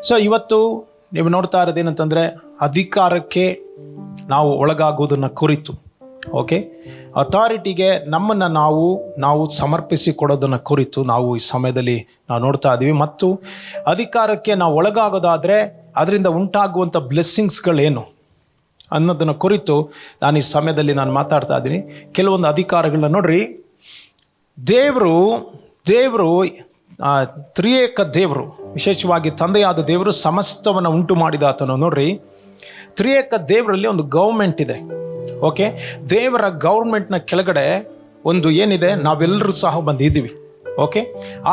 So ಇವತ್ತು ನೀವು ನೋಡ್ತಾ ಇರೋದೇನಂತಂದರೆ ಅಧಿಕಾರಕ್ಕೆ ನಾವು ಒಳಗಾಗುವುದನ್ನು ಕುರಿತು, ಓಕೆ, ಅಥಾರಿಟಿಗೆ ನಮ್ಮನ್ನು ನಾವು ಸಮರ್ಪಿಸಿ ಕೊಡೋದನ್ನು ಕುರಿತು ನಾವು ಈ ಸಮಯದಲ್ಲಿ ನಾವು ನೋಡ್ತಾ ಇದ್ದೀವಿ. ಮತ್ತು ಅಧಿಕಾರಕ್ಕೆ ನಾವು ಒಳಗಾಗೋದಾದರೆ ಅದರಿಂದ ಉಂಟಾಗುವಂಥ ಬ್ಲೆಸ್ಸಿಂಗ್ಸ್ಗಳೇನು ಅನ್ನೋದನ್ನು ಕುರಿತು ನಾನು ಈ ಸಮಯದಲ್ಲಿ ನಾನು ಮಾತಾಡ್ತಾ ಇದ್ದೀನಿ. ಕೆಲವೊಂದು ಅಧಿಕಾರಗಳನ್ನ ನೋಡ್ರಿ, ದೇವರು ತ್ರಿಯೇಕ ದೇವರು, ವಿಶೇಷವಾಗಿ ತಂದೆಯಾದ ದೇವರು ಸಮಸ್ತವನ್ನು ಉಂಟು ಮಾಡಿದ ಆತನು. ನೋಡ್ರಿ, ತ್ರಿಯೇಕ ದೇವರಲ್ಲಿ ಒಂದು ಗೌರ್ಮೆಂಟ್ ಇದೆ, ಓಕೆ. ದೇವರ ಗೌರ್ಮೆಂಟ್ನ ಕೆಳಗಡೆ ಒಂದು ಏನಿದೆ, ನಾವೆಲ್ಲರೂ ಸಹ ಬಂದಿದ್ದೀವಿ, ಓಕೆ.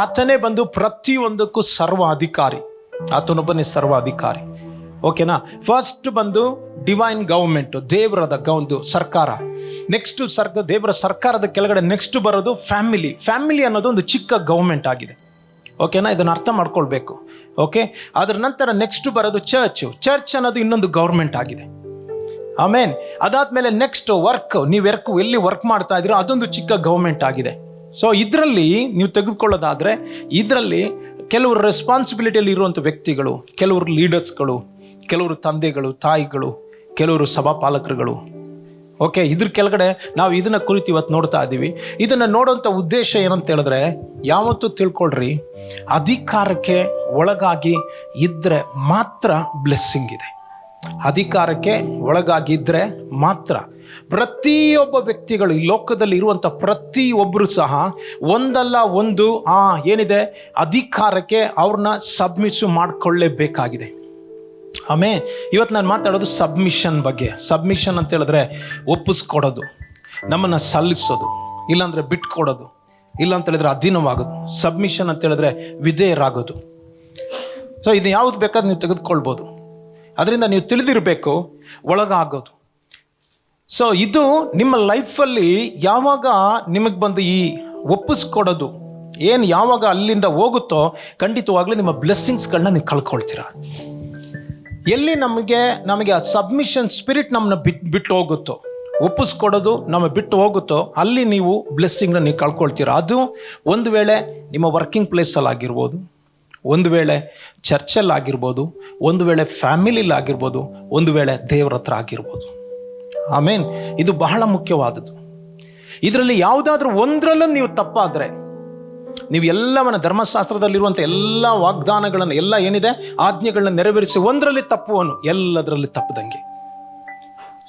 ಆತನೇ ಬಂದು ಪ್ರತಿಯೊಂದಕ್ಕೂ ಸರ್ವ ಅಧಿಕಾರಿ, ಆತನೊಬ್ಬನೇ ಸರ್ವ ಅಧಿಕಾರಿ, ಓಕೆನಾ. ಫಸ್ಟ್ ಬಂದು ಡಿವೈನ್ ಗೌರ್ಮೆಂಟು, ದೇವರದ ಒಂದು ಸರ್ಕಾರ. ನೆಕ್ಸ್ಟು ದೇವರ ಸರ್ಕಾರದ ಕೆಳಗಡೆ ನೆಕ್ಸ್ಟ್ ಬರೋದು ಫ್ಯಾಮಿಲಿ ಅನ್ನೋದು ಒಂದು ಚಿಕ್ಕ ಗೌರ್ಮೆಂಟ್ ಆಗಿದೆ, ಓಕೆನಾ. ಇದನ್ನು ಅರ್ಥ ಮಾಡ್ಕೊಳ್ಬೇಕು, ಓಕೆ. ಅದರ ನಂತರ ನೆಕ್ಸ್ಟ್ ಬರೋದು ಚರ್ಚ್ ಅನ್ನೋದು ಇನ್ನೊಂದು ಗೌರ್ಮೆಂಟ್ ಆಗಿದೆ, ಆಮೇನ್. ಅದಾದ್ಮೇಲೆ ನೆಕ್ಸ್ಟ್ ನೀವು ಎಲ್ಲಿ ವರ್ಕ್ ಮಾಡ್ತಾ ಇದ್ದೀರೋ ಅದೊಂದು ಚಿಕ್ಕ ಗೌರ್ಮೆಂಟ್ ಆಗಿದೆ. ಸೊ ಇದರಲ್ಲಿ ನೀವು ತೆಗೆದುಕೊಳ್ಳೋದಾದ್ರೆ ಇದರಲ್ಲಿ ಕೆಲವರು ರೆಸ್ಪಾನ್ಸಿಬಿಲಿಟಿಯಲ್ಲಿ ಇರುವಂಥ ವ್ಯಕ್ತಿಗಳು, ಕೆಲವರು ಲೀಡರ್ಸ್ಗಳು, ಕೆಲವರು ತಂದೆಗಳು, ತಾಯಿಗಳು, ಕೆಲವರು ಸಭಾಪಾಲಕರುಗಳು, ಓಕೆ. ಇದ್ರ ಕೆಳಗಡೆ ನಾವು ಇದನ್ನ ಕುರಿತು ಇವತ್ತು ನೋಡ್ತಾ ಇದ್ದೀವಿ. ಇದನ್ನು ನೋಡುವಂಥ ಉದ್ದೇಶ ಏನಂತ ಹೇಳಿದ್ರೆ, ಯಾವತ್ತೂ ತಿಳ್ಕೊಳ್ರಿ, ಅಧಿಕಾರಕ್ಕೆ ಒಳಗಾಗಿ ಇದ್ದರೆ ಮಾತ್ರ ಬ್ಲೆಸ್ಸಿಂಗ್ ಇದೆ. ಅಧಿಕಾರಕ್ಕೆ ಒಳಗಾಗಿದ್ದರೆ ಮಾತ್ರ. ಪ್ರತಿಯೊಬ್ಬ ವ್ಯಕ್ತಿಗಳು, ಈ ಲೋಕದಲ್ಲಿ ಇರುವಂಥ ಪ್ರತಿಯೊಬ್ಬರು ಸಹ ಒಂದಲ್ಲ ಒಂದು ಏನಿದೆ ಅಧಿಕಾರಕ್ಕೆ ಅವ್ರನ್ನ ಸಬ್ಮಿಸ್ ಮಾಡಿಕೊಳ್ಳೇಬೇಕಾಗಿದೆ. ಆಮೇಲೆ ಇವತ್ತು ನಾನು ಮಾತಾಡೋದು ಸಬ್ಮಿಷನ್ ಬಗ್ಗೆ. ಸಬ್ಮಿಷನ್ ಅಂತ ಹೇಳಿದ್ರೆ ಒಪ್ಪಿಸ್ಕೊಡೋದು, ನಮ್ಮನ್ನು ಸಲ್ಲಿಸೋದು, ಇಲ್ಲಾಂದರೆ ಬಿಟ್ಕೊಡೋದು, ಇಲ್ಲ ಅಂತ ಹೇಳಿದ್ರೆ ಅಧೀನವಾಗೋದು. ಸಬ್ಮಿಷನ್ ಅಂತ ಹೇಳಿದ್ರೆ ವಿಧೇಯರಾಗೋದು. ಸೊ ಇದು ಯಾವ್ದು ಬೇಕಾದ್ರೆ ನೀವು ತೆಗೆದುಕೊಳ್ಬೋದು. ಅದರಿಂದ ನೀವು ತಿಳಿದಿರಬೇಕು ಒಳಗಾಗೋದು. ಸೊ ಇದು ನಿಮ್ಮ ಲೈಫಲ್ಲಿ ಯಾವಾಗ ನಿಮಗೆ ಬಂದು ಈ ಒಪ್ಪಿಸ್ಕೊಡೋದು ಯಾವಾಗ ಅಲ್ಲಿಂದ ಹೋಗುತ್ತೋ, ಖಂಡಿತವಾಗ್ಲೂ ನಿಮ್ಮ ಬ್ಲೆಸ್ಸಿಂಗ್ಸ್ಗಳನ್ನ ನೀವು ಕಳ್ಕೊಳ್ತೀರ. ಎಲ್ಲಿ ನಮಗೆ ಆ ಸಬ್ಮಿಷನ್ ಸ್ಪಿರಿಟ್ ನಮ್ಮನ್ನ ಬಿಟ್ಟು ಹೋಗುತ್ತೋ, ಒಪ್ಪಿಸ್ಕೊಡೋದು ನಮ್ಮ ಬಿಟ್ಟು ಹೋಗುತ್ತೋ, ಅಲ್ಲಿ ನೀವು ಬ್ಲೆಸ್ಸಿಂಗ್ನ ನೀವು ಕಳ್ಕೊಳ್ತೀರ. ಅದು ಒಂದು ವೇಳೆ ನಿಮ್ಮ ವರ್ಕಿಂಗ್ ಪ್ಲೇಸಲ್ಲಿ ಆಗಿರ್ಬೋದು, ಒಂದು ವೇಳೆ ಚರ್ಚಲ್ಲಿ ಆಗಿರ್ಬೋದು, ಒಂದು ವೇಳೆ ಫ್ಯಾಮಿಲಿಲಿ ಆಗಿರ್ಬೋದು, ಒಂದು ವೇಳೆ ದೇವರ ಹತ್ರ ಆಗಿರ್ಬೋದು. ಆಮೇನ್. ಇದು ಬಹಳ ಮುಖ್ಯವಾದದ್ದು. ಇದರಲ್ಲಿ ಯಾವುದಾದ್ರೂ ಒಂದರಲ್ಲೂ ನೀವು ತಪ್ಪಾದರೆ, ನೀವು ಎಲ್ಲವನ್ನ ಧರ್ಮಶಾಸ್ತ್ರದಲ್ಲಿರುವಂಥ ಎಲ್ಲ ವಾಗ್ದಾನಗಳನ್ನು, ಎಲ್ಲ ಏನಿದೆ ಆಜ್ಞೆಗಳನ್ನ ನೆರವೇರಿಸಿ ಒಂದರಲ್ಲಿ ತಪ್ಪುವನು ಎಲ್ಲದರಲ್ಲಿ ತಪ್ಪದಂಗೆ.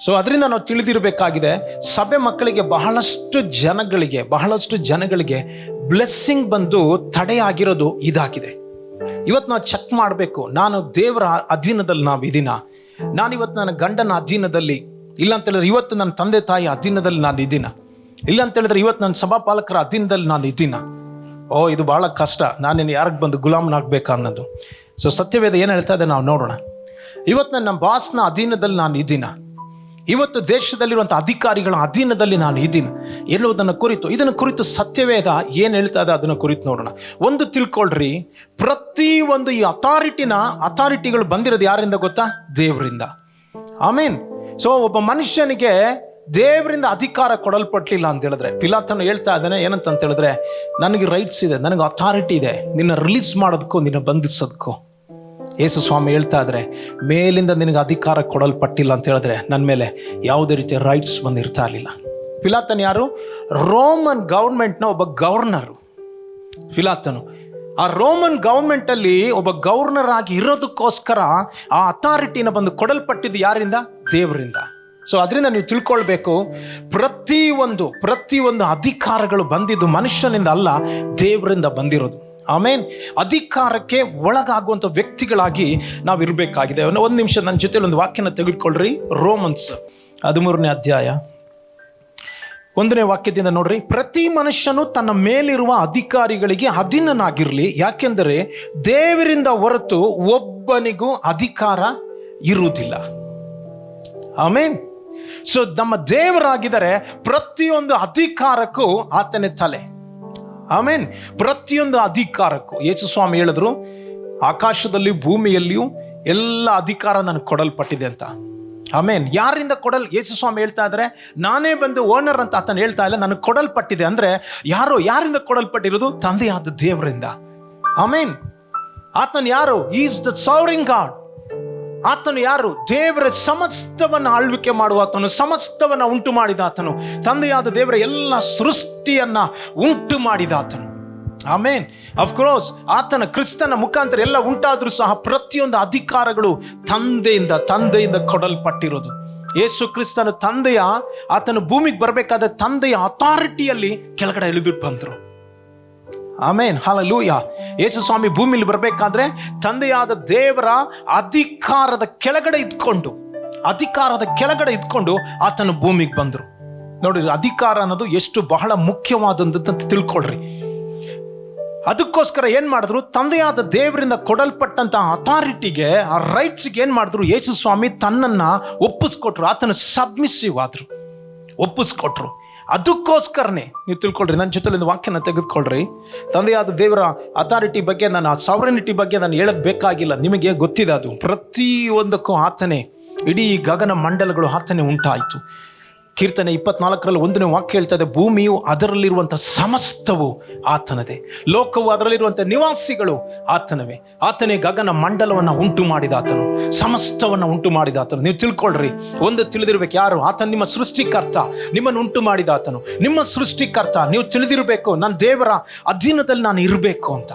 ಸೊ ಅದರಿಂದ ನಾವು ತಿಳಿದಿರಬೇಕಾಗಿದೆ, ಸಭೆ ಮಕ್ಕಳಿಗೆ ಬಹಳಷ್ಟು ಜನಗಳಿಗೆ ಬ್ಲೆಸ್ಸಿಂಗ್ ಬಂದು ತಡೆಯಾಗಿರೋದು ಇದಾಗಿದೆ. ಇವತ್ತು ನಾವು ಚೆಕ್ ಮಾಡಬೇಕು, ನಾನು ದೇವರ ಅಧೀನದಲ್ಲಿ ನಾನಿವತ್ತು ನನ್ನ ಗಂಡನ ಅಧೀನದಲ್ಲಿ, ಇಲ್ಲ ಅಂತ ಹೇಳಿದ್ರೆ ಇವತ್ತು ನನ್ನ ತಂದೆ ತಾಯಿ ಅಧೀನದಲ್ಲಿ ನಾನು ಇದ್ದೀನ, ಇಲ್ಲ ಅಂತ ಹೇಳಿದ್ರೆ ಇವತ್ತು ನನ್ನ ಸಭಾಪಾಲಕರ ಅಧೀನದಲ್ಲಿ ನಾನು ಇದ್ದೀನ. ಇದು ಬಹಳ ಕಷ್ಟ, ನಾನೇನು ಯಾರಿಗೆ ಬಂದು ಗುಲಾಮನಾಗಬೇಕಾ ಅನ್ನೋದು. ಸೊ ಸತ್ಯವೇದ ಏನು ಹೇಳ್ತಾ ಇದೆ ನಾವು ನೋಡೋಣ. ಇವತ್ತು ನನ್ನ ಬಾಸ್ನ ಅಧೀನದಲ್ಲಿ ನಾನು ಇದ್ದೀನ, ಇವತ್ತು ದೇಶದಲ್ಲಿರುವಂಥ ಅಧಿಕಾರಿಗಳ ಅಧೀನದಲ್ಲಿ ನಾನು ಇದ್ದೀನಿ ಎನ್ನುವುದನ್ನು ಇದನ್ನು ಕುರಿತು ಸತ್ಯವೇದ ಏನು ಹೇಳ್ತಾ ಇದೆ ಅದನ್ನು ಕುರಿತು ನೋಡೋಣ. ಒಂದು ತಿಳ್ಕೊಳ್ರಿ, ಪ್ರತಿಯೊಂದು ಈ ಅಥಾರಿಟಿಗಳು ಬಂದಿರೋದು ಯಾರಿಂದ ಗೊತ್ತಾ? ದೇವರಿಂದ. ಆಮೇನ್. ಸೊ ಒಬ್ಬ ಮನುಷ್ಯನಿಗೆ ದೇವರಿಂದ ಅಧಿಕಾರ ಕೊಡಲ್ಪಟ್ಟಿಲ್ಲ ಅಂತ ಹೇಳಿದ್ರೆ, ಪಿಲಾತನು ಹೇಳ್ತಾ ಇದ್ದಾನೆ ಏನಂತ ಹೇಳಿದ್ರೆ, ನನಗೆ ರೈಟ್ಸ್ ಇದೆ, ನನಗೆ ಅಥಾರಿಟಿ ಇದೆ, ನಿನ್ನ ರಿಲೀಸ್ ಮಾಡೋದಕ್ಕೂ ನಿನ್ನ ಬಂಧಿಸೋದಕ್ಕೂ. ಯೇಸು ಸ್ವಾಮಿ ಹೇಳ್ತಾ ಇದ್ರೆ, ಮೇಲಿಂದ ನಿನಗೆ ಅಧಿಕಾರ ಕೊಡಲ್ಪಟ್ಟಿಲ್ಲ ಅಂತ ಹೇಳಿದ್ರೆ ನನ್ನ ಮೇಲೆ ಯಾವುದೇ ರೀತಿಯ ರೈಟ್ಸ್ ಬಂದಿರ್ತಾ ಇರಲಿಲ್ಲ. ಪಿಲಾತನು ಯಾರು? ರೋಮನ್ ಗೌರ್ಮೆಂಟ್ನ ಒಬ್ಬ ಗವರ್ನರು ಪಿಲಾತನು. ಆ ರೋಮನ್ ಗೌರ್ಮೆಂಟಲ್ಲಿ ಒಬ್ಬ ಗವರ್ನರ್ ಆಗಿ ಇರೋದಕ್ಕೋಸ್ಕರ ಆ ಅಥಾರಿಟಿನ ಬಂದು ಕೊಡಲ್ಪಟ್ಟಿದ್ದು ಯಾರಿಂದ? ದೇವರಿಂದ. ಸೊ ಅದರಿಂದ ನೀವು ತಿಳ್ಕೊಳ್ಬೇಕು, ಪ್ರತಿಯೊಂದು ಅಧಿಕಾರಗಳು ಬಂದಿದ್ದು ಮನುಷ್ಯನಿಂದ ಅಲ್ಲ, ದೇವರಿಂದ ಬಂದಿರೋದು. ಆಮೇನ್. ಅಧಿಕಾರಕ್ಕೆ ಒಳಗಾಗುವಂಥ ವ್ಯಕ್ತಿಗಳಾಗಿ ನಾವು ಇರಬೇಕಾಗಿದೆ. ಒಂದು ನಿಮಿಷ ನನ್ನ ಜೊತೆಲಿ ಒಂದು ವಾಕ್ಯನ ತೆಗೆದುಕೊಳ್ಳ್ರಿ. ರೋಮನ್ಸ್ 13ನೇ ಅಧ್ಯಾಯ 1ನೇ ವಾಕ್ಯದಿಂದ ನೋಡ್ರಿ. ಪ್ರತಿ ಮನುಷ್ಯನು ತನ್ನ ಮೇಲಿರುವ ಅಧಿಕಾರಿಗಳಿಗೆ ಅಧೀನನಾಗಿರಲಿ, ಯಾಕೆಂದರೆ ದೇವರಿಂದ ಹೊರತು ಒಬ್ಬನಿಗೂ ಅಧಿಕಾರ ಇರುವುದಿಲ್ಲ. ಆಮೇನ್. ಸೊ ನಮ್ಮ ದೇವರಾಗಿದ್ದಾರೆ, ಪ್ರತಿಯೊಂದು ಅಧಿಕಾರಕ್ಕೂ ಆತನೇ ತಲೆ. ಆಮೇನ್. ಪ್ರತಿಯೊಂದು ಅಧಿಕಾರಕ್ಕೂ ಯೇಸು ಸ್ವಾಮಿ ಹೇಳಿದ್ರು, ಆಕಾಶದಲ್ಲಿ ಭೂಮಿಯಲ್ಲಿಯೂ ಎಲ್ಲ ಅಧಿಕಾರ ನನಗೆ ಕೊಡಲ್ಪಟ್ಟಿದೆ ಅಂತ. ಆಮೇನ್. ಯಾರಿಂದ ಯೇಸು ಸ್ವಾಮಿ ಹೇಳ್ತಾ ಇದ್ದಾರೆ, ನಾನೇ ಬಂದು ಓನರ್ ಅಂತ ಆತನ ಹೇಳ್ತಾ ಇಲ್ಲ, ನನಗೆ ಕೊಡಲ್ಪಟ್ಟಿದೆ ಅಂದ್ರೆ ಯಾರಿಂದ ಕೊಡಲ್ಪಟ್ಟಿರೋದು? ತಂದೆಯಾದ ದೇವರಿಂದ. ಆಮೇನ್. ಆತನು ಯಾರು? Is the sovereign God. ಆತನು ಯಾರು? ದೇವರ ಸಮಸ್ತವನ್ನ ಆಳ್ವಿಕೆ ಮಾಡುವ ಆತನು, ಸಮಸ್ತವನ್ನ ಉಂಟು ಮಾಡಿದ ಆತನು, ತಂದೆಯಾದ ದೇವರ ಎಲ್ಲ ಸೃಷ್ಟಿಯನ್ನ ಉಂಟು ಮಾಡಿದ ಆತನು. ಆಮೇನ್. ಅಫ್ಕೋರ್ಸ್ ಆತನ ಕ್ರಿಸ್ತನ ಮುಖಾಂತರ ಎಲ್ಲ ಉಂಟಾದ್ರೂ ಸಹ ಪ್ರತಿಯೊಂದು ಅಧಿಕಾರಗಳು ತಂದೆಯಿಂದ ಕೊಡಲ್ಪಟ್ಟಿರೋದು. ಯೇಸು ಕ್ರಿಸ್ತನ ಆತನ ಭೂಮಿಗೆ ಬರಬೇಕಾದ ತಂದೆಯ ಅಥಾರಿಟಿಯಲ್ಲಿ ಕೆಳಗಡೆ ಇಳಿದುಬಿಟ್ಟು ಬಂದರು. ಆಮೇನ್, ಹಲ್ಲೆಲೂಯಾ. ಯೇಸು ಸ್ವಾಮಿ ಭೂಮಿಲಿ ಬರಬೇಕಾದ್ರೆ ತಂದೆಯಾದ ದೇವರ ಅಧಿಕಾರದ ಕೆಳಗಡೆ ಇದ್ಕೊಂಡು ಆತನ ಭೂಮಿಗೆ ಬಂದರು. ನೋಡ್ರಿ, ಅಧಿಕಾರ ಅನ್ನೋದು ಎಷ್ಟು ಬಹಳ ಮುಖ್ಯವಾದಂತ ತಿಳ್ಕೊಳ್ರಿ. ಅದಕ್ಕೋಸ್ಕರ ಏನ್ ಮಾಡಿದ್ರು? ತಂದೆಯಾದ ದೇವರಿಂದ ಕೊಡಲ್ಪಟ್ಟಂತಹ ಅಥಾರಿಟಿಗೆ, ಆ ರೈಟ್ಸ್ಗೆ ಏನ್ ಮಾಡಿದ್ರು? ಯೇಸು ಸ್ವಾಮಿ ತನ್ನನ್ನ ಒಪ್ಪಿಸ್ಕೊಟ್ರು. ಆತನ ಸಬ್ಮಿಸಿವ್ ಆದ್ರು, ಒಪ್ಪಿಸ್ಕೊಟ್ರು. ಅದಕ್ಕೋಸ್ಕರನೇ ನೀವು ತಿಳ್ಕೊಳ್ರಿ, ನನ್ನ ಜೊತೆಲಿಂದ ವಾಕ್ಯನ ತೆಗೆದುಕೊಳ್ರಿ. ತಂದೆಯಾದ ದೇವರ ಅಥಾರಿಟಿ ಬಗ್ಗೆ, ನನ್ನ ಸಾವರನಿಟಿ ಬಗ್ಗೆ ನಾನು ಹೇಳಕ್ ಬೇಕಾಗಿಲ್ಲ, ನಿಮಗೆ ಗೊತ್ತಿದೆ. ಅದು ಪ್ರತಿಯೊಂದಕ್ಕೂ ಆತನೇ, ಇಡೀ ಗಗನ ಮಂಡಲಗಳು ಆತನೇ ಉಂಟಾಯಿತು. ಕೀರ್ತನೆ 24ರಲ್ಲಿ 1ನೇ ವಾಕ್ಯ ಹೇಳ್ತಾ ಇದೆ, ಭೂಮಿಯು ಅದರಲ್ಲಿರುವಂಥ ಸಮಸ್ತವು ಆತನದೇ, ಲೋಕವು ಅದರಲ್ಲಿರುವಂಥ ನಿವಾಸಿಗಳು ಆತನವೇ. ಆತನೇ ಗಗನ ಮಂಡಲವನ್ನು ಉಂಟು ಮಾಡಿದ ಆತನು, ಸಮಸ್ತವನ್ನು ಉಂಟು ಮಾಡಿದ ಆತನು. ನೀವು ತಿಳ್ಕೊಳ್ರಿ, ಒಂದು ತಿಳಿದಿರ್ಬೇಕು, ಯಾರು? ಆತನ ನಿಮ್ಮ ಸೃಷ್ಟಿಕರ್ತ, ನಿಮ್ಮನ್ನು ಉಂಟು ಮಾಡಿದ ಆತನು ನಿಮ್ಮ ಸೃಷ್ಟಿಕರ್ತ. ನೀವು ತಿಳಿದಿರಬೇಕು, ನನ್ನ ದೇವರ ಅಧೀನದಲ್ಲಿ ನಾನು ಇರಬೇಕು ಅಂತ.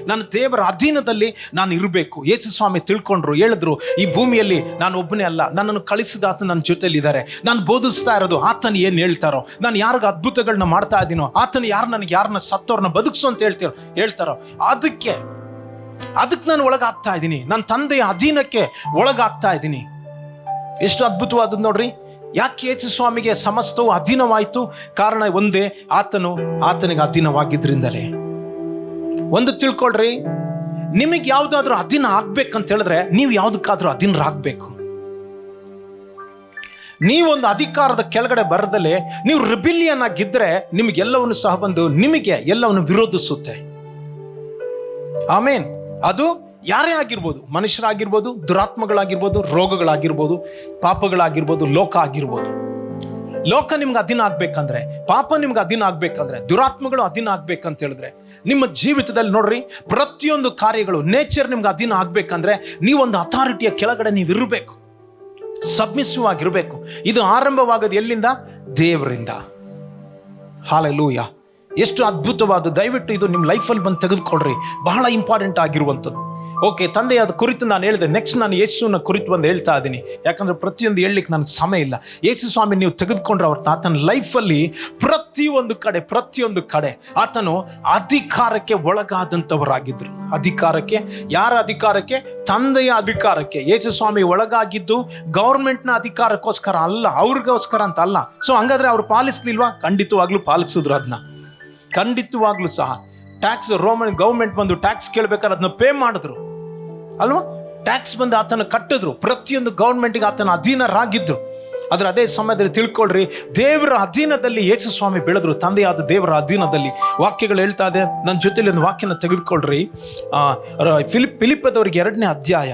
ನನ್ನ ದೇವರ ಅಧೀನದಲ್ಲಿ ನಾನು ಇರಬೇಕು. ಯೇಸು ಸ್ವಾಮಿ ತಿಳ್ಕೊಂಡ್ರು, ಹೇಳಿದ್ರು, ಈ ಭೂಮಿಯಲ್ಲಿ ನಾನು ಒಬ್ಬನೇ ಅಲ್ಲ, ನನ್ನನ್ನು ಕಳಿಸಿದ ಆತ ನನ್ನ ಜೊತೆಲಿದ್ದಾರೆ. ನಾನು ಬೋಧಿಸ್ತಾ ಇರೋದು ಆತನ ಏನು ಹೇಳ್ತಾರೋ, ನಾನು ಯಾರಿಗ ಅದ್ಭುತಗಳನ್ನ ಮಾಡ್ತಾ ಇದ್ದೀನೋ, ಆತನ ಯಾರನ್ನ ಸತ್ತವ್ರನ್ನ ಬದುಕಿಸು ಅಂತ ಹೇಳ್ತಾರೋ ಅದಕ್ಕೆ ನಾನು ಒಳಗಾಗ್ತಾ ಇದ್ದೀನಿ, ನನ್ನ ತಂದೆಯ ಅಧೀನಕ್ಕೆ ಒಳಗಾಗ್ತಾ ಇದ್ದೀನಿ. ಎಷ್ಟು ಅದ್ಭುತವಾದದ್ದು ನೋಡ್ರಿ. ಯಾಕೆ ಯೇಸು ಸ್ವಾಮಿಗೆ ಸಮಸ್ತವು ಅಧೀನವಾಯಿತು? ಕಾರಣ ಒಂದೇ, ಆತನಿಗೆ ಅಧೀನವಾಗಿದ್ರಿಂದಲೇ. ಒಂದು ತಿಳ್ಕೊಳ್ರಿ, ನಿಮಗೆ ಯಾವುದಾದ್ರೂ ಅಧೀನ ಆಗ್ಬೇಕಂತ ಹೇಳಿದ್ರೆ ನೀವು ಯಾವುದಕ್ಕಾದ್ರೂ ಅಧೀನರಾಗಬೇಕು. ನೀವೊಂದು ಅಧಿಕಾರದ ಕೆಳಗಡೆ ಬರದಲ್ಲೇ ನೀವು ರಿಬಿಲಿಯನ್ ಆಗಿದ್ರೆ ನಿಮಗೆಲ್ಲವನ್ನು ಸಹ ಬಂದು ನಿಮಗೆ ಎಲ್ಲವನ್ನು ವಿರೋಧಿಸುತ್ತೆ. ಆಮೇನ್. ಅದು ಯಾರೇ ಆಗಿರ್ಬೋದು, ಮನುಷ್ಯರಾಗಿರ್ಬೋದು, ದುರಾತ್ಮಗಳಾಗಿರ್ಬೋದು, ರೋಗಗಳಾಗಿರ್ಬೋದು, ಪಾಪಗಳಾಗಿರ್ಬೋದು, ಲೋಕ ಆಗಿರ್ಬೋದು. ಲೋಕ ನಿಮ್ಗೆ ಅಧೀನ ಆಗ್ಬೇಕಂದ್ರೆ, ಪಾಪ ನಿಮ್ಗೆ ಅಧೀನ ಆಗ್ಬೇಕಂದ್ರೆ, ದುರಾತ್ಮಗಳು ಅಧೀನ ಆಗ್ಬೇಕಂತ ಹೇಳಿದ್ರೆ, ನಿಮ್ಮ ಜೀವಿತದಲ್ಲಿ ನೋಡ್ರಿ, ಪ್ರತಿಯೊಂದು ಕಾರ್ಯಗಳು, ನೇಚರ್ ನಿಮ್ಗೆ ಅಧೀನ ಆಗ್ಬೇಕಂದ್ರೆ ನೀವೊಂದು ಅಥಾರಿಟಿಯ ಕೆಳಗಡೆ ನೀವು ಇರಬೇಕು, ಸಬ್ಮಿಸಿವ್ ಆಗಿರ್ಬೇಕು. ಇದು ಆರಂಭವಾಗೋದು ಎಲ್ಲಿಂದ? ದೇವರಿಂದ. ಹಲ್ಲೆಲೂಯಾ. ಎಷ್ಟು ಅದ್ಭುತವಾದ. ದಯವಿಟ್ಟು ಇದು ನಿಮ್ಮ ಲೈಫಲ್ಲಿ ಬಂದು ತೆಗೆದುಕೊಳ್ರಿ, ಬಹಳ ಇಂಪಾರ್ಟೆಂಟ್ ಆಗಿರುವಂಥದ್ದು. ಓಕೆ, ತಂದೆಯಾದ ಕುರಿತು ನಾನು ಹೇಳಿದೆ. ನೆಕ್ಸ್ಟ್ ನಾನು ಯೇಸುವಿನ ಕುರಿತು ಬಂದು ಹೇಳ್ತಾ ಇದ್ದೀನಿ, ಯಾಕಂದ್ರೆ ಪ್ರತಿಯೊಂದು ಹೇಳಲಿಕ್ಕೆ ನನಗೆ ಸಮಯ ಇಲ್ಲ. ಯೇಸು ಸ್ವಾಮಿ ನೀವು ತೆಗೆದುಕೊಂಡ್ರೆ ಆತನ ಲೈಫಲ್ಲಿ ಪ್ರತಿಯೊಂದು ಕಡೆ ಆತನು ಅಧಿಕಾರಕ್ಕೆ ಒಳಗಾದಂಥವರಾಗಿದ್ರು. ಅಧಿಕಾರಕ್ಕೆ, ಯಾರ ಅಧಿಕಾರಕ್ಕೆ? ತಂದೆಯ ಅಧಿಕಾರಕ್ಕೆ. ಯೇಸು ಸ್ವಾಮಿ ಒಳಗಾಗಿದ್ದು ಗೌರ್ಮೆಂಟ್ನ ಅಧಿಕಾರಕ್ಕೋಸ್ಕರ ಅಲ್ಲ, ಅವ್ರಿಗೋಸ್ಕರ ಅಂತ ಅಲ್ಲ. ಸೊ ಹಂಗಾದ್ರೆ ಅವ್ರು ಪಾಲಿಸ್ಲಿಲ್ವಾ? ಖಂಡಿತವಾಗ್ಲೂ ಪಾಲಿಸಿದ್ರು. ಅದನ್ನ ಖಂಡಿತವಾಗ್ಲೂ ಸಹ ಟ್ಯಾಕ್ಸ್, ರೋಮನ್ ಗೌರ್ಮೆಂಟ್ ಬಂದು ಟ್ಯಾಕ್ಸ್ ಕೇಳ್ಬೇಕಾದ್ರೆ ಅದನ್ನ ಪೇ ಮಾಡಿದ್ರು ಅಲ್ವಾ? ಟ್ಯಾಕ್ಸ್ ಬಂದು ಆತನ ಕಟ್ಟಿದ್ರು. ಪ್ರತಿಯೊಂದು ಗೌರ್ಮೆಂಟ್ಗೆ ಆತನ ಅಧೀನರಾಗಿದ್ರು. ಆದ್ರೆ ಅದೇ ಸಮಯದಲ್ಲಿ ತಿಳ್ಕೊಳ್ರಿ, ದೇವರ ಅಧೀನದಲ್ಲಿ ಯೇಸು ಸ್ವಾಮಿ ಬೆಳೆದ್ರು, ತಂದೆಯಾದ ದೇವರ ಅಧೀನದಲ್ಲಿ. ವಾಕ್ಯಗಳು ಹೇಳ್ತಾ ಇದೆ, ನನ್ನ ಜೊತೆಲಿ ಒಂದು ವಾಕ್ಯನ ತೆಗೆದುಕೊಳ್ರಿ. ಫಿಲಿಪ್ಪದವರಿಗೆ 2ನೇ ಅಧ್ಯಾಯ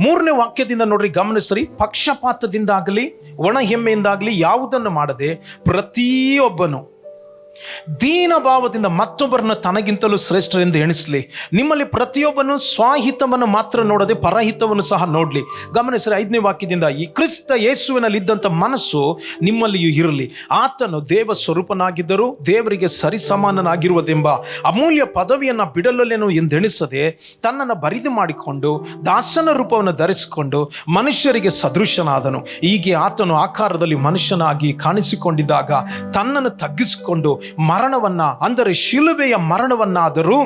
3ನೇ ವಾಕ್ಯದಿಂದ ನೋಡ್ರಿ, ಗಮನಿಸ್ರಿ. ಪಕ್ಷಪಾತದಿಂದಾಗಲಿ ಒಣ ಹೆಮ್ಮೆಯಿಂದಾಗಲಿ ಯಾವುದನ್ನು ಮಾಡದೆ ಪ್ರತಿಯೊಬ್ಬನು ದೀನ ಭಾವದಿಂದ ಮತ್ತೊಬ್ಬರನ್ನು ತನಗಿಂತಲೂ ಶ್ರೇಷ್ಠರೆಂದು ಎಣಿಸಲಿ. ನಿಮ್ಮಲ್ಲಿ ಪ್ರತಿಯೊಬ್ಬನು ಸ್ವಹಿತವನ್ನು ಮಾತ್ರ ನೋಡದೆ ಪರಹಿತವನ್ನು ಸಹ ನೋಡಲಿ. ಗಮನಿಸ್ರಿ 5ನೇ ವಾಕ್ಯದಿಂದ, ಈ ಕ್ರಿಸ್ತ ಯೇಸುವಿನಲ್ಲಿ ಇದ್ದಂಥ ಮನಸ್ಸು ನಿಮ್ಮಲ್ಲಿಯೂ ಇರಲಿ. ಆತನು ದೇವ ಸ್ವರೂಪನಾಗಿದ್ದರೂ ದೇವರಿಗೆ ಸರಿಸಮಾನನಾಗಿರುವುದೆಂಬ ಅಮೂಲ್ಯ ಪದವಿಯನ್ನು ಬಿಡಲಲ್ಲೇನು ಎಂದೆಣಿಸದೆ ತನ್ನನ್ನು ಬರಿದು ಮಾಡಿಕೊಂಡು ದಾಸನ ರೂಪವನ್ನು ಧರಿಸಿಕೊಂಡು ಮನುಷ್ಯರಿಗೆ ಸದೃಶನಾದನು. ಹೀಗೆ ಆತನು ಆಕಾರದಲ್ಲಿ ಮನುಷ್ಯನಾಗಿ ಕಾಣಿಸಿಕೊಂಡಿದ್ದಾಗ ತನ್ನನ್ನು ತಗ್ಗಿಸಿಕೊಂಡು ಮರಣವನ್ನ, ಅಂದರೆ ಶಿಲುಬೆಯ ಮರಣವನ್ನಾದರೂ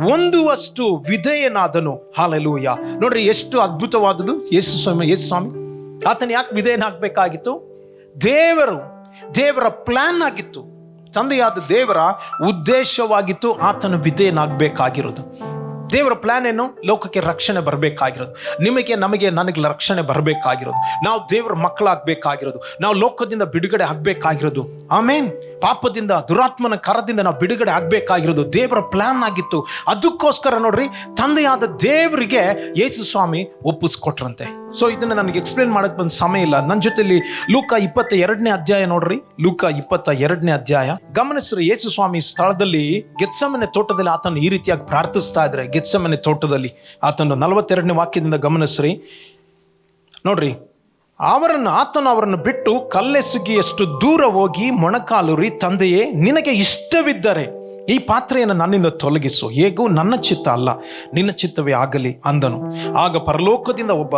ಹೊಂದುವಷ್ಟು ವಿಧೇಯನಾದನು. ಹಲ್ಲೆಲೂಯಾ. ನೋಡ್ರಿ, ಎಷ್ಟು ಅದ್ಭುತವಾದದ್ದು. ಯೇಸು ಸ್ವಾಮಿ ಆತನ ಯಾಕೆ ವಿಧೇಯನಾಗಬೇಕಾಗಿತ್ತು? ದೇವರ ಪ್ಲಾನ್ ಆಗಿತ್ತು, ತಂದೆಯಾದ ದೇವರ ಉದ್ದೇಶವಾಗಿತ್ತು ಆತನು ವಿಧೇಯನಾಗಬೇಕಾಗಿರೋದು. ದೇವರ ಪ್ಲಾನ್ ಏನು? ಲೋಕಕ್ಕೆ ರಕ್ಷಣೆ ಬರಬೇಕಾಗಿರೋದು, ನನಗೆ ರಕ್ಷಣೆ ಬರಬೇಕಾಗಿರೋದು, ನಾವು ದೇವರ ಮಕ್ಕಳಾಗಬೇಕಾಗಿರೋದು, ನಾವು ಲೋಕದಿಂದ ಬಿಡುಗಡೆ ಆಗಬೇಕಾಗಿರೋದು. ಆಮೇನ್. ಪಾಪದಿಂದ, ದುರಾತ್ಮನ ಕರದಿಂದ ನಾವು ಬಿಡುಗಡೆ ಆಗಬೇಕಾಗಿರೋದು ದೇವರ ಪ್ಲಾನ್ ಆಗಿತ್ತು. ಅದಕ್ಕೋಸ್ಕರ ನೋಡ್ರಿ, ತಂದೆಯಾದ ದೇವರಿಗೆ ಯೇಸು ಸ್ವಾಮಿ ಒಪ್ಪಿಸ್ಕೊಟ್ರಂತೆ. ಸೊ ಇದನ್ನು ನನಗೆ ಎಕ್ಸ್ಪ್ಲೇನ್ ಮಾಡಕ್ಕೆ ಬಂದ ಸಮಯ ಇಲ್ಲ. ನನ್ನ ಜೊತೆಲಿ ಲೂಕ 22ನೇ ಅಧ್ಯಾಯ ನೋಡ್ರಿ. ಲೂಕ 22ನೇ ಅಧ್ಯಾಯ ಗಮನಿಸ್ರಿ. ಯೇಸು ಸ್ವಾಮಿ ಸ್ಥಳದಲ್ಲಿ ಗೆತ್ಸೆಮನೆ ತೋಟದಲ್ಲಿ ಆತನು ಈ ರೀತಿಯಾಗಿ ಪ್ರಾರ್ಥಿಸ್ತಾ ಇದ್ರೆ, ಗೆತ್ಸೆಮನೆ ತೋಟದಲ್ಲಿ ಆತನು 42ನೇ ವಾಕ್ಯದಿಂದ ಗಮನಿಸ್ರಿ ನೋಡ್ರಿ. ಆತನು ಅವರನ್ನು ಬಿಟ್ಟು ಕಲ್ಲೆಸುಗಿಯಷ್ಟು ದೂರ ಹೋಗಿ ಮೊಣಕಾಲೂರಿ, ತಂದೆಯೇ, ನಿನಗೆ ಇಷ್ಟವಿದ್ದರೆ ಈ ಪಾತ್ರೆಯನ್ನು ನನ್ನಿಂದ ತೊಲಗಿಸು, ಹೇಗೂ ನನ್ನ ಚಿತ್ತ ಅಲ್ಲ ನಿನ್ನ ಚಿತ್ತವೇ ಆಗಲಿ ಅಂದನು. ಆಗ ಪರಲೋಕದಿಂದ ಒಬ್ಬ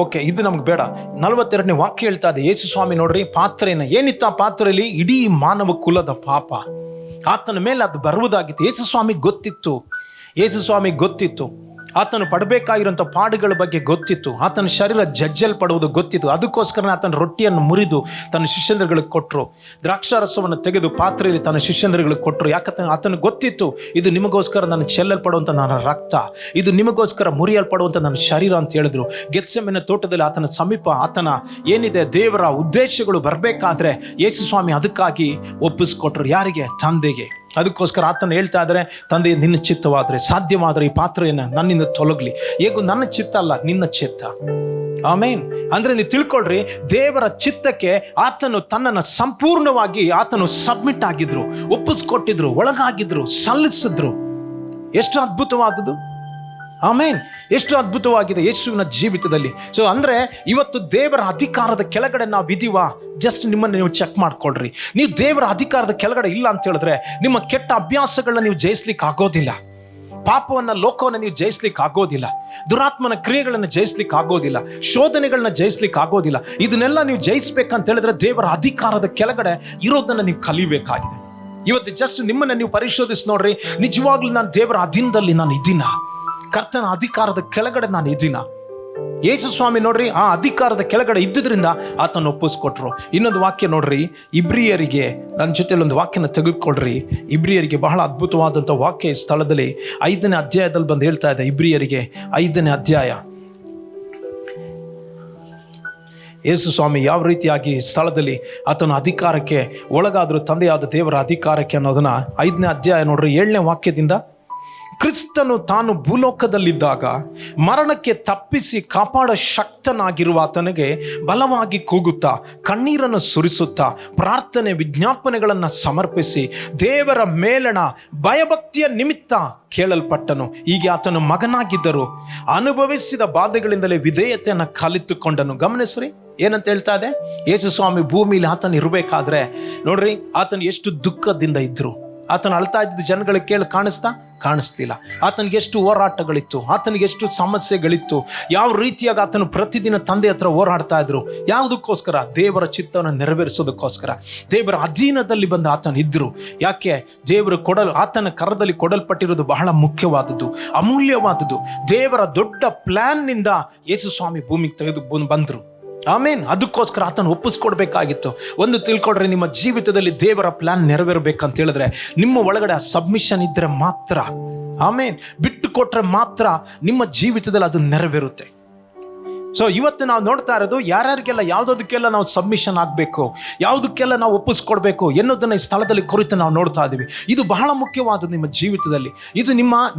ಓಕೆ ಇದು ನಮ್ಗೆ ಬೇಡ. 42ನೇ ವಾಕ್ಯ ಹೇಳ್ತಾ ಇದೆ. ಯೇಸು ಸ್ವಾಮಿ ನೋಡ್ರಿ ಪಾತ್ರೆಯನ್ನು, ಏನಿತ್ತು ಆ ಪಾತ್ರೆಯಲ್ಲಿ? ಇಡೀ ಮಾನವ ಕುಲದ ಪಾಪ ಆತನ ಮೇಲೆ ಅದು ಬರುವುದಾಗಿತ್ತು. ಯೇಸು ಸ್ವಾಮಿ ಗೊತ್ತಿತ್ತು. ಆತನು ಪಡಬೇಕಾಗಿರುವಂಥ ಪಾಡುಗಳ ಬಗ್ಗೆ ಗೊತ್ತಿತ್ತು. ಆತನ ಶರೀರ ಜಜ್ಜಲ್ಪಡುವುದು ಗೊತ್ತಿತ್ತು. ಅದಕ್ಕೋಸ್ಕರ ಆತನ ರೊಟ್ಟಿಯನ್ನು ಮುರಿದು ತನ್ನ ಶಿಷ್ಯಂದ್ರಗಳಿಗೆ ಕೊಟ್ಟರು. ದ್ರಾಕ್ಷಾರಸವನ್ನು ತೆಗೆದು ಪಾತ್ರೆಯಲ್ಲಿ ತನ್ನ ಶಿಷ್ಯಂದ್ರಗಳಿಗೆ ಕೊಟ್ಟರು. ಯಾಕಂತ ಆತನು ಗೊತ್ತಿತ್ತು, ಇದು ನಿಮಗೋಸ್ಕರ ನಾನು ಚೆಲ್ಲಲ್ಪಡುವಂಥ ನನ್ನ ರಕ್ತ, ಇದು ನಿಮಗೋಸ್ಕರ ಮುರಿಯಲ್ಪಡುವಂಥ ನನ್ನ ಶರೀರ ಅಂತ ಹೇಳಿದ್ರು. ಗೆತ್ಸೆಮನೆ ತೋಟದಲ್ಲಿ ಆತನ ಸಮೀಪ ಆತನ ಏನಿದೆ ದೇವರ ಉದ್ದೇಶಗಳು ಬರಬೇಕಾದ್ರೆ ಯೇಸು ಸ್ವಾಮಿ ಅದಕ್ಕಾಗಿ ಒಪ್ಪಿಸ್ಕೊಟ್ರು. ಯಾರಿಗೆ? ತಂದೆಗೆ. ಅದಕ್ಕೋಸ್ಕರ ಆತನ ಹೇಳ್ತಾ ಇದ್ದಾರೆ, ತಂದೆ ನಿನ್ನ ಚಿತ್ತವಾದರೆ, ಸಾಧ್ಯವಾದರೆ ಈ ಪಾತ್ರೆಯನ್ನು ನನ್ನಿಂದ ತೊಲಗಲಿ, ಹೇಗೂ ನನ್ನ ಚಿತ್ತ ಅಲ್ಲ ನಿನ್ನ ಚಿತ್ತ. ಆಮೇನ್. ಅಂದ್ರೆ ನೀವು ತಿಳ್ಕೊಳ್ರಿ, ದೇವರ ಚಿತ್ತಕ್ಕೆ ಆತನು ತನ್ನನ್ನು ಸಂಪೂರ್ಣವಾಗಿ ಆತನು ಸಬ್ಮಿಟ್ ಆಗಿದ್ರು, ಒಪ್ಪಿಸ್ಕೊಟ್ಟಿದ್ರು, ಒಳಗಾಗಿದ್ರು, ಸಲ್ಲಿಸಿದ್ರು. ಎಷ್ಟು ಅದ್ಭುತವಾದದ್ದು. ಆಮೇನ್. ಎಷ್ಟು ಅದ್ಭುತವಾಗಿದೆ ಯೇಸುವಿನ ಜೀವಿತದಲ್ಲಿ. ಸೊ ಅಂದ್ರೆ ಇವತ್ತು ದೇವರ ಅಧಿಕಾರದ ಕೆಳಗಡೆ ನಾವು ಇದೀವಾ? ಜಸ್ಟ್ ನಿಮ್ಮನ್ನು ನೀವು ಚೆಕ್ ಮಾಡ್ಕೊಳ್ರಿ. ನೀವು ದೇವರ ಅಧಿಕಾರದ ಕೆಳಗಡೆ ಇಲ್ಲ ಅಂತ ಹೇಳಿದ್ರೆ ನಿಮ್ಮ ಕೆಟ್ಟ ಅಭ್ಯಾಸಗಳನ್ನ ನೀವು ಜಯಿಸ್ಲಿಕ್ಕೆ ಆಗೋದಿಲ್ಲ. ಪಾಪವನ್ನ, ಲೋಕವನ್ನು ನೀವು ಜಯಿಸ್ಲಿಕ್ಕೆ ಆಗೋದಿಲ್ಲ. ದುರಾತ್ಮನ ಕ್ರಿಯೆಗಳನ್ನು ಜಯಿಸ್ಲಿಕ್ಕೆ ಆಗೋದಿಲ್ಲ. ಶೋಧನೆಗಳನ್ನ ಜಯಿಸ್ಲಿಕ್ಕೆ ಆಗೋದಿಲ್ಲ. ಇದನ್ನೆಲ್ಲ ನೀವು ಜಯಿಸ್ಬೇಕಂತ ಹೇಳಿದ್ರೆ ದೇವರ ಅಧಿಕಾರದ ಕೆಳಗಡೆ ಇರೋದನ್ನ ನೀವು ಕಲಿಬೇಕಾಗಿದೆ. ಇವತ್ತು ಜಸ್ಟ್ ನಿಮ್ಮನ್ನ ನೀವು ಪರಿಶೋಧಿಸಿ ನೋಡ್ರಿ, ನಿಜವಾಗ್ಲೂ ನಾನು ದೇವರ ಅಧೀನದಲ್ಲಿ ನಾನು ಇದ್ದೀನ? ಕರ್ತನ ಅಧಿಕಾರದ ಕೆಳಗಡೆ ನಾನು ಇದ್ದೀನ? ಯೇಸು ಸ್ವಾಮಿ ನೋಡ್ರಿ ಆ ಅಧಿಕಾರದ ಕೆಳಗಡೆ ಇದ್ದುದರಿಂದ ಆತನ ಒಪ್ಪಿಸ್ಕೊಟ್ರು. ಇನ್ನೊಂದು ವಾಕ್ಯ ನೋಡ್ರಿ, ಇಬ್ರಿಯರಿಗೆ, ನನ್ನ ಜೊತೆಲಿ ಒಂದು ವಾಕ್ಯನ ತೆಗೆದುಕೊಳ್ರಿ. ಇಬ್ರಿಯರಿಗೆ ಬಹಳ ಅದ್ಭುತವಾದಂಥ ವಾಕ್ಯ ಈ ಸ್ಥಳದಲ್ಲಿ 5ನೇ ಅಧ್ಯಾಯದಲ್ಲಿ ಬಂದು ಹೇಳ್ತಾ ಇದೆ. ಇಬ್ರಿಯರಿಗೆ 5ನೇ ಅಧ್ಯಾಯ. ಯೇಸು ಸ್ವಾಮಿ ಯಾವ ರೀತಿಯಾಗಿ ಸ್ಥಳದಲ್ಲಿ ಆತನ ಅಧಿಕಾರಕ್ಕೆ ಒಳಗಾದ್ರು, ತಂದೆಯಾದ ದೇವರ ಅಧಿಕಾರಕ್ಕೆ ಅನ್ನೋದನ್ನ 5ನೇ ಅಧ್ಯಾಯ ನೋಡ್ರಿ 7ನೇ ವಾಕ್ಯದಿಂದ. ಕ್ರಿಸ್ತನು ತಾನು ಭೂಲೋಕದಲ್ಲಿದ್ದಾಗ ಮರಣಕ್ಕೆ ತಪ್ಪಿಸಿ ಕಾಪಾಡ ಶಕ್ತನಾಗಿರುವ ಆತನಿಗೆ ಬಲವಾಗಿ ಕೂಗುತ್ತಾ, ಕಣ್ಣೀರನ್ನು ಸುರಿಸುತ್ತಾ, ಪ್ರಾರ್ಥನೆ ವಿಜ್ಞಾಪನೆಗಳನ್ನು ಸಮರ್ಪಿಸಿ ದೇವರ ಮೇಲಣ ಭಯಭಕ್ತಿಯ ನಿಮಿತ್ತ ಕೇಳಲ್ಪಟ್ಟನು. ಹೀಗೆ ಆತನು ಮಗನಾಗಿದ್ದರು ಅನುಭವಿಸಿದ ಬಾಧೆಗಳಿಂದಲೇ ವಿಧೇಯತೆಯನ್ನು ಕಲಿತುಕೊಂಡನು. ಗಮನಿಸ್ರಿ ಏನಂತ ಹೇಳ್ತಾ ಇದೆ. ಯೇಸು ಸ್ವಾಮಿ ಭೂಮಿಲಿ ಆತನು ಇರಬೇಕಾದ್ರೆ ನೋಡ್ರಿ, ಆತನು ಎಷ್ಟು ದುಃಖದಿಂದ ಇದ್ರು. ಆತನ ಅಳ್ತಾ ಇದ್ದ ಜನಗಳಿಗೆ ಕಾಣಿಸ್ತಿಲ್ಲ. ಆತನಿಗೆ ಎಷ್ಟು ಹೋರಾಟಗಳಿತ್ತು, ಆತನಿಗೆ ಎಷ್ಟು ಸಮಸ್ಯೆಗಳಿತ್ತು, ಯಾವ ರೀತಿಯಾಗಿ ಆತನು ಪ್ರತಿದಿನ ತಂದೆ ಹತ್ರ ಹೋರಾಡ್ತಾ ಇದ್ರು. ಯಾವುದಕ್ಕೋಸ್ಕರ? ದೇವರ ಚಿತ್ತವನ್ನು ನೆರವೇರಿಸೋದಕ್ಕೋಸ್ಕರ. ದೇವರ ಅಧೀನದಲ್ಲಿ ಬಂದು ಆತನ ಇದ್ರು. ಯಾಕೆ? ದೇವರು ಆತನ ಕರದಲ್ಲಿ ಕೊಡಲ್ಪಟ್ಟಿರೋದು ಬಹಳ ಮುಖ್ಯವಾದದ್ದು, ಅಮೂಲ್ಯವಾದದ್ದು. ದೇವರ ದೊಡ್ಡ ಪ್ಲಾನ್ನಿಂದ ಯೇಸು ಸ್ವಾಮಿ ಭೂಮಿಗೆ ತೆಗೆದು ಬಂದರು. ಆಮೇನ್. ಅದಕ್ಕೋಸ್ಕರ ಆತನ ಒಪ್ಪಿಸ್ಕೊಡ್ಬೇಕಾಗಿತ್ತು. ಒಂದು ತಿಳ್ಕೊಡ್ರಿ, ನಿಮ್ಮ ಜೀವಿತದಲ್ಲಿ ದೇವರ ಪ್ಲಾನ್ ನೆರವೇರಬೇಕಂತ ಹೇಳಿದ್ರೆ ನಿಮ್ಮ ಒಳಗಡೆ ಆ ಸಬ್ಮಿಷನ್ ಇದ್ರೆ ಮಾತ್ರ, ಆಮೇನ್, ಬಿಟ್ಟು ಕೊಟ್ರೆ ಮಾತ್ರ ನಿಮ್ಮ ಜೀವಿತದಲ್ಲಿ ಅದು ನೆರವೇರುತ್ತೆ. ಸೊ ಇವತ್ತು ನಾವು ನೋಡ್ತಾ ಇರೋದು ಯಾರ್ಯಾರಿಗೆಲ್ಲ ಯಾವುದಕ್ಕೆಲ್ಲ ನಾವು ಸಬ್ಮಿಷನ್ ಆಗಬೇಕು, ಯಾವುದಕ್ಕೆಲ್ಲ ನಾವು ಒಪ್ಪಿಸ್ಕೊಡ್ಬೇಕು ಎನ್ನುವುದನ್ನು ಈ ಸ್ಥಳದಲ್ಲಿ ಕುರಿತು ನಾವು ನೋಡ್ತಾ ಇದ್ದೀವಿ. ಇದು ಬಹಳ ಮುಖ್ಯವಾದದ್ದು ನಿಮ್ಮ ಜೀವಿತದಲ್ಲಿ. ಇದು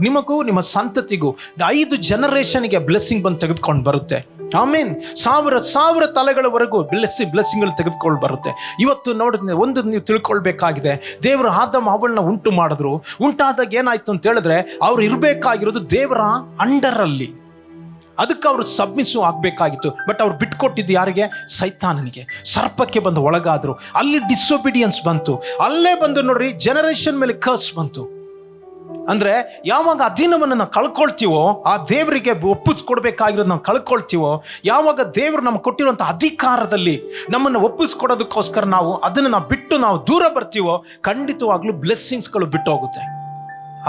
ನಿಮಗೂ ನಿಮ್ಮ ಸಂತತಿಗೂ 5 ಜನರೇಷನ್ಗೆ ಬ್ಲೆಸ್ಸಿಂಗ್ ಬಂದು ತೆಗೆದುಕೊಂಡು ಬರುತ್ತೆ. ಆಮೇನ್. ಸಾವಿರ ತಲೆಗಳವರೆಗೂ ಬ್ಲೆಸ್ಸಿಂಗ್ಗಳು ತೆಗೆದುಕೊಂಡು ಬರುತ್ತೆ. ಇವತ್ತು ನೋಡಿದ್ರೆ ಒಂದು ನೀವು ತಿಳ್ಕೊಳ್ಬೇಕಾಗಿದೆ, ದೇವರು ಆದಮ್ ಅವಳನ್ನ ಉಂಟು ಮಾಡಿದ್ರು. ಉಂಟಾದಾಗ ಏನಾಯ್ತು ಅಂತ ಹೇಳಿದ್ರೆ ಅವ್ರು ಇರಬೇಕಾಗಿರೋದು ದೇವರ ಅಂಡರಲ್ಲಿ. ಅದಕ್ಕೆ ಅವರು ಸಬ್ಮಿಸಿವ್ ಆಗಬೇಕಾಗಿತ್ತು. ಬಟ್ ಅವ್ರು ಬಿಟ್ಕೊಟ್ಟಿದ್ದು ಯಾರಿಗೆ? ಸೈತಾನನಿಗೆ, ಸರ್ಪಕ್ಕೆ ಬಂದು ಒಳಗಾದ್ರು. ಅಲ್ಲಿ ಡಿಸೊಬಿಡಿಯನ್ಸ್ ಬಂತು. ಅಲ್ಲೇ ಬಂದು ನೋಡ್ರಿ ಜನರೇಷನ್ ಮೇಲೆ ಕರ್ಸ್ ಬಂತು. ಅಂದ್ರೆ ಯಾವಾಗ ಅಧೀನವನ್ನು ನಾವು ಕಳ್ಕೊಳ್ತೀವೋ, ಆ ದೇವರಿಗೆ ಒಪ್ಪಿಸ್ಕೊಡ್ಬೇಕಾಗಿರೋದು ನಾವು ಕಳ್ಕೊಳ್ತೀವೋ, ಯಾವಾಗ ದೇವರು ನಮ್ಗೆ ಕೊಟ್ಟಿರುವಂಥ ಅಧಿಕಾರದಲ್ಲಿ ನಮ್ಮನ್ನು ಒಪ್ಪಿಸ್ಕೊಡೋದಕ್ಕೋಸ್ಕರ ಅದನ್ನು ನಾವು ಬಿಟ್ಟು ನಾವು ದೂರ ಬರ್ತೀವೋ, ಖಂಡಿತವಾಗ್ಲೂ ಬ್ಲೆಸ್ಸಿಂಗ್ಸ್ಗಳು ಬಿಟ್ಟು ಹೋಗುತ್ತೆ.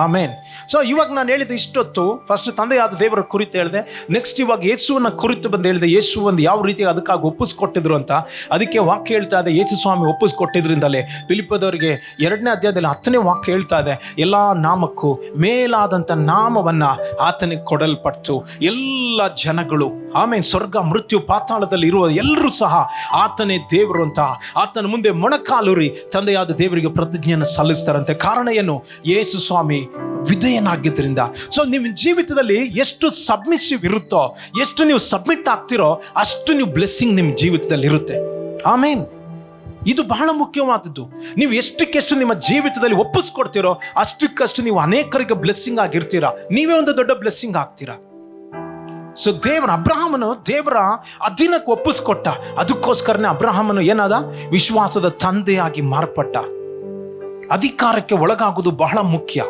ಆಮೇನ್. ಸೊ ಇವಾಗ ನಾನು ಹೇಳಿದ ಇಷ್ಟೊತ್ತು ಫಸ್ಟ್ ತಂದೆಯಾದ ದೇವರ ಕುರಿತು ಹೇಳಿದೆ. ನೆಕ್ಸ್ಟ್ ಇವಾಗ ಯೇಸುವನ್ನ ಕುರಿತು ಬಂದು ಹೇಳಿದೆ. ಯೇಸು ಒಂದು ಯಾವ ರೀತಿ ಅದಕ್ಕಾಗಿ ಒಪ್ಪಿಸ್ಕೊಟ್ಟಿದ್ರು ಅಂತ. ಅದಕ್ಕೆ ವಾಕ್ಯ ಹೇಳ್ತಾ ಇದೆ, ಯೇಸು ಸ್ವಾಮಿ ಒಪ್ಪಿಸ್ಕೊಟ್ಟಿದ್ರಿಂದಲೇ ಫಿಲಿಪ್ಪದವರಿಗೆ 2ನೇ ಅಧ್ಯಾಯದಲ್ಲಿ 10ನೇ ವಾಕ್ಯ ಹೇಳ್ತಾ ಇದೆ, ಎಲ್ಲ ನಾಮಕ್ಕೂ ಮೇಲಾದಂಥ ನಾಮವನ್ನ ಆತನಿಗೆ ಕೊಡಲ್ಪಟ್ಟು ಎಲ್ಲ ಜನಗಳು ಆಮೇಲೆ ಸ್ವರ್ಗ ಮೃತ್ಯು ಪಾತಾಳದಲ್ಲಿ ಇರುವ ಎಲ್ಲರೂ ಸಹ ಆತನೇ ದೇವರು ಅಂತ ಆತನ ಮುಂದೆ ಮೊಣಕಾಲೂರಿ ತಂದೆಯಾದ ದೇವರಿಗೆ ಪ್ರತಿಜ್ಞೆಯನ್ನು ಸಲ್ಲಿಸ್ತಾರಂತೆ. ಕಾರಣ ಏನು? ಯೇಸು ಸ್ವಾಮಿ ವಿಧೇಯನಾಗಿದ್ದರಿಂದ. ಸೊ ನಿಮ್ಮ ಜೀವಿತದಲ್ಲಿ ಎಷ್ಟು ಸಬ್ಮಿಸಿವ್ ಇರುತ್ತೋ, ಎಷ್ಟು ನೀವು ಸಬ್ಮಿಟ್ ಆಗ್ತಿರೋ, ಅಷ್ಟು ನೀವು ಬ್ಲೆಸ್ಸಿಂಗ್ ನಿಮ್ಮ ಜೀವಿತದಲ್ಲಿ ಇರುತ್ತೆ. ಆಮೇನ್. ಇದು ಬಹಳ ಮುಖ್ಯವಾದದ್ದು. ನೀವು ಎಷ್ಟಕ್ಕೆಷ್ಟು ನಿಮ್ಮ ಜೀವಿತದಲ್ಲಿ ಒಪ್ಪಿಸ್ಕೊಡ್ತೀರೋ ಅಷ್ಟಕ್ಕಷ್ಟು ನೀವು ಅನೇಕರಿಗೆ ಬ್ಲೆಸ್ಸಿಂಗ್ ಆಗಿರ್ತೀರಾ. ನೀವೇ ಒಂದು ದೊಡ್ಡ ಬ್ಲೆಸ್ಸಿಂಗ್ ಆಗ್ತೀರಾ. ಸೊ ಅಬ್ರಹಾಮನು ದೇವರ ಅಧೀನಕ್ಕೆ ಒಪ್ಪಿಸ್ಕೊಟ್ಟ. ಅದಕ್ಕೋಸ್ಕರನೇ ಅಬ್ರಹಾಮನು ಏನಾದ? ವಿಶ್ವಾಸದ ತಂದೆಯಾಗಿ ಮಾರ್ಪಟ್ಟ. ಅಧಿಕಾರಕ್ಕೆ ಒಳಗಾಗುವುದು ಬಹಳ ಮುಖ್ಯ.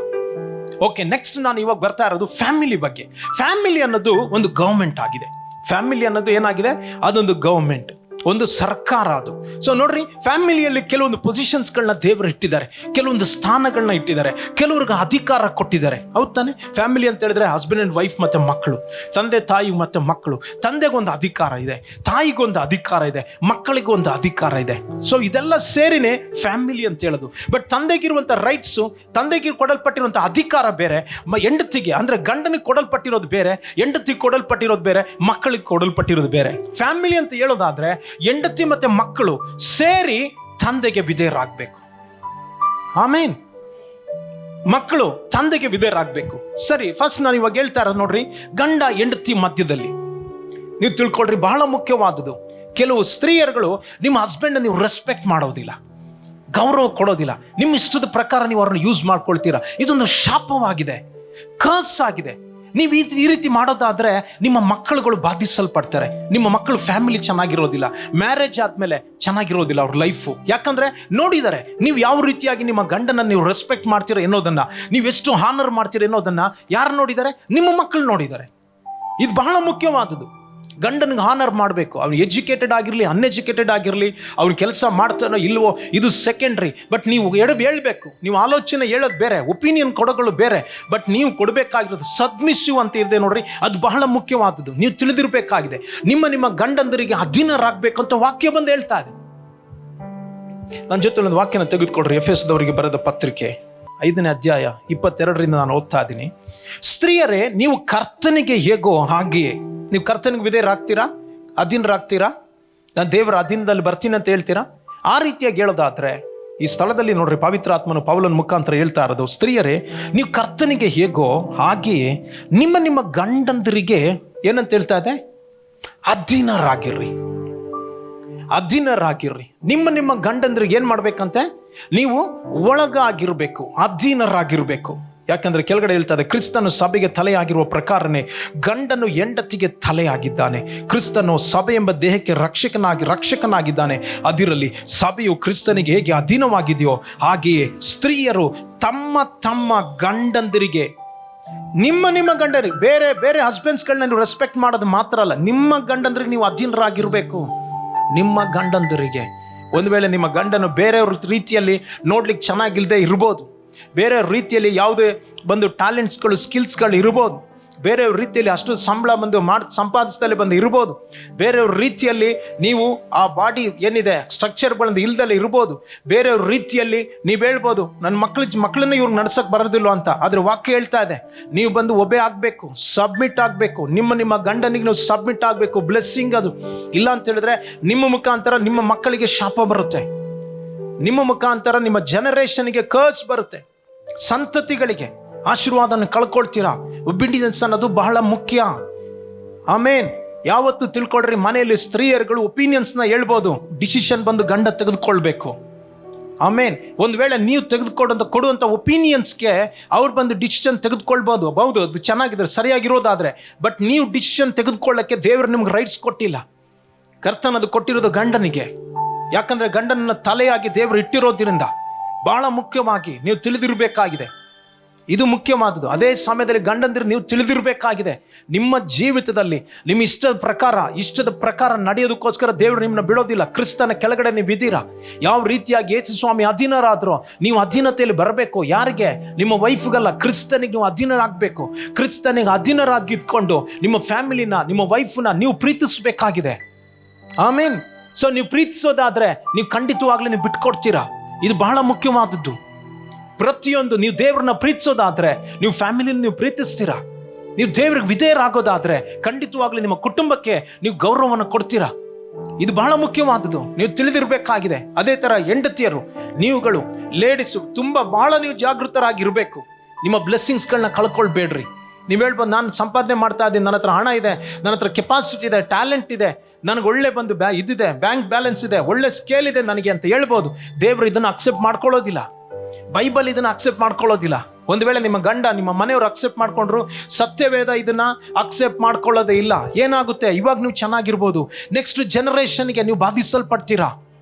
ಓಕೆ, ನೆಕ್ಸ್ಟ್ ನಾನು ಇವಾಗ ಬರ್ತಾ ಇರೋದು ಫ್ಯಾಮಿಲಿ ಬಗ್ಗೆ. ಫ್ಯಾಮಿಲಿ ಅನ್ನೋದು ಒಂದು ಗವರ್ಮೆಂಟ್ ಆಗಿದೆ. ಫ್ಯಾಮಿಲಿ ಅನ್ನೋದು ಏನಾಗಿದೆ? ಅದೊಂದು ಗವರ್ಮೆಂಟ್, ಒಂದು ಸರ್ಕಾರ ಅದು. ಸೊ ನೋಡ್ರಿ, ಫ್ಯಾಮಿಲಿಯಲ್ಲಿ ಕೆಲವೊಂದು ಪೊಸಿಷನ್ಸ್ಗಳನ್ನ ದೇವರು ಇಟ್ಟಿದ್ದಾರೆ, ಕೆಲವೊಂದು ಸ್ಥಾನಗಳನ್ನ ಇಟ್ಟಿದ್ದಾರೆ, ಕೆಲವ್ರಿಗೆ ಅಧಿಕಾರ ಕೊಟ್ಟಿದ್ದಾರೆ. ಹೌದು ತಾನೆ? ಫ್ಯಾಮಿಲಿ ಅಂತ ಹೇಳಿದ್ರೆ ಹಸ್ಬೆಂಡ್ ಅಂಡ್ ವೈಫ್ ಮತ್ತೆ ಮಕ್ಕಳು, ತಂದೆ ತಾಯಿ ಮತ್ತೆ ಮಕ್ಕಳು. ತಂದೆಗೊಂದು ಅಧಿಕಾರ ಇದೆ, ತಾಯಿಗೊಂದು ಅಧಿಕಾರ ಇದೆ, ಮಕ್ಕಳಿಗೊಂದು ಅಧಿಕಾರ ಇದೆ. ಸೊ ಇದೆಲ್ಲ ಸೇರಿನೇ ಫ್ಯಾಮಿಲಿ ಅಂತ ಹೇಳೋದು. ಬಟ್ ತಂದೆಗಿರುವಂಥ ರೈಟ್ಸು, ತಂದೆಗೆ ಕೊಡಲ್ಪಟ್ಟಿರುವಂಥ ಅಧಿಕಾರ ಬೇರೆ, ಹೆಂಡತಿಗೆ ಅಂದ್ರೆ ಗಂಡನಿಗೆ ಕೊಡಲ್ಪಟ್ಟಿರೋದು ಬೇರೆ, ಹೆಂಡತಿಗೆ ಕೊಡಲ್ಪಟ್ಟಿರೋದು ಬೇರೆ, ಮಕ್ಕಳಿಗೆ ಕೊಡಲ್ಪಟ್ಟಿರೋದು ಬೇರೆ. ಫ್ಯಾಮಿಲಿ ಅಂತ ಹೇಳೋದಾದ್ರೆ ಹೆಂಡತಿ ಮತ್ತೆ ಮಕ್ಕಳು ಸೇರಿ ತಂದೆಗೆ ವಿಧೇಯರಾಗಬೇಕು. ಆಮೇನ್. ಮಕ್ಕಳು ತಂದೆಗೆ ವಿಧೇಯರಾಗಬೇಕು. ಸರಿ, ಫಸ್ಟ್ ನಾನು ಇವಾಗ ಹೇಳ್ತಾ ಇರೋದು ನೋಡ್ರಿ, ಗಂಡ ಹೆಂಡತಿ ಮಧ್ಯದಲ್ಲಿ ನೀವು ತಿಳ್ಕೊಳ್ರಿ, ಬಹಳ ಮುಖ್ಯವಾದದ್ದು. ಕೆಲವು ಸ್ತ್ರೀಯರುಗಳು ನಿಮ್ಮ ಹಸ್ಬೆಂಡ್ ನೀವು ರೆಸ್ಪೆಕ್ಟ್ ಮಾಡೋದಿಲ್ಲ, ಗೌರವ ಕೊಡೋದಿಲ್ಲ, ನಿಮ್ಮ ಇಷ್ಟದ ಪ್ರಕಾರ ನೀವು ಅವ್ರನ್ನ ಯೂಸ್ ಮಾಡ್ಕೊಳ್ತೀರಾ. ಇದೊಂದು ಶಾಪವಾಗಿದೆ, ಕರ್ಸ್ ಆಗಿದೆ. ನೀವು ಈ ರೀತಿ ಮಾಡೋದಾದ್ರೆ ನಿಮ್ಮ ಮಕ್ಕಳುಗಳು ಬಾಧಿಸಲ್ಪಡ್ತಾರೆ. ನಿಮ್ಮ ಮಕ್ಕಳು ಫ್ಯಾಮಿಲಿ ಚೆನ್ನಾಗಿರೋದಿಲ್ಲ, ಮ್ಯಾರೇಜ್ ಆದ್ಮೇಲೆ ಚೆನ್ನಾಗಿರೋದಿಲ್ಲ ಅವ್ರ ಲೈಫು. ಯಾಕಂದ್ರೆ ನೋಡಿದ್ದಾರೆ ನೀವು ಯಾವ ರೀತಿಯಾಗಿ ನಿಮ್ಮ ಗಂಡನ ನೀವು ರೆಸ್ಪೆಕ್ಟ್ ಮಾಡ್ತೀರ ಎನ್ನೋದನ್ನ, ನೀವೆಷ್ಟು ಹಾನರ್ ಮಾಡ್ತೀರ ಎನ್ನೋದನ್ನ ಯಾರು ನೋಡಿದ್ದಾರೆ? ನಿಮ್ಮ ಮಕ್ಕಳು ನೋಡಿದ್ದಾರೆ. ಇದು ಬಹಳ ಮುಖ್ಯವಾದದ್ದು. ಗಂಡನಿಗೆ ಹಾನರ್ ಮಾಡಬೇಕು. ಅವ್ನು ಎಜುಕೇಟೆಡ್ ಆಗಿರಲಿ, ಅನ್ಎಜುಕೇಟೆಡ್ ಆಗಿರಲಿ, ಅವ್ನು ಕೆಲಸ ಮಾಡ್ತಾನೋ ಇಲ್ವೋ ಇದು ಸೆಕೆಂಡ್ರಿ. ಬಟ್ ನೀವು ಹೇಳ್ಬೇಕು, ನೀವು ಆಲೋಚನೆ ಹೇಳೋದು ಬೇರೆ, ಒಪಿನಿಯನ್ ಕೊಡೋಗಳು ಬೇರೆ. ಬಟ್ ನೀವು ಕೊಡಬೇಕಾಗಿರೋದು ಸಬ್ಮಿಸಿವ್ ಅಂತ ಇದೆ ನೋಡ್ರಿ, ಅದು ಬಹಳ ಮುಖ್ಯವಾದದ್ದು. ನೀವು ತಿಳಿದಿರಬೇಕಾಗಿದೆ. ನಿಮ್ಮ ಗಂಡಂದರಿಗೆ ಅಧೀನರಾಗಬೇಕು ಅಂತ ವಾಕ್ಯ ಬಂದು ಹೇಳ್ತಾ ಇದೆ. ನನ್ನ ಜೊತೆ ಒಂದು ವಾಕ್ಯನ ತೆಗೆದುಕೊಡ್ರಿ. ಎಫೆಸದವರಿಗೆ ಬರೆದ ಪತ್ರಿಕೆ 5ನೇ ಅಧ್ಯಾಯ 22ರಿಂದ ನಾನು ಓದ್ತಾ ಇದ್ದೀನಿ. ಸ್ತ್ರೀಯರೇ, ನೀವು ಕರ್ತನಿಗೆ ಹೇಗೋ ಹಾಗೆಯೇ. ನೀವು ಕರ್ತನಿಗೆ ವಿಧೇಯರಾಗ್ತೀರಾ? ಅಧೀನರಾಗ್ತೀರಾ? ನಾನು ದೇವರ ಅಧೀನದಲ್ಲಿ ಬರ್ತೀನಿ ಅಂತ ಹೇಳ್ತೀರಾ? ಆ ರೀತಿಯಾಗಿ ಹೇಳೋದಾದ್ರೆ ಈ ಸ್ಥಳದಲ್ಲಿ ನೋಡ್ರಿ, ಪವಿತ್ರಾತ್ಮನು ಪೌಲನ ಮುಖಾಂತರ ಹೇಳ್ತಾ ಇರೋದು, ಸ್ತ್ರೀಯರೇ ನೀವು ಕರ್ತನಿಗೆ ಹೇಗೋ ಹಾಗೆಯೇ ನಿಮ್ಮ ಗಂಡಂದರಿಗೆ ಏನಂತ ಹೇಳ್ತಾ ಇದೆ? ಅಧೀನರಾಗಿರ್ರಿ. ಅಧೀನರಾಗಿರ್ರಿ. ನಿಮ್ಮ ಗಂಡಂದ್ರಿಗೆ ಏನ್ ಮಾಡ್ಬೇಕಂತೆ? ನೀವು ಒಳಗಾಗಿರ್ಬೇಕು, ಅಧೀನರಾಗಿರ್ಬೇಕು. ಯಾಕಂದ್ರೆ ಕೆಳಗಡೆ ಹೇಳ್ತಾರೆ, ಕ್ರಿಸ್ತನು ಸಭೆಗೆ ತಲೆಯಾಗಿರುವ ಪ್ರಕಾರನೇ ಗಂಡನು ಹೆಂಡತಿಗೆ ತಲೆಯಾಗಿದ್ದಾನೆ. ಕ್ರಿಸ್ತನು ಸಭೆ ಎಂಬ ದೇಹಕ್ಕೆ ರಕ್ಷಕನಾಗಿದ್ದಾನೆ. ಅದಿರಲಿ ಸಭೆಯು ಕ್ರಿಸ್ತನಿಗೆ ಹೇಗೆ ಅಧೀನವಾಗಿದೆಯೋ ಹಾಗೆಯೇ ಸ್ತ್ರೀಯರು ತಮ್ಮ ಗಂಡಂದಿರಿಗೆ, ನಿಮ್ಮ ಗಂಡರಿಗೆ, ಬೇರೆ ಹಸ್ಬೆಂಡ್ಸ್ಗಳನ್ನ ನೀವು ರೆಸ್ಪೆಕ್ಟ್ ಮಾಡೋದು ಮಾತ್ರ ಅಲ್ಲ, ನಿಮ್ಮ ಗಂಡಂದ್ರಿಗೆ ನೀವು ಅಧೀನರಾಗಿರ್ಬೇಕು. ನಿಮ್ಮ ಗಂಡಂದರಿಗೆ ಒಂದು ವೇಳೆ ನಿಮ್ಮ ಗಂಡನು ಬೇರೆಯವ್ರ ರೀತಿಯಲ್ಲಿ ನೋಡ್ಲಿಕ್ಕೆ ಚೆನ್ನಾಗಿಲ್ಲದೆ ಇರ್ಬೋದು, ಬೇರೆ ರೀತಿಯಲ್ಲಿ ಯಾವುದೇ ಬಂದು ಟ್ಯಾಲೆಂಟ್ಸ್ಗಳು ಸ್ಕಿಲ್ಸ್ಗಳು ಇರ್ಬೋದು, ಬೇರೆಯವ್ರ ರೀತಿಯಲ್ಲಿ ಅಷ್ಟು ಸಂಬಳ ಬಂದು ಸಂಪಾದಿಸದಲ್ಲಿ ಬಂದು ಇರ್ಬೋದು, ಬೇರೆಯವ್ರ ರೀತಿಯಲ್ಲಿ ನೀವು ಆ ಬಾಡಿ ಏನಿದೆ ಸ್ಟ್ರಕ್ಚರ್ ಬಂದು ಇಲ್ದಲ್ಲೇ ಇರ್ಬೋದು, ಬೇರೆಯವ್ರ ರೀತಿಯಲ್ಲಿ ನೀವು ಹೇಳ್ಬೋದು ನನ್ನ ಮಕ್ಕಳನ್ನ ಇವ್ರು ನಡ್ಸಕ್ಕೆ ಬರೋದಿಲ್ಲ ಅಂತ. ಆದ್ರೆ ವಾಕ್ಯ ಹೇಳ್ತಾ ಇದೆ, ನೀವು ಬಂದು ಒಬೆ ಆಗಬೇಕು, ಸಬ್ಮಿಟ್ ಆಗಬೇಕು. ನಿಮ್ಮ ಗಂಡನಿಗೆ ನೀವು ಸಬ್ಮಿಟ್ ಆಗಬೇಕು. ಬ್ಲೆಸ್ಸಿಂಗ್ ಅದು. ಇಲ್ಲ ಅಂತ ಹೇಳಿದ್ರೆ ನಿಮ್ಮ ಮುಖಾಂತರ ನಿಮ್ಮ ಮಕ್ಕಳಿಗೆ ಶಾಪ ಬರುತ್ತೆ, ನಿಮ್ಮ ಮುಖಾಂತರ ನಿಮ್ಮ ಜನರೇಷನ್ಗೆ ಕರ್ಸ್ ಬರುತ್ತೆ, ಸಂತತಿಗಳಿಗೆ ಆಶೀರ್ವಾದನ ಕಳ್ಕೊಳ್ತೀರಾ. ಒಬಿಡಿಯನ್ಸ್ ಅನ್ನೋದು ಬಹಳ ಮುಖ್ಯ. ಆಮೇನ್. ಯಾವತ್ತು ತಿಳ್ಕೊಳ್ರಿ, ಮನೆಯಲ್ಲಿ ಸ್ತ್ರೀಯರುಗಳು ಒಪಿನಿಯನ್ಸ್ನ ಹೇಳ್ಬೋದು, ಡಿಸಿಷನ್ ಬಂದು ಗಂಡ ತೆಗೆದುಕೊಳ್ಬೇಕು. ಆಮೇನ್. ಒಂದು ವೇಳೆ ನೀವು ಕೊಡುವಂಥ ಒಪಿನಿಯನ್ಸ್ಗೆ ಅವ್ರು ಬಂದು ಡಿಸಿಷನ್ ತೆಗೆದುಕೊಳ್ಬೋದು. ಹೌದು, ಅದು ಚೆನ್ನಾಗಿದ್ರೆ ಸರಿಯಾಗಿರೋದಾದ್ರೆ. ಬಟ್ ನೀವು ಡಿಸಿಷನ್ ತೆಗೆದುಕೊಳ್ಳಕ್ಕೆ ದೇವರು ನಿಮ್ಗೆ ರೈಟ್ಸ್ ಕೊಟ್ಟಿಲ್ಲ. ಕರ್ತನದು ಕೊಟ್ಟಿರೋದು ಗಂಡನಿಗೆ. ಯಾಕಂದ್ರೆ ಗಂಡನನ್ನ ತಲೆಯಾಗಿ ದೇವರು ಇಟ್ಟಿರೋದ್ರಿಂದ ಬಹಳ ಮುಖ್ಯವಾಗಿ ನೀವು ತಿಳಿದಿರಬೇಕಾಗಿದೆ. ಇದು ಮುಖ್ಯವಾದದ್ದು. ಅದೇ ಸಮಯದಲ್ಲಿ ಗಂಡಂದಿರು ನೀವು ತಿಳಿದಿರಬೇಕಾಗಿದೆ, ನಿಮ್ಮ ಜೀವಿತದಲ್ಲಿ ನಿಮ್ಮ ಇಷ್ಟದ ಪ್ರಕಾರ ನಡೆಯೋದಕ್ಕೋಸ್ಕರ ದೇವರು ನಿಮ್ಮನ್ನ ಬಿಡೋದಿಲ್ಲ. ಕ್ರಿಸ್ತನ ಕೆಳಗಡೆ ನೀವು ಇದ್ದೀರಾ. ಯಾವ ರೀತಿಯಾಗಿ ಯೇಸು ಸ್ವಾಮಿ ಅಧೀನರಾದ್ರೋ ನೀವು ಅಧೀನತೆಯಲ್ಲಿ ಬರಬೇಕು. ಯಾರಿಗೆ? ನಿಮ್ಮ ವೈಫ್ಗಲ್ಲ, ಕ್ರಿಸ್ತನಿಗೆ ನೀವು ಅಧೀನರಾಗಬೇಕು. ಕ್ರಿಸ್ತನಿಗೆ ಅಧೀನರಾಗಿದ್ಕೊಂಡು ನಿಮ್ಮ ಫ್ಯಾಮಿಲಿನ, ನಿಮ್ಮ ವೈಫ್ನ ನೀವು ಪ್ರೀತಿಸಬೇಕಾಗಿದೆ. ಆಮೇನ್. ಸೊ ನೀವು ಪ್ರೀತಿಸೋದಾದ್ರೆ ನೀವು ಖಂಡಿತವಾಗ್ಲೂ ನೀವು ಬಿಟ್ಕೊಡ್ತೀರಾ. ಇದು ಬಹಳ ಮುಖ್ಯವಾದದ್ದು. ಪ್ರತಿಯೊಂದು ನೀವು ದೇವರನ್ನ ಪ್ರೀತಿಸೋದಾದ್ರೆ ನೀವು ಫ್ಯಾಮಿಲಿನ ನೀವು ಪ್ರೀತಿಸ್ತೀರಾ. ನೀವು ದೇವರಿಗೆ ವಿಧೇಯರಾಗೋದಾದ್ರೆ ಖಂಡಿತವಾಗ್ಲೂ ನಿಮ್ಮ ಕುಟುಂಬಕ್ಕೆ ನೀವು ಗೌರವವನ್ನು ಕೊಡ್ತೀರಾ. ಇದು ಬಹಳ ಮುಖ್ಯವಾದದ್ದು, ನೀವು ತಿಳಿದಿರ್ಬೇಕಾಗಿದೆ. ಅದೇ ತರ ಹೆಂಡತಿಯರು, ನೀವುಗಳು ಲೇಡೀಸು ಬಹಳ ನೀವು ಜಾಗೃತರಾಗಿರ್ಬೇಕು. ನಿಮ್ಮ ಬ್ಲೆಸ್ಸಿಂಗ್ಸ್ಗಳನ್ನ ಕಳ್ಕೊಳ್ಬೇಡ್ರಿ. ನೀವು ಹೇಳ್ಬೋದು, ನಾನು ಸಂಪಾದನೆ ಮಾಡ್ತಾ ಇದ್ದೀನಿ, ನನ್ನ ಹತ್ರ ಹಣ ಇದೆ, ನನ್ನ ಹತ್ರ ಕೆಪಾಸಿಟಿ ಇದೆ, ಟ್ಯಾಲೆಂಟ್ ಇದೆ, ನನಗೆ ಒಳ್ಳೆ ಇದಿದೆ, ಬ್ಯಾಂಕ್ ಬ್ಯಾಲೆನ್ಸ್ ಇದೆ, ಒಳ್ಳೆ ಸ್ಕೇಲ್ ಇದೆ ನನಗೆ ಅಂತ ಹೇಳ್ಬೋದು. ದೇವರು ಇದನ್ನು ಅಕ್ಸೆಪ್ಟ್ ಮಾಡ್ಕೊಳ್ಳೋದಿಲ್ಲ. ಬೈಬಲ್ ಇದನ್ನು ಅಕ್ಸೆಪ್ಟ್ ಮಾಡ್ಕೊಳ್ಳೋದಿಲ್ಲ. ಒಂದು ವೇಳೆ ನಿಮ್ಮ ಗಂಡ, ನಿಮ್ಮ ಮನೆಯವರು ಅಕ್ಸೆಪ್ಟ್ ಮಾಡ್ಕೊಂಡ್ರು, ಸತ್ಯವೇದ ಇದನ್ನ ಅಕ್ಸೆಪ್ಟ್ ಮಾಡ್ಕೊಳ್ಳೋದೇ ಇಲ್ಲ. ಏನಾಗುತ್ತೆ, ಇವಾಗ ನೀವು ಚೆನ್ನಾಗಿರ್ಬೋದು, ನೆಕ್ಸ್ಟ್ ಜನರೇಷನ್ಗೆ ನೀವು ಬಾಧಿಸಲ್ಪಡ್ತೀರಾ.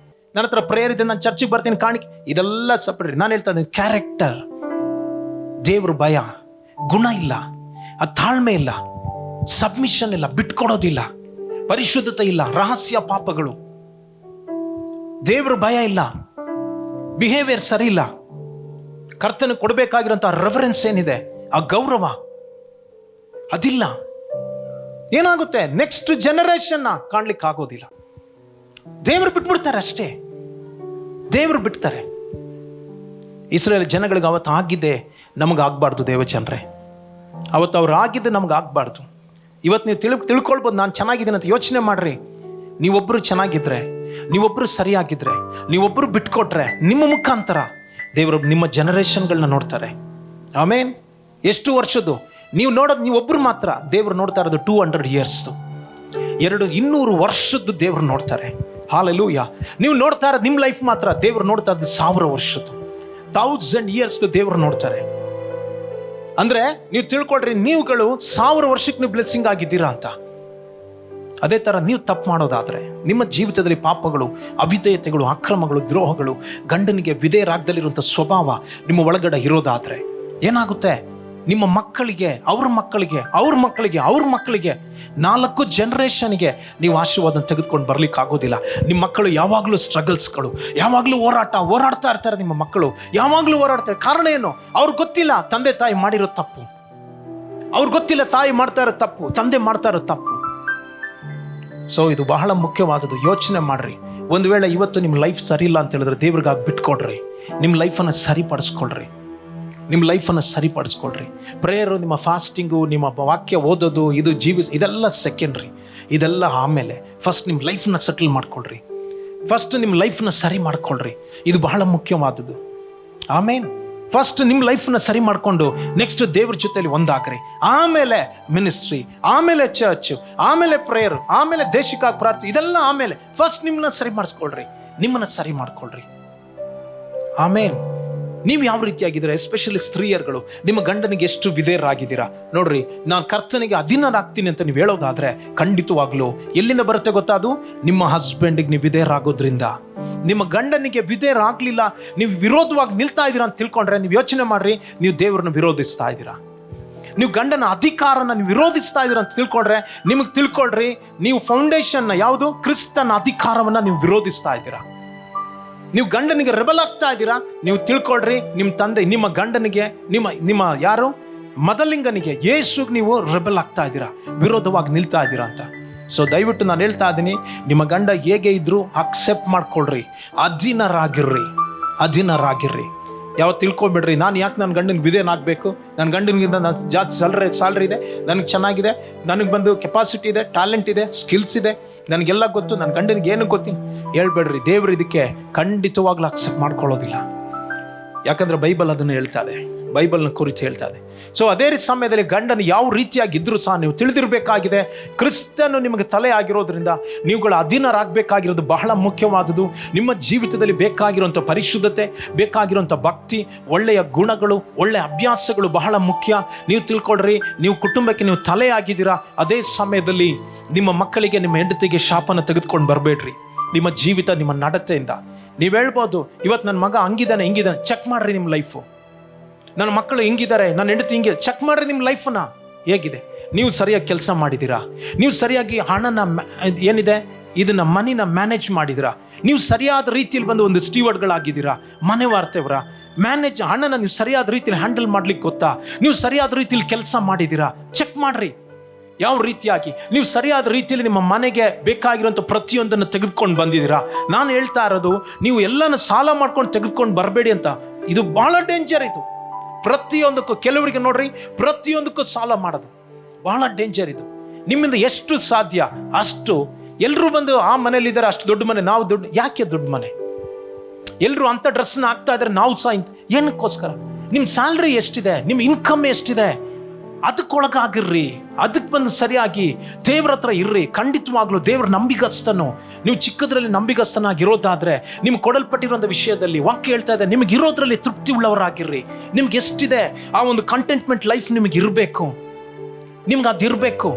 ನನ್ನ ಹತ್ರ ಪ್ರೇಯರ್ ಇದೆ, ನಾನು ಚರ್ಚಿಗೆ ಬರ್ತೀನಿ, ಕಾಣಿಕೆ, ಇದೆಲ್ಲ ಸಪ್ರೇಟ್. ನಾನು ಹೇಳ್ತಾ ಇದ್ದೀನಿ, ಕ್ಯಾರೆಕ್ಟರ್, ದೇವ್ರ ಭಯ, ಗುಣ ಇಲ್ಲ, ಆ ತಾಳ್ಮೆ ಇಲ್ಲ, ಸಬ್ಮಿಷನ್ ಇಲ್ಲ, ಬಿಟ್ಕೊಡೋದಿಲ್ಲ, ಪರಿಶುದ್ಧತೆ ಇಲ್ಲ, ರಹಸ್ಯ ಪಾಪಗಳು, ದೇವ್ರ ಭಯ ಇಲ್ಲ, ಬಿಹೇವಿಯರ್ ಸರಿ ಇಲ್ಲ, ಕರ್ತನ ಕೊಡಬೇಕಾಗಿರೋಂಥ ರೆಫರೆನ್ಸ್ ಏನಿದೆ, ಆ ಗೌರವ ಅದಿಲ್ಲ. ಏನಾಗುತ್ತೆ, ನೆಕ್ಸ್ಟ್ ಜನರೇಷನ್ ಕಾಣ್ಲಿಕ್ಕೆ ಆಗೋದಿಲ್ಲ. ದೇವರು ಬಿಟ್ಬಿಡ್ತಾರೆ ಅಷ್ಟೇ, ದೇವರು ಬಿಡ್ತಾರೆ. ಇಸ್ರೇಲ್ ಜನಗಳಿಗೆ ಅವತ್ತು ಆಗಿದ್ದೆ ನಮಗಾಗಬಾರ್ದು. ದೇವಜನರೇ, ಅವತ್ತು ಅವ್ರು ಆಗಿದ್ದೆ ನಮಗಾಗಬಾರ್ದು. ಇವತ್ತು ನೀವು ತಿಳ್ಕೊಳ್ಬೋದು, ನಾನು ಚೆನ್ನಾಗಿದ್ದೀನಿ ಅಂತ ಯೋಚನೆ ಮಾಡ್ರಿ. ನೀವೊಬ್ಬರು ಚೆನ್ನಾಗಿದ್ರೆ, ನೀವೊಬ್ಬರು ಸರಿಯಾಗಿದ್ರೆ, ನೀವೊಬ್ಬರು ಬಿಟ್ಕೊಟ್ರೆ, ನಿಮ್ಮ ಮುಖಾಂತರ ದೇವರು ನಿಮ್ಮ ಜನರೇಷನ್ಗಳನ್ನ ನೋಡ್ತಾರೆ. ಆಮೇನ್. ಎಷ್ಟು ವರ್ಷದ್ದು ನೀವು ನೋಡೋದು, ನೀವೊಬ್ಬರು ಮಾತ್ರ. ದೇವರು ನೋಡ್ತಾ ಇರೋದು 200 years, 200 ವರ್ಷದ್ದು ದೇವರು ನೋಡ್ತಾರೆ. ಹಾಲೆಲೂಯಾ. ನೀವು ನೋಡ್ತಾ ಇರೋದು ನಿಮ್ಮ ಲೈಫ್ ಮಾತ್ರ, ದೇವರು ನೋಡ್ತಾ ಇರೋದು 1000 ವರ್ಷದ್ದು, 1000 years ದೇವರು ನೋಡ್ತಾರೆ. ಅಂದ್ರೆ ನೀವು ತಿಳ್ಕೊಳ್ರಿ, ನೀವುಗಳು 1000 ವರ್ಷಕ್ಕೆ ನೀವು ಬ್ಲೆಸ್ಸಿಂಗ್ ಆಗಿದ್ದೀರಾ ಅಂತ. ಅದೇ ತರ ನೀವು ತಪ್ಪು ಮಾಡೋದಾದ್ರೆ, ನಿಮ್ಮ ಜೀವಿತದಲ್ಲಿ ಪಾಪಗಳು, ಅವಿಧೇಯತೆಗಳು, ಅಕ್ರಮಗಳು, ದ್ರೋಹಗಳು, ಗಂಡನಿಗೆ ವಿಧೇಯರಾಗದಲ್ಲಿರುವಂಥ ಸ್ವಭಾವ ನಿಮ್ಮ ಒಳಗಡೆ ಇರೋದಾದ್ರೆ ಏನಾಗುತ್ತೆ, ನಿಮ್ಮ ಮಕ್ಕಳಿಗೆ, ಅವ್ರ ಮಕ್ಕಳಿಗೆ, ಅವ್ರ ಮಕ್ಕಳಿಗೆ, ಅವ್ರ ಮಕ್ಕಳಿಗೆ, 4 ಜನರೇಷನ್ಗೆ ನೀವು ಆಶೀರ್ವಾದ ತೆಗೆದುಕೊಂಡು ಬರ್ಲಿಕ್ಕೆ ಆಗೋದಿಲ್ಲ. ನಿಮ್ಮ ಮಕ್ಕಳು ಯಾವಾಗಲೂ ಸ್ಟ್ರಗಲ್ಸ್ಗಳು, ಯಾವಾಗಲೂ ಹೋರಾಡ್ತಾ ಇರ್ತಾರೆ. ನಿಮ್ಮ ಮಕ್ಕಳು ಯಾವಾಗಲೂ ಹೋರಾಡ್ತಾರೆ. ಕಾರಣ ಏನು, ಅವ್ರಿಗೆ ಗೊತ್ತಿಲ್ಲ ತಂದೆ ತಾಯಿ ಮಾಡಿರೋ ತಪ್ಪು, ಅವ್ರಿಗೆ ಗೊತ್ತಿಲ್ಲ ತಾಯಿ ಮಾಡ್ತಾ ಇರೋ ತಪ್ಪು, ತಂದೆ ಮಾಡ್ತಾ ಇರೋ ತಪ್ಪು. ಸೊ ಇದು ಬಹಳ ಮುಖ್ಯವಾದದ್ದು. ಯೋಚನೆ ಮಾಡ್ರಿ. ಒಂದು ವೇಳೆ ಇವತ್ತು ನಿಮ್ಮ ಲೈಫ್ ಸರಿ ಇಲ್ಲ ಅಂತ ಹೇಳಿದ್ರೆ, ದೇವ್ರಿಗಾಗಿ ಬಿಟ್ಕೊಡ್ರಿ. ನಿಮ್ಮ ಲೈಫನ್ನು ಸರಿಪಡಿಸ್ಕೊಳ್ರಿ, ನಿಮ್ಮ ಲೈಫನ್ನು ಸರಿಪಡಿಸ್ಕೊಳ್ರಿ. ಪ್ರೇಯರು, ನಿಮ್ಮ ಫಾಸ್ಟಿಂಗು, ನಿಮ್ಮ ವಾಕ್ಯ ಓದೋದು, ಇದು ಇದೆಲ್ಲ ಸೆಕೆಂಡ್ರಿ, ಇದೆಲ್ಲ ಆಮೇಲೆ. ಫಸ್ಟ್ ನಿಮ್ಮ ಲೈಫನ್ನ ಸೆಟಲ್ ಮಾಡ್ಕೊಳ್ರಿ, ಫಸ್ಟ್ ನಿಮ್ಮ ಲೈಫನ್ನ ಸರಿ ಮಾಡ್ಕೊಳ್ರಿ. ಇದು ಬಹಳ ಮುಖ್ಯವಾದದ್ದು. ಆಮೇಲೆ ಫಸ್ಟ್ ನಿಮ್ಮ ಲೈಫನ್ನ ಸರಿ ಮಾಡಿಕೊಂಡು ನೆಕ್ಸ್ಟ್ ದೇವ್ರ ಜೊತೆಲಿ ಒಂದಾಗ್ರಿ. ಆಮೇಲೆ ಮಿನಿಸ್ಟ್ರಿ, ಆಮೇಲೆ ಚರ್ಚ್, ಆಮೇಲೆ ಪ್ರೇಯರ್, ಆಮೇಲೆ ದೇಶಕ್ಕಾಗಿ ಪ್ರಾರ್ಥನೆ, ಇದೆಲ್ಲ ಆಮೇಲೆ. ಫಸ್ಟ್ ನಿಮ್ಮನ್ನ ಸರಿ ಮಾಡಿಸ್ಕೊಳ್ರಿ, ನಿಮ್ಮನ್ನ ಸರಿ ಮಾಡ್ಕೊಳ್ರಿ. ಆಮೇಲೆ ನೀವು ಯಾವ ರೀತಿಯಾಗಿದ್ದೀರಾ, ಎಸ್ಪೆಷಲಿ ಸ್ತ್ರೀಯರುಗಳು, ನಿಮ್ಮ ಗಂಡನಿಗೆ ಎಷ್ಟು ವಿಧೇಯರಾಗಿದ್ದೀರಾ ನೋಡ್ರಿ. ನಾನು ಕರ್ತನಿಗೆ ಅಧೀನರಾಗ್ತೀನಿ ಅಂತ ನೀವು ಹೇಳೋದಾದ್ರೆ, ಖಂಡಿತವಾಗ್ಲೂ ಎಲ್ಲಿಂದ ಬರುತ್ತೆ ಗೊತ್ತಾ, ಅದು ನಿಮ್ಮ ಹಸ್ಬೆಂಡಿಗೆ ನೀವು ವಿಧೇಯರಾಗೋದ್ರಿಂದ. ನಿಮ್ಮ ಗಂಡನಿಗೆ ವಿಧೇಯರಾಗ್ಲಿಲ್ಲ, ನೀವು ವಿರೋಧವಾಗಿ ನಿಲ್ತಾ ಇದ್ದೀರಾ ಅಂತ ತಿಳ್ಕೊಂಡ್ರೆ, ನೀವು ಯೋಚನೆ ಮಾಡ್ರಿ, ನೀವು ದೇವರನ್ನ ವಿರೋಧಿಸ್ತಾ ಇದ್ದೀರಾ. ನೀವು ಗಂಡನ ಅಧಿಕಾರನ ನೀವು ವಿರೋಧಿಸ್ತಾ ಇದ್ದೀರಾ ಅಂತ ತಿಳ್ಕೊಂಡ್ರೆ, ನಿಮಗೆ ತಿಳ್ಕೊಳ್ರಿ, ನೀವು ಫೌಂಡೇಶನ್ನ ಯಾವುದು, ಕ್ರಿಸ್ತನ ಅಧಿಕಾರವನ್ನ ನೀವು ವಿರೋಧಿಸ್ತಾ ಇದ್ದೀರಾ. ನೀವು ಗಂಡನಿಗೆ ರೆಬಲ್ ಆಗ್ತಾ ಇದ್ದೀರಾ. ನೀವು ತಿಳ್ಕೊಳ್ರಿ, ನಿಮ್ಮ ತಂದೆ, ನಿಮ್ಮ ಗಂಡನಿಗೆ, ನಿಮ್ಮ ಯಾರು ಮೊದಲಿಂಗನಿಗೆ, ಯೇಸುಗೆ ನೀವು ರೆಬಲ್ ಆಗ್ತಾ ಇದ್ದೀರಾ, ವಿರೋಧವಾಗಿ ನಿಲ್ತಾ ಇದ್ದೀರಾ ಅಂತ. ಸೊ ದಯವಿಟ್ಟು ನಾನು ಹೇಳ್ತಾ ಇದ್ದೀನಿ, ನಿಮ್ಮ ಗಂಡ ಹೇಗೆ ಇದ್ರು ಅಕ್ಸೆಪ್ಟ್ ಮಾಡ್ಕೊಳ್ರಿ, ಅಧೀನರಾಗಿರ್ರಿ. ಯಾವತ್ತು ತಿಳ್ಕೊಬಿಡ್ರಿ, ನಾನು ಯಾಕೆ ನನ್ನ ಗಂಡನಿಗೆ ವಿಧೇಯನಾಗಬೇಕು, ನನ್ನ ಗಂಡನಿಗಿಂತ ನಾನು ಜಾಸ್ತಿ ಸ್ಯಾಲ್ರಿ ಇದೆ, ನನಗೆ ಚೆನ್ನಾಗಿದೆ, ನನಗೆ ಬಂದು ಕೆಪಾಸಿಟಿ ಇದೆ, ಟ್ಯಾಲೆಂಟ್ ಇದೆ, ಸ್ಕಿಲ್ಸ್ ಇದೆ, ನನಗೆಲ್ಲ ಗೊತ್ತು, ನನ್ನ ಗಂಡನಿಗೆ ಏನು ಗೊತ್ತಿಲ್ಲ ಹೇಳ್ಬೇಡ್ರಿ. ದೇವರು ಇದಕ್ಕೆ ಖಂಡಿತವಾಗ್ಲೂ ಅಕ್ಸೆಪ್ಟ್ ಮಾಡ್ಕೊಳ್ಳೋದಿಲ್ಲ. ಯಾಕಂದ್ರೆ ಬೈಬಲ್ ಅದನ್ನು ಹೇಳ್ತಾರೆ, ಬೈಬಲ್ನ ಕುರಿತು ಹೇಳ್ತಾರೆ. ಸೊ ಅದೇ ಸಮಯದಲ್ಲಿ ಗಂಡನ ಯಾವ ರೀತಿಯಾಗಿದ್ದರೂ ಸಹ ನೀವು ತಿಳಿದಿರಬೇಕಾಗಿದೆ, ಕ್ರಿಸ್ತನು ನಿಮಗೆ ತಲೆ ಆಗಿರೋದ್ರಿಂದ ನೀವುಗಳ ಅಧೀನರಾಗಬೇಕಾಗಿರೋದು ಬಹಳ ಮುಖ್ಯವಾದುದು. ನಿಮ್ಮ ಜೀವಿತದಲ್ಲಿ ಬೇಕಾಗಿರುವಂಥ ಪರಿಶುದ್ಧತೆ, ಬೇಕಾಗಿರುವಂಥ ಭಕ್ತಿ, ಒಳ್ಳೆಯ ಗುಣಗಳು, ಒಳ್ಳೆಯ ಅಭ್ಯಾಸಗಳು ಬಹಳ ಮುಖ್ಯ. ನೀವು ತಿಳ್ಕೊಳ್ರಿ, ನೀವು ಕುಟುಂಬಕ್ಕೆ ನೀವು ತಲೆ ಆಗಿದ್ದೀರಾ. ಅದೇ ಸಮಯದಲ್ಲಿ ನಿಮ್ಮ ಮಕ್ಕಳಿಗೆ, ನಿಮ್ಮ ಹೆಂಡತಿಗೆ ಶಾಪನ ತೆಗೆದುಕೊಂಡು ಬರಬೇಡ್ರಿ. ನಿಮ್ಮ ಜೀವಿತ, ನಿಮ್ಮ ನಡತೆಯಿಂದ ನೀವು ಹೇಳ್ಬೋದು, ಇವತ್ತು ನನ್ನ ಮಗ ಹಂಗಿದ್ದಾನೆ, ಹಿಂಗಿದ್ದಾನೆ, ಚೆಕ್ ಮಾಡ್ರಿ ನಿಮ್ಮ ಲೈಫು. ನನ್ನ ಮಕ್ಕಳು ಹಿಂಗಿದ್ದಾರೆ, ನನ್ನ ಹೆಂಡತಿ ಹಿಂಗೆ, ಚೆಕ್ ಮಾಡ್ರಿ ನಿಮ್ಮ ಲೈಫನ್ನ ಹೇಗಿದೆ. ನೀವು ಸರಿಯಾಗಿ ಕೆಲಸ ಮಾಡಿದ್ದೀರಾ, ನೀವು ಸರಿಯಾಗಿ ಹಣನ ಏನಿದೆ ಇದನ್ನ ಮನಿನ ಮ್ಯಾನೇಜ್ ಮಾಡಿದ್ದೀರಾ, ನೀವು ಸರಿಯಾದ ರೀತಿಯಲ್ಲಿ ಬಂದು ಒಂದು ಸ್ಟೀವರ್ಡ್ಗಳಾಗಿದ್ದೀರಾ, ಮನೆ ವಾರ್ತೇವ್ರ ಹಣನ ನೀವು ಸರಿಯಾದ ರೀತಿಯಲ್ಲಿ ಹ್ಯಾಂಡಲ್ ಮಾಡ್ಲಿಕ್ಕೆ ಗೊತ್ತಾ, ನೀವು ಸರಿಯಾದ ರೀತಿಯಲ್ಲಿ ಕೆಲಸ ಮಾಡಿದ್ದೀರಾ, ಚೆಕ್ ಮಾಡ್ರಿ. ಯಾವ ರೀತಿಯಾಗಿ ನೀವು ಸರಿಯಾದ ರೀತಿಯಲ್ಲಿ ನಿಮ್ಮ ಮನೆಗೆ ಬೇಕಾಗಿರುವಂಥ ಪ್ರತಿಯೊಂದನ್ನು ತೆಗೆದುಕೊಂಡು ಬಂದಿದ್ದೀರಾ. ನಾನು ಹೇಳ್ತಾ ಇರೋದು, ನೀವು ಎಲ್ಲನೂ ಸಾಲ ಮಾಡ್ಕೊಂಡು ತೆಗೆದುಕೊಂಡು ಬರಬೇಡಿ ಅಂತ. ಇದು ಬಹಳ ಡೇಂಜರ್. ಇದು ಪ್ರತಿಯೊಂದಕ್ಕೂ, ಕೆಲವರಿಗೆ ನೋಡ್ರಿ, ಪ್ರತಿಯೊಂದಕ್ಕೂ ಸಾಲ ಮಾಡೋದು. ಬಹಳ ಡೇಂಜರ್ ಇದು. ನಿಮ್ಮಿಂದ ಎಷ್ಟು ಸಾಧ್ಯ ಅಷ್ಟು. ಎಲ್ಲರೂ ಬಂದು ಆ ಮನೇಲಿದ್ದಾರೆ, ಅಷ್ಟು ದೊಡ್ಡ ಮನೆ, ನಾವು ದೊಡ್ಡ, ಯಾಕೆ ದೊಡ್ಡ ಮನೆ? ಎಲ್ಲರೂ ಅಂಥ ಡ್ರೆಸ್ನ ಹಾಕ್ತಾ ಇದ್ದಾರೆ, ನಾವು ಸಹ ಏನಕ್ಕೋಸ್ಕರ? ನಿಮ್ಮ ಸ್ಯಾಲ್ರಿ ಎಷ್ಟಿದೆ, ನಿಮ್ಮ ಇನ್ಕಮ್ ಎಷ್ಟಿದೆ, ಅದಕ್ಕೊಳಗಾಗಿರ್ರಿ. ಅದಕ್ಕೆ ಬಂದು ಸರಿಯಾಗಿ ದೇವ್ರ ಹತ್ರ ಇರ್ರಿ. ಖಂಡಿತವಾಗ್ಲೂ ದೇವ್ರ ನಂಬಿಗಸ್ತನು. ನೀವು ಚಿಕ್ಕದ್ರಲ್ಲಿ ನಂಬಿಗಸ್ತನಾಗಿರೋದಾದ್ರೆ, ನಿಮ್ಗೆ ಕೊಡಲ್ಪಟ್ಟಿರೋಂಥ ವಿಷಯದಲ್ಲಿ ವಾಕ್ಯ ಹೇಳ್ತಾ ಇದೆ, ನಿಮ್ಗೆ ಇರೋದ್ರಲ್ಲಿ ತೃಪ್ತಿ ಉಳ್ಳವರಾಗಿರ್ರಿ. ನಿಮ್ಗೆ ಎಷ್ಟಿದೆ ಆ ಒಂದು ಕಂಟೆಂಟ್ಮೆಂಟ್ ಲೈಫ್ ನಿಮಗೆ ಇರಬೇಕು. ನಿಮ್ಗೆ ಅದಿರಬೇಕು.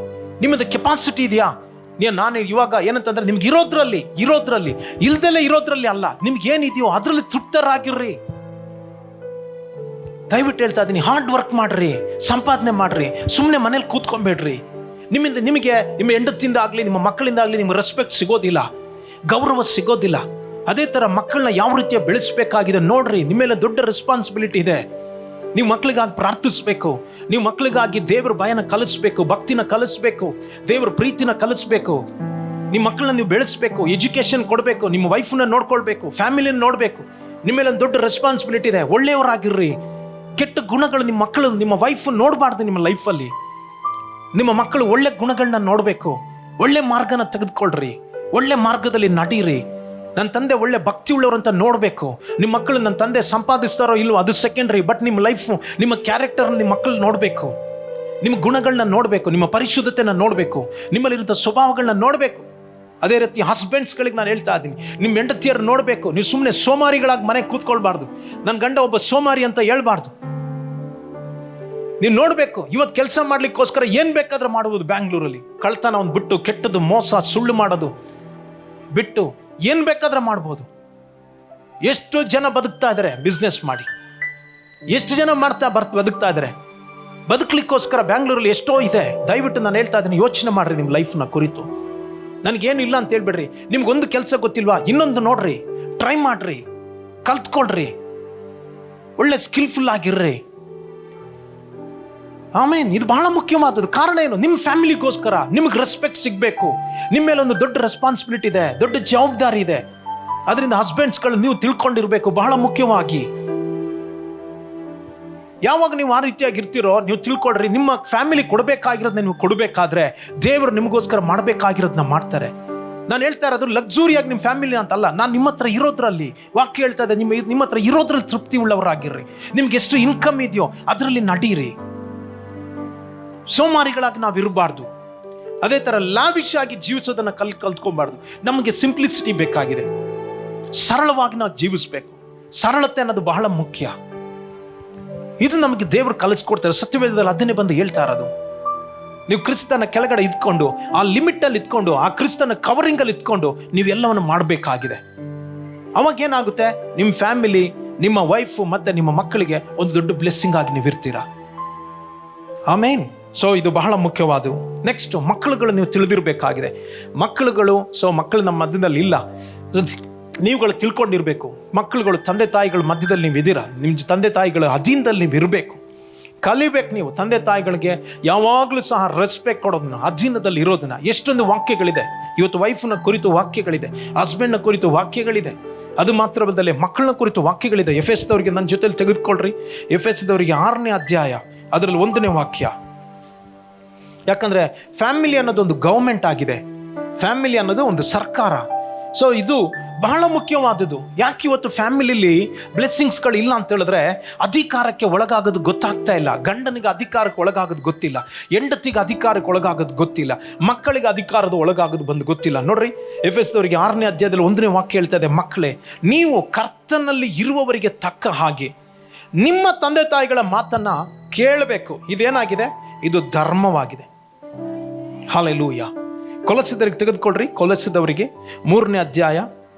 ನಿಮ್ಮದು ಕೆಪಾಸಿಟಿ ಇದೆಯಾ? ನಾನು ಇವಾಗ ಏನಂತಂದ್ರೆ, ನಿಮ್ಗೆ ಇರೋದ್ರಲ್ಲಿ ಇಲ್ದೆಲ್ಲ ಇರೋದ್ರಲ್ಲಿ ಅಲ್ಲ, ನಿಮ್ಗೆ ಏನಿದೆಯೋ ಅದರಲ್ಲಿ ತೃಪ್ತರಾಗಿರ್ರಿ. ದಯವಿಟ್ಟು ಹೇಳ್ತಾ ಇದ್ದೀನಿ, ಹಾರ್ಡ್ ವರ್ಕ್ ಮಾಡ್ರಿ, ಸಂಪಾದನೆ ಮಾಡ್ರಿ, ಸುಮ್ಮನೆ ಮನೇಲಿ ಕೂತ್ಕೊಂಡ್ಬೇಡ್ರಿ. ನಿಮಗೆ ನಿಮ್ಮ ಹೆಂಡತಿಂದ ಆಗಲಿ, ನಿಮ್ಮ ಮಕ್ಕಳಿಂದ ಆಗಲಿ ನಿಮ್ಗೆ ರೆಸ್ಪೆಕ್ಟ್ ಸಿಗೋದಿಲ್ಲ, ಗೌರವ ಸಿಗೋದಿಲ್ಲ. ಅದೇ ಥರ ಮಕ್ಕಳನ್ನ ಯಾವ ರೀತಿಯ ಬೆಳೆಸಬೇಕಾಗಿದೆ ನೋಡ್ರಿ. ನಿಮ್ಮೆಲ್ಲ ದೊಡ್ಡ ರೆಸ್ಪಾನ್ಸಿಬಿಲಿಟಿ ಇದೆ. ನೀವು ಮಕ್ಕಳಿಗಾಗಿ ಪ್ರಾರ್ಥಿಸ್ಬೇಕು, ನೀವು ಮಕ್ಕಳಿಗಾಗಿ ದೇವ್ರ ಭಯನ ಕಲಿಸ್ಬೇಕು, ಭಕ್ತಿನ ಕಲಿಸ್ಬೇಕು, ದೇವ್ರ ಪ್ರೀತಿನ ಕಲಿಸ್ಬೇಕು. ನಿಮ್ಮ ಮಕ್ಕಳನ್ನ ನೀವು ಬೆಳೆಸ್ಬೇಕು, ಎಜುಕೇಶನ್ ಕೊಡಬೇಕು, ನಿಮ್ಮ ವೈಫನ್ನ ನೋಡ್ಕೊಳ್ಬೇಕು, ಫ್ಯಾಮಿಲಿನ ನೋಡಬೇಕು. ನಿಮ್ಮೆಲ್ಲ ದೊಡ್ಡ ರೆಸ್ಪಾನ್ಸಿಬಿಲಿಟಿ ಇದೆ. ಒಳ್ಳೆಯವರಾಗಿರ್ರಿ. ಕೆಟ್ಟ ಗುಣಗಳು ನಿಮ್ಮ ಮಕ್ಕಳು, ನಿಮ್ಮ ವೈಫ್ ನೋಡಬಾರ್ದು. ನಿಮ್ಮ ಲೈಫಲ್ಲಿ ನಿಮ್ಮ ಮಕ್ಕಳು ಒಳ್ಳೆ ಗುಣಗಳನ್ನ ನೋಡಬೇಕು. ಒಳ್ಳೆ ಮಾರ್ಗನ ತೆಗೆದುಕೊಳ್ರಿ, ಒಳ್ಳೆ ಮಾರ್ಗದಲ್ಲಿ ನಡೀರಿ. ನನ್ನ ತಂದೆ ಒಳ್ಳೆ ಭಕ್ತಿ ಉಳ್ಳವರು ಅಂತ ನೋಡಬೇಕು. ನಿಮ್ಮ ಮಕ್ಕಳು ನನ್ನ ತಂದೆ ಸಂಪಾದಿಸ್ತಾರೋ ಇಲ್ವೋ ಅದು ಸೆಕೆಂಡ್ರಿ, ಬಟ್ ನಿಮ್ಮ ಲೈಫು, ನಿಮ್ಮ ಕ್ಯಾರೆಕ್ಟರ್ನ ನಿಮ್ಮ ಮಕ್ಕಳು ನೋಡಬೇಕು, ನಿಮ್ಮ ಗುಣಗಳನ್ನ ನೋಡಬೇಕು, ನಿಮ್ಮ ಪರಿಶುದ್ಧತೆನ ನೋಡಬೇಕು, ನಿಮ್ಮಲ್ಲಿರುವಂಥ ಸ್ವಭಾವಗಳನ್ನ ನೋಡಬೇಕು. ಅದೇ ರೀತಿ ಹಸ್ಬೆಂಡ್ಸ್ಗಳಿಗೆ ನಾನು ಹೇಳ್ತಾ ಇದ್ದೀನಿ, ನಿಮ್ಮ ಹೆಂಡತಿಯರು ನೋಡಬೇಕು. ನೀವು ಸುಮ್ಮನೆ ಸೋಮಾರಿಗಳಾಗಿ ಮನೆಗೆ ಕೂತ್ಕೊಳ್ಬಾರ್ದು. ನನ್ನ ಗಂಡ ಒಬ್ಬ ಸೋಮಾರಿ ಅಂತ ಹೇಳ್ಬಾರ್ದು. ನೀವು ನೋಡಬೇಕು. ಇವತ್ತು ಕೆಲಸ ಮಾಡ್ಲಿಕ್ಕೋಸ್ಕರ ಏನು ಬೇಕಾದ್ರೂ ಮಾಡುವುದು. ಬ್ಯಾಂಗ್ಳೂರಲ್ಲಿ ಕಳ್ತನ ಒಂದು ಬಿಟ್ಟು, ಕೆಟ್ಟದ್ದು, ಮೋಸ, ಸುಳ್ಳು ಮಾಡೋದು ಬಿಟ್ಟು ಏನು ಬೇಕಾದ್ರೆ ಮಾಡ್ಬೋದು. ಎಷ್ಟು ಜನ ಬದುಕ್ತಾ ಇದ್ದಾರೆ ಬಿಸ್ನೆಸ್ ಮಾಡಿ, ಎಷ್ಟು ಜನ ಬದುಕ್ತಾ ಇದ್ದಾರೆ. ಬದುಕಲಿಕ್ಕೋಸ್ಕರ ಬ್ಯಾಂಗ್ಳೂರಲ್ಲಿ ಎಷ್ಟೋ ಇದೆ. ದಯವಿಟ್ಟು ನಾನು ಹೇಳ್ತಾ ಇದ್ದೀನಿ, ಯೋಚನೆ ಮಾಡ್ರಿ ನಿಮ್ಮ ಲೈಫ್ನ ಕುರಿತು. ನನಗೇನು ಇಲ್ಲ ಅಂತ ಹೇಳ್ಬೇಡ್ರಿ. ನಿಮ್ಗೊಂದು ಕೆಲಸ ಗೊತ್ತಿಲ್ವಾ, ಇನ್ನೊಂದು ನೋಡ್ರಿ, ಟ್ರೈ ಮಾಡ್ರಿ, ಕಲ್ತ್ಕೊಳ್ರಿ, ಒಳ್ಳೆ ಸ್ಕಿಲ್ಫುಲ್ ಆಗಿರ್ರಿ. ಆಮೇನ್. ಇದು ಬಹಳ ಮುಖ್ಯವಾದದ್ದು. ಕಾರಣ ಏನು? ನಿಮ್ಮ ಫ್ಯಾಮಿಲಿಗೋಸ್ಕರ ನಿಮಗೆ ರೆಸ್ಪೆಕ್ಟ್ ಸಿಗಬೇಕು. ನಿಮ್ಮ ಮೇಲೆ ಒಂದು ದೊಡ್ಡ ರೆಸ್ಪಾನ್ಸಿಬಿಲಿಟಿ ಇದೆ, ದೊಡ್ಡ ಜವಾಬ್ದಾರಿ ಇದೆ. ಅದರಿಂದ ಹಸ್ಬೆಂಡ್ಸ್ಗಳು ನೀವು ತಿಳ್ಕೊಂಡಿರ್ಬೇಕು. ಬಹಳ ಮುಖ್ಯವಾಗಿ ಯಾವಾಗ ನೀವು ಆ ರೀತಿಯಾಗಿ ಇರ್ತೀರೋ, ನೀವು ತಿಳ್ಕೊಳ್ರಿ, ನಿಮ್ಮ ಫ್ಯಾಮಿಲಿ ಕೊಡಬೇಕಾಗಿರೋದನ್ನ ನೀವು ಕೊಡಬೇಕಾದ್ರೆ ದೇವರು ನಿಮಗೋಸ್ಕರ ಮಾಡಬೇಕಾಗಿರೋದನ್ನ ಮಾಡ್ತಾರೆ. ನಾನು ಹೇಳ್ತಾ ಇರೋದು ಲಕ್ಸುರಿಯಾಗಿ ನಿಮ್ಮ ಫ್ಯಾಮಿಲಿ ಅಂತಲ್ಲ, ನಾನು ನಿಮ್ಮ ಹತ್ರ ಇರೋದ್ರಲ್ಲಿ, ವಾಕ್ಯ ಹೇಳ್ತಾ ಇದೆ, ನಿಮ್ಮ ಹತ್ರ ಇರೋದ್ರಲ್ಲಿ ತೃಪ್ತಿ ಉಳ್ಳವರಾಗಿರ್ರಿ. ನಿಮ್ಗೆ ಎಷ್ಟು ಇನ್ಕಮ್ ಇದೆಯೋ ಅದರಲ್ಲಿ ನಡೀರಿ. ಸೋಮಾರಿಗಳಾಗಿ ನಾವು ಇರಬಾರ್ದು. ಅದೇ ಥರ ಲಾವಿಶ್ ಆಗಿ ಜೀವಿಸೋದನ್ನು ಕಲ್ತ್ಕೊಬಾರ್ದು. ನಮಗೆ ಸಿಂಪ್ಲಿಸಿಟಿ ಬೇಕಾಗಿದೆ. ಸರಳವಾಗಿ ನಾವು ಜೀವಿಸಬೇಕು. ಸರಳತೆ ಅನ್ನೋದು ಬಹಳ ಮುಖ್ಯ. ಇದು ನಮಗೆ ದೇವರು ಕಲಿಸ್ಕೊಡ್ತಾರೆ. ಸತ್ಯವೇದದಲ್ಲಿ ಅದನ್ನೇ ಬಂದು ಹೇಳ್ತಾ ಇರೋದು. ನೀವು ಕ್ರಿಸ್ತನ ಕೆಳಗಡೆ ಇದ್ಕೊಂಡು, ಆ ಲಿಮಿಟಲ್ಲಿ ಇದ್ಕೊಂಡು, ಆ ಕ್ರಿಸ್ತನ ಕವರಿಂಗಲ್ಲಿ ಇದ್ಕೊಂಡು ನೀವೆಲ್ಲವನ್ನು ಮಾಡಬೇಕಾಗಿದೆ. ಅವಾಗ ಏನಾಗುತ್ತೆ, ನಿಮ್ಮ ಫ್ಯಾಮಿಲಿ, ನಿಮ್ಮ ವೈಫು ಮತ್ತು ನಿಮ್ಮ ಮಕ್ಕಳಿಗೆ ಒಂದು ದೊಡ್ಡ ಬ್ಲೆಸ್ಸಿಂಗ್ ಆಗಿ ನೀವು ಇರ್ತೀರಾ. ಆಮೇನ್. ಸೊ ಇದು ಬಹಳ ಮುಖ್ಯವಾದವು. ನೆಕ್ಸ್ಟ್, ಮಕ್ಕಳುಗಳು ನೀವು ತಿಳಿದಿರಬೇಕಾಗಿದೆ. ಮಕ್ಕಳು ನಮ್ಮ ಮಧ್ಯದಲ್ಲಿ ಇಲ್ಲ. ನೀವುಗಳು ತಿಳ್ಕೊಂಡಿರ್ಬೇಕು. ಮಕ್ಕಳುಗಳು ತಂದೆ ತಾಯಿಗಳ ಮಧ್ಯದಲ್ಲಿ ನೀವು ಇದ್ದೀರಾ. ನಿಮ್ಮ ತಂದೆ ತಾಯಿಗಳ ಅಧೀನದಲ್ಲಿ ನೀವು ಇರಬೇಕು. ಕಲಿಬೇಕು. ನೀವು ತಂದೆ ತಾಯಿಗಳಿಗೆ ಯಾವಾಗಲೂ ಸಹ ರೆಸ್ಪೆಕ್ಟ್ ಕೊಡೋದನ್ನ, ಅಧೀನದಲ್ಲಿ ಇರೋದನ್ನ. ಎಷ್ಟೊಂದು ವಾಕ್ಯಗಳಿದೆ ಇವತ್ತು. ವೈಫ್ನ ಕುರಿತು ವಾಕ್ಯಗಳಿದೆ, ಹಸ್ಬೆಂಡ್ನ ಕುರಿತು ವಾಕ್ಯಗಳಿದೆ. ಅದು ಮಾತ್ರವಲ್ಲದೆ ಮಕ್ಕಳನ್ನ ಕುರಿತು ವಾಕ್ಯಗಳಿದೆ. ಎಫೆಸದವರಿಗೆ ನನ್ನ ಜೊತೆಲಿ ತೆಗೆದುಕೊಳ್ಳ್ರಿ. ಎಫೆಸದವರಿಗೆ 6ನೇ ಅಧ್ಯಾಯ, ಅದರಲ್ಲಿ 1ನೇ ವಾಕ್ಯ. ಯಾಕಂದ್ರೆ ಫ್ಯಾಮಿಲಿ ಅನ್ನೋದು ಒಂದು ಗೌರ್ಮೆಂಟ್ ಆಗಿದೆ. ಫ್ಯಾಮಿಲಿ ಅನ್ನೋದು ಒಂದು ಸರ್ಕಾರ. ಸೊ ಇದು ಬಹಳ ಮುಖ್ಯವಾದದ್ದು. ಯಾಕೆ ಇವತ್ತು ಫ್ಯಾಮಿಲಿಲಿ ಬ್ಲೆಸ್ಸಿಂಗ್ಸ್ಗಳು ಇಲ್ಲ ಅಂತ ಹೇಳಿದ್ರೆ, ಅಧಿಕಾರಕ್ಕೆ ಒಳಗಾಗೋದು ಗೊತ್ತಾಗ್ತಾ ಇಲ್ಲ. ಗಂಡನಿಗೆ ಅಧಿಕಾರಕ್ಕೆ ಒಳಗಾಗೋದು ಗೊತ್ತಿಲ್ಲ, ಹೆಂಡತಿಗೆ ಅಧಿಕಾರಕ್ಕೆ ಒಳಗಾಗೋದು ಗೊತ್ತಿಲ್ಲ, ಮಕ್ಕಳಿಗೆ ಅಧಿಕಾರದ ಒಳಗಾಗೋದು ಬಂದು ಗೊತ್ತಿಲ್ಲ. ನೋಡ್ರಿ, ಎಫೆಸದವರಿಗೆ 6ನೇ ಅಧ್ಯಾಯದಲ್ಲಿ 1ನೇ ವಾಕ್ಯ ಹೇಳ್ತಾ ಇದೆ, ಮಕ್ಕಳೇ ನೀವು ಕರ್ತನಲ್ಲಿ ಇರುವವರಿಗೆ ತಕ್ಕ ಹಾಗೆ ನಿಮ್ಮ ತಂದೆ ತಾಯಿಗಳ ಮಾತನ್ನ ಕೇಳಬೇಕು. ಇದೇನಾಗಿದೆ? ಇದು ಧರ್ಮವಾಗಿದೆ. ಹಲ್ಲೆಲೂಯಾ. ಕೊಲೊಸ್ಸದವರಿಗೆ ತೆಗೆದುಕೊಳ್ರಿ. ಕೊಲೊಸ್ಸದವರಿಗೆ 3ನೇ ಅಧ್ಯಾಯ,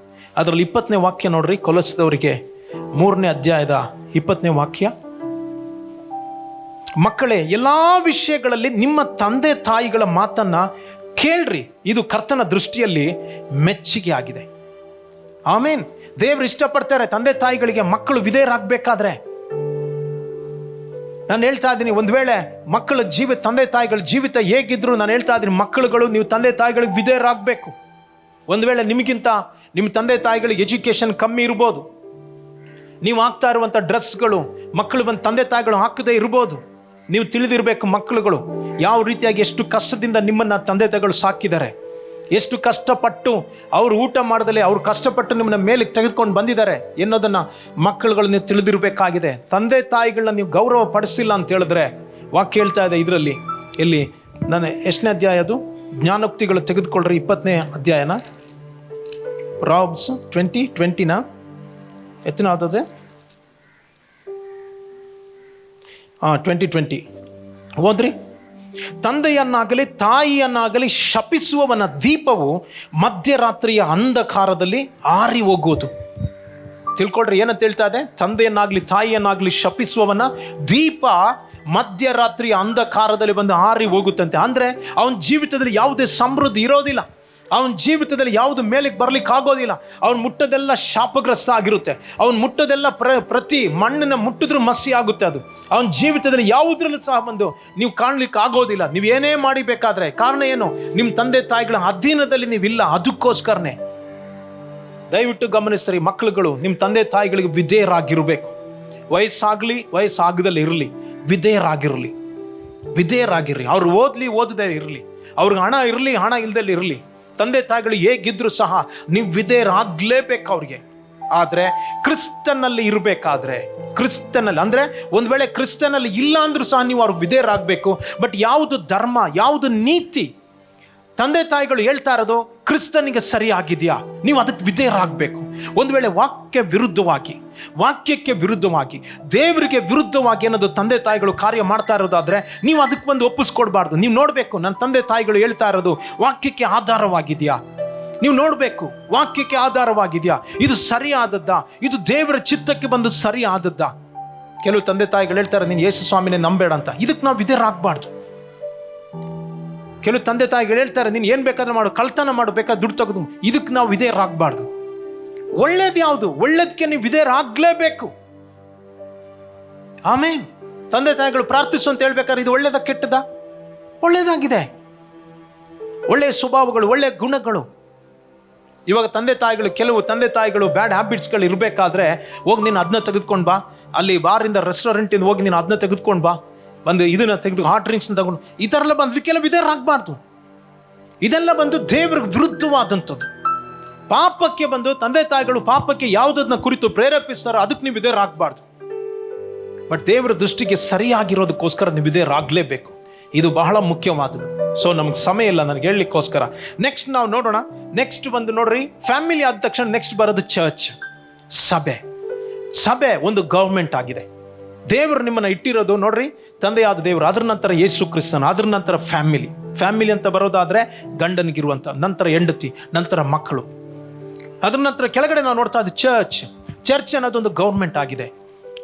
ಅದರಲ್ಲಿ 20ನೇ ವಾಕ್ಯ ನೋಡ್ರಿ. ಕೊಲೊಸ್ಸದವರಿಗೆ 3ನೇ ಅಧ್ಯಾಯದ 20ನೇ ವಾಕ್ಯ. ಮಕ್ಕಳೇ, ಎಲ್ಲಾ ವಿಷಯಗಳಲ್ಲಿ ನಿಮ್ಮ ತಂದೆ ತಾಯಿಗಳ ಮಾತನ್ನ ಕೇಳ್ರಿ, ಇದು ಕರ್ತನ ದೃಷ್ಟಿಯಲ್ಲಿ ಮೆಚ್ಚುಗೆ ಆಗಿದೆ. ಆಮೇನ್. ದೇವರು ಇಷ್ಟಪಡ್ತಾರೆ ತಂದೆ ತಾಯಿಗಳಿಗೆ ಮಕ್ಕಳು ವಿಧೇಯರಾಗಬೇಕಾದ್ರೆ. ನಾನು ಹೇಳ್ತಾ ಇದ್ದೀನಿ, ಒಂದು ವೇಳೆ ಮಕ್ಕಳ ತಂದೆ ತಾಯಿಗಳ ಜೀವಿತ ಹೇಗಿದ್ರು, ನಾನು ಹೇಳ್ತಾ ಇದ್ದೀನಿ, ಮಕ್ಕಳುಗಳು ನೀವು ತಂದೆ ತಾಯಿಗಳಿಗೆ ವಿಧೇಯರಾಗಬೇಕು. ಒಂದು ವೇಳೆ ನಿಮಗಿಂತ ನಿಮ್ಮ ತಂದೆ ತಾಯಿಗಳಿಗೆ ಎಜುಕೇಷನ್ ಕಮ್ಮಿ ಇರ್ಬೋದು. ನೀವು ಹಾಕ್ತಾ ಇರುವಂಥ ಡ್ರೆಸ್ಗಳು ಮಕ್ಕಳು ಬಂದು ತಂದೆ ತಾಯಿಗಳು ಹಾಕದೇ ಇರ್ಬೋದು. ನೀವು ತಿಳಿದಿರಬೇಕು, ಮಕ್ಕಳುಗಳು ಯಾವ ರೀತಿಯಾಗಿ ಎಷ್ಟು ಕಷ್ಟದಿಂದ ನಿಮ್ಮನ್ನು ತಂದೆ ತಾಯಿಗಳು ಸಾಕಿದ್ದಾರೆ, ಎಷ್ಟು ಕಷ್ಟಪಟ್ಟು ಅವರು ಊಟ ಮಾಡದಲ್ಲೇ ಅವ್ರು ಕಷ್ಟಪಟ್ಟು ನಿಮ್ಮನ್ನ ಮೇಲೆ ತೆಗೆದುಕೊಂಡು ಬಂದಿದ್ದಾರೆ ಎನ್ನೋದನ್ನು ಮಕ್ಕಳುಗಳು ನೀವು ತಿಳಿದಿರಬೇಕಾಗಿದೆ. ತಂದೆ ತಾಯಿಗಳನ್ನ ನೀವು ಗೌರವ ಪಡಿಸಿಲ್ಲ ಅಂತ ಹೇಳಿದ್ರೆ, ವಾಕ್ಯ ಹೇಳ್ತಾ ಇದೆ ಇದರಲ್ಲಿ, ಇಲ್ಲಿ ನಾನು ಎಷ್ಟನೇ ಅಧ್ಯಾಯ ಅದು, ಜ್ಞಾನೋಕ್ತಿಗಳು ತೆಗೆದುಕೊಳ್ಳ್ರಿ 20ನೇ ಅಧ್ಯಾಯನ, ಪ್ರಾಬ್ಸ್ 20:20ನ ಎತ್ತನ ಆದದೆ 20:20 ಓದ್ರಿ. ತಂದೆಯನ್ನಾಗಲಿ ತಾಯಿಯನ್ನಾಗಲಿ ಶಪಿಸುವವನ ದೀಪವು ಮಧ್ಯರಾತ್ರಿಯ ಅಂಧಕಾರದಲ್ಲಿ ಆರಿ ಹೋಗುವುದು. ತಿಳ್ಕೊಳ್ರಿ ಏನಂತ ಹೇಳ್ತಾ ಇದೆ, ತಂದೆಯನ್ನಾಗ್ಲಿ ತಾಯಿಯನ್ನಾಗ್ಲಿ ಶಪಿಸುವವನ ದೀಪ ಮಧ್ಯರಾತ್ರಿಯ ಅಂಧಕಾರದಲ್ಲಿ ಬಂದು ಆರಿ ಹೋಗುತ್ತಂತೆ. ಅಂದ್ರೆ ಅವನ ಜೀವಿತದಲ್ಲಿ ಯಾವುದೇ ಸಮೃದ್ಧಿ ಇರೋದಿಲ್ಲ, ಅವನ ಜೀವಿತದಲ್ಲಿ ಯಾವುದು ಮೇಲಕ್ಕೆ ಬರ್ಲಿಕ್ಕೆ ಆಗೋದಿಲ್ಲ. ಅವನ ಮುಟ್ಟದೆಲ್ಲ ಶಾಪಗ್ರಸ್ತ ಆಗಿರುತ್ತೆ, ಅವನ ಮುಟ್ಟದೆಲ್ಲ ಪ್ರತಿ ಮಣ್ಣನ್ನು ಮುಟ್ಟಿದ್ರೂ ಮಸಿ ಆಗುತ್ತೆ. ಅದು ಅವನ ಜೀವಿತದಲ್ಲಿ ಯಾವುದ್ರಲ್ಲೂ ಸಹ ಬಂದು ನೀವು ಕಾಣ್ಲಿಕ್ಕೆ ಆಗೋದಿಲ್ಲ. ನೀವು ಏನೇ ಮಾಡಿಬೇಕಾದ್ರೆ ಕಾರಣ ಏನು, ನಿಮ್ಮ ತಂದೆ ತಾಯಿಗಳ ಅಧೀನದಲ್ಲಿ ನೀವಿಲ್ಲ. ಅದಕ್ಕೋಸ್ಕರನೇ ದಯವಿಟ್ಟು ಗಮನಿಸ್ರಿ ಮಕ್ಕಳುಗಳು, ನಿಮ್ಮ ತಂದೆ ತಾಯಿಗಳಿಗೆ ವಿಧೇಯರಾಗಿರ್ಬೇಕು. ವಯಸ್ಸಾಗದಲ್ಲಿ ಇರಲಿ, ವಿಧೇಯರಾಗಿರ್ರಿ. ಅವ್ರು ಓದದೇ ಇರಲಿ, ಅವ್ರಿಗೆ ಹಣ ಇರಲಿ, ಹಣ ಇಲ್ದಲ್ಲಿ ಇರಲಿ, ತಂದೆ ತಾಯಿಗಳು ಹೇಗಿದ್ರು ಸಹ ನೀವು ವಿಧೇಯರಾಗಲೇಬೇಕು ಅವ್ರಿಗೆ. ಆದರೆ ಕ್ರಿಸ್ತನಲ್ಲಿ ಇರಬೇಕಾದ್ರೆ, ಕ್ರಿಸ್ತನಲ್ಲಿ ಅಂದರೆ ಒಂದು ವೇಳೆ ಕ್ರಿಸ್ತನಲ್ಲಿ ಇಲ್ಲ ಅಂದ್ರೂ ಸಹ ನೀವು ಅವ್ರಿಗೆ ವಿಧೇಯರಾಗಬೇಕು. ಬಟ್ ಯಾವುದು ಧರ್ಮ, ಯಾವುದು ನೀತಿ ತಂದೆ ತಾಯಿಗಳು ಹೇಳ್ತಾ ಇರೋದು ಕ್ರಿಸ್ತನಿಗೆ ಸರಿಯಾಗಿದೆಯಾ, ನೀವು ಅದಕ್ಕೆ ವಿಧೇಯರಾಗಬೇಕು. ಒಂದು ವೇಳೆ ವಾಕ್ಯಕ್ಕೆ ವಿರುದ್ಧವಾಗಿ ದೇವರಿಗೆ ವಿರುದ್ಧವಾಗಿ ಅನ್ನೋದು ತಂದೆ ತಾಯಿಗಳು ಕಾರ್ಯ ಮಾಡ್ತಾ ಇರೋದಾದ್ರೆ ನೀವು ಅದಕ್ಕೆ ಬಂದು ಒಪ್ಪಿಸ್ಕೊಡ್ಬಾರ್ದು. ನೀವು ನೋಡಬೇಕು, ನನ್ನ ತಂದೆ ತಾಯಿಗಳು ಹೇಳ್ತಾ ಇರೋದು ವಾಕ್ಯಕ್ಕೆ ಆಧಾರವಾಗಿದೆಯಾ, ನೀವು ನೋಡಬೇಕು ವಾಕ್ಯಕ್ಕೆ ಆಧಾರವಾಗಿದೆಯಾ, ಇದು ಸರಿಯಾದದ್ದಾ, ಇದು ದೇವರ ಚಿತ್ತಕ್ಕೆ ಬಂದು ಸರಿಯಾದದ್ದಾ. ಕೆಲವು ತಂದೆ ತಾಯಿಗಳು ಹೇಳ್ತಾರೆ ನೀನು ಯೇಸು ಸ್ವಾಮಿನೇ ನಂಬೇಡ ಅಂತ, ಇದಕ್ಕೆ ನಾವು ವಿಧೇಯರಾಗಬಾರ್ದು. ಕೆಲವು ತಂದೆ ತಾಯಿಗಳು ಹೇಳ್ತಾರೆ ನೀನು ಏನು ಬೇಕಾದ್ರೆ ಮಾಡು, ಕಳ್ತನ ಮಾಡು, ಬೇಕಾದ್ರೆ ದುಡ್ಡು ತೆಗೆದು, ಇದಕ್ಕೆ ನಾವು ವಿಧೇಯರಾಗಬಾರ್ದು. ಒಳ್ಳೇದು ಯಾವುದು, ಒಳ್ಳೇದಕ್ಕೆ ನೀವು ವಿಧೇಯರಾಗಲೇಬೇಕು. ಆಮೇಲೆ ತಂದೆ ತಾಯಿಗಳು ಪ್ರಾರ್ಥಿಸು ಅಂತ ಹೇಳ್ಬೇಕಾದ್ರೆ ಇದು ಒಳ್ಳೇದ ಕೆಟ್ಟದ, ಒಳ್ಳೇದಾಗಿದೆ. ಒಳ್ಳೆಯ ಸ್ವಭಾವಗಳು, ಒಳ್ಳೆಯ ಗುಣಗಳು. ಇವಾಗ ಕೆಲವು ತಂದೆ ತಾಯಿಗಳು ಬ್ಯಾಡ್ ಹ್ಯಾಬಿಟ್ಸ್ಗಳು ಇರಬೇಕಾದ್ರೆ ಹೋಗಿ ನೀನು ಅದನ್ನ ತೆಗೆದುಕೊಂಡು ಬಾ, ಅಲ್ಲಿ ಬಾರಿಂದ ರೆಸ್ಟೋರೆಂಟಿಂದ ಹೋಗಿ ನೀನು ಅದನ್ನ ತೆಗೆದುಕೊಂಡು ಬಾ, ಬಂದು ಇದನ್ನ ತೆಗೆದು ಹಾಟ್ ಡ್ರಿಂಕ್ಸ್ನ ತಗೊಂಡು, ಈ ಥರ ಎಲ್ಲ ಬಂದು ಇದಕ್ಕೆಲ್ಲ ವಿಧೇಯರಾಗಬಾರ್ದು. ಇದೆಲ್ಲ ಬಂದು ದೇವರಿಗೆ ವಿರುದ್ಧವಾದಂಥದ್ದು. ಪಾಪಕ್ಕೆ ಬಂದು ತಂದೆ ತಾಯಿಗಳು ಪಾಪಕ್ಕೆ ಯಾವುದನ್ನ ಕುರಿತು ಪ್ರೇರೇಪಿಸ್ತಾರೋ ಅದಕ್ಕೆ ನೀವು ವಿಧೇಯರಾಗಬಾರ್ದು. ಬಟ್ ದೇವರ ದೃಷ್ಟಿಗೆ ಸರಿಯಾಗಿರೋದಕ್ಕೋಸ್ಕರ ನೀವು ವಿಧೇಯರಾಗಲೇಬೇಕು. ಇದು ಬಹಳ ಮುಖ್ಯವಾದದ್ದು. ಸೊ ನಮ್ಗೆ ಸಮಯ ಇಲ್ಲ ನನಗೆ ಹೇಳಲಿಕ್ಕೋಸ್ಕರ. ನೆಕ್ಸ್ಟ್ ನಾವು ನೋಡೋಣ. ನೆಕ್ಸ್ಟ್ ಬಂದು ನೋಡ್ರಿ, ಫ್ಯಾಮಿಲಿ ಆದ ತಕ್ಷಣ ನೆಕ್ಸ್ಟ್ ಬರೋದು ಚರ್ಚ್, ಸಭೆ ಒಂದು ಗೌರ್ಮೆಂಟ್ ಆಗಿದೆ. ದೇವರು ನಿಮ್ಮನ್ನು ಇಟ್ಟಿರೋದು ನೋಡ್ರಿ, ತಂದೆಯಾದ ದೇವರು, ಅದ್ರ ನಂತರ ಯೇಸು ಕ್ರಿಸ್ತನ, ಅದ್ರ ನಂತರ ಫ್ಯಾಮಿಲಿ ಅಂತ ಬರೋದಾದ್ರೆ ಗಂಡನಿಗಿರುವಂಥ, ನಂತರ ಹೆಂಡತಿ, ನಂತರ ಮಕ್ಕಳು, ಅದ್ರ ನಂತರ ಕೆಳಗಡೆ ನಾವು ನೋಡ್ತಾ ಇದ್ದೀವಿ ಚರ್ಚ್ ಅನ್ನೋದು ಒಂದು ಗೌರ್ಮೆಂಟ್ ಆಗಿದೆ,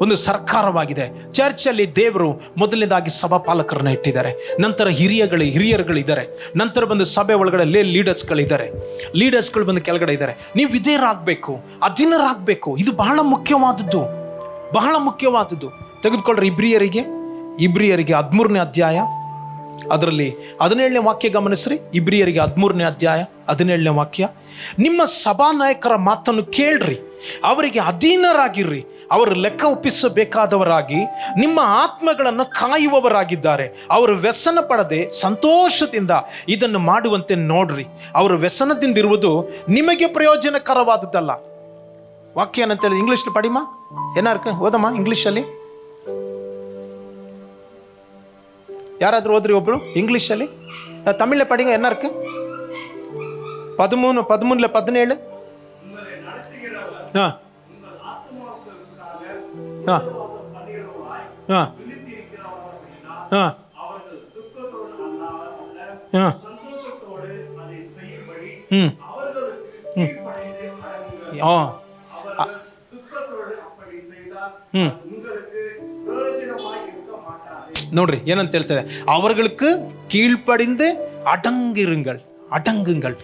ಒಂದು ಸರ್ಕಾರವಾಗಿದೆ. ಚರ್ಚಲ್ಲಿ ದೇವರು ಮೊದಲನೇದಾಗಿ ಸಭಾಪಾಲಕರನ್ನ ಇಟ್ಟಿದ್ದಾರೆ, ನಂತರ ಹಿರಿಯರುಗಳಿದ್ದಾರೆ, ನಂತರ ಬಂದು ಸಭೆ ಒಳಗಡೆ ಲೀಡರ್ಸ್ಗಳು ಬಂದು ಕೆಳಗಡೆ ಇದ್ದಾರೆ. ನೀವು ವಿಧೇಯರಾಗಬೇಕು, ಅಧೀನರಾಗಬೇಕು. ಇದು ಬಹಳ ಮುಖ್ಯವಾದದ್ದು. ತೆಗೆದುಕೊಳ್ಳ್ರಿ ಇಬ್ರಿಯರಿಗೆ 13ನೇ ಅಧ್ಯಾಯ, ಅದರಲ್ಲಿ 17ನೇ ವಾಕ್ಯ ಗಮನಿಸ್ರಿ. ಇಬ್ರಿಯರಿಗೆ 13ನೇ ಅಧ್ಯಾಯ 17ನೇ ವಾಕ್ಯ. ನಿಮ್ಮ ಸಭಾನಾಯಕರ ಮಾತನ್ನು ಕೇಳ್ರಿ, ಅವರಿಗೆ ಅಧೀನರಾಗಿರ್ರಿ, ಅವರು ಲೆಕ್ಕ ಒಪ್ಪಿಸಬೇಕಾದವರಾಗಿ ನಿಮ್ಮ ಆತ್ಮಗಳನ್ನು ಕಾಯುವವರಾಗಿದ್ದಾರೆ. ಅವರು ವ್ಯಸನ ಪಡದೆ ಸಂತೋಷದಿಂದ ಇದನ್ನು ಮಾಡುವಂತೆ ನೋಡ್ರಿ. ಅವರು ವ್ಯಸನದಿಂದಿರುವುದು ನಿಮಗೆ ಪ್ರಯೋಜನಕರವಾದದ್ದಲ್ಲ. ವಾಕ್ಯ ಏನಂತೇಳಿ ಇಂಗ್ಲೀಷ್ ಪಡಿಮಾ, ಏನಾರ್ಕ ಓದಮ್ಮ ಇಂಗ್ಲೀಷಲ್ಲಿ. ಯಾರಾದರೂ ಓದ್ರಿ ಒಬ್ರು ಇಂಗ್ಲೀಷಲ್ಲಿ. ತಮಿಳ್ ಪಡಿಗ ಏನಾರ್ಕ 13:17. ಹಾಂ ಹಾಂ ಹಾಂ ಹಾಂ ನೋಡ್ರಿ ಏನಂತ ಹೇಳ್ತದೆ, அவர்களுக்கு கீழ்ப்படிந்து ಅಡಂಗುங்கள்.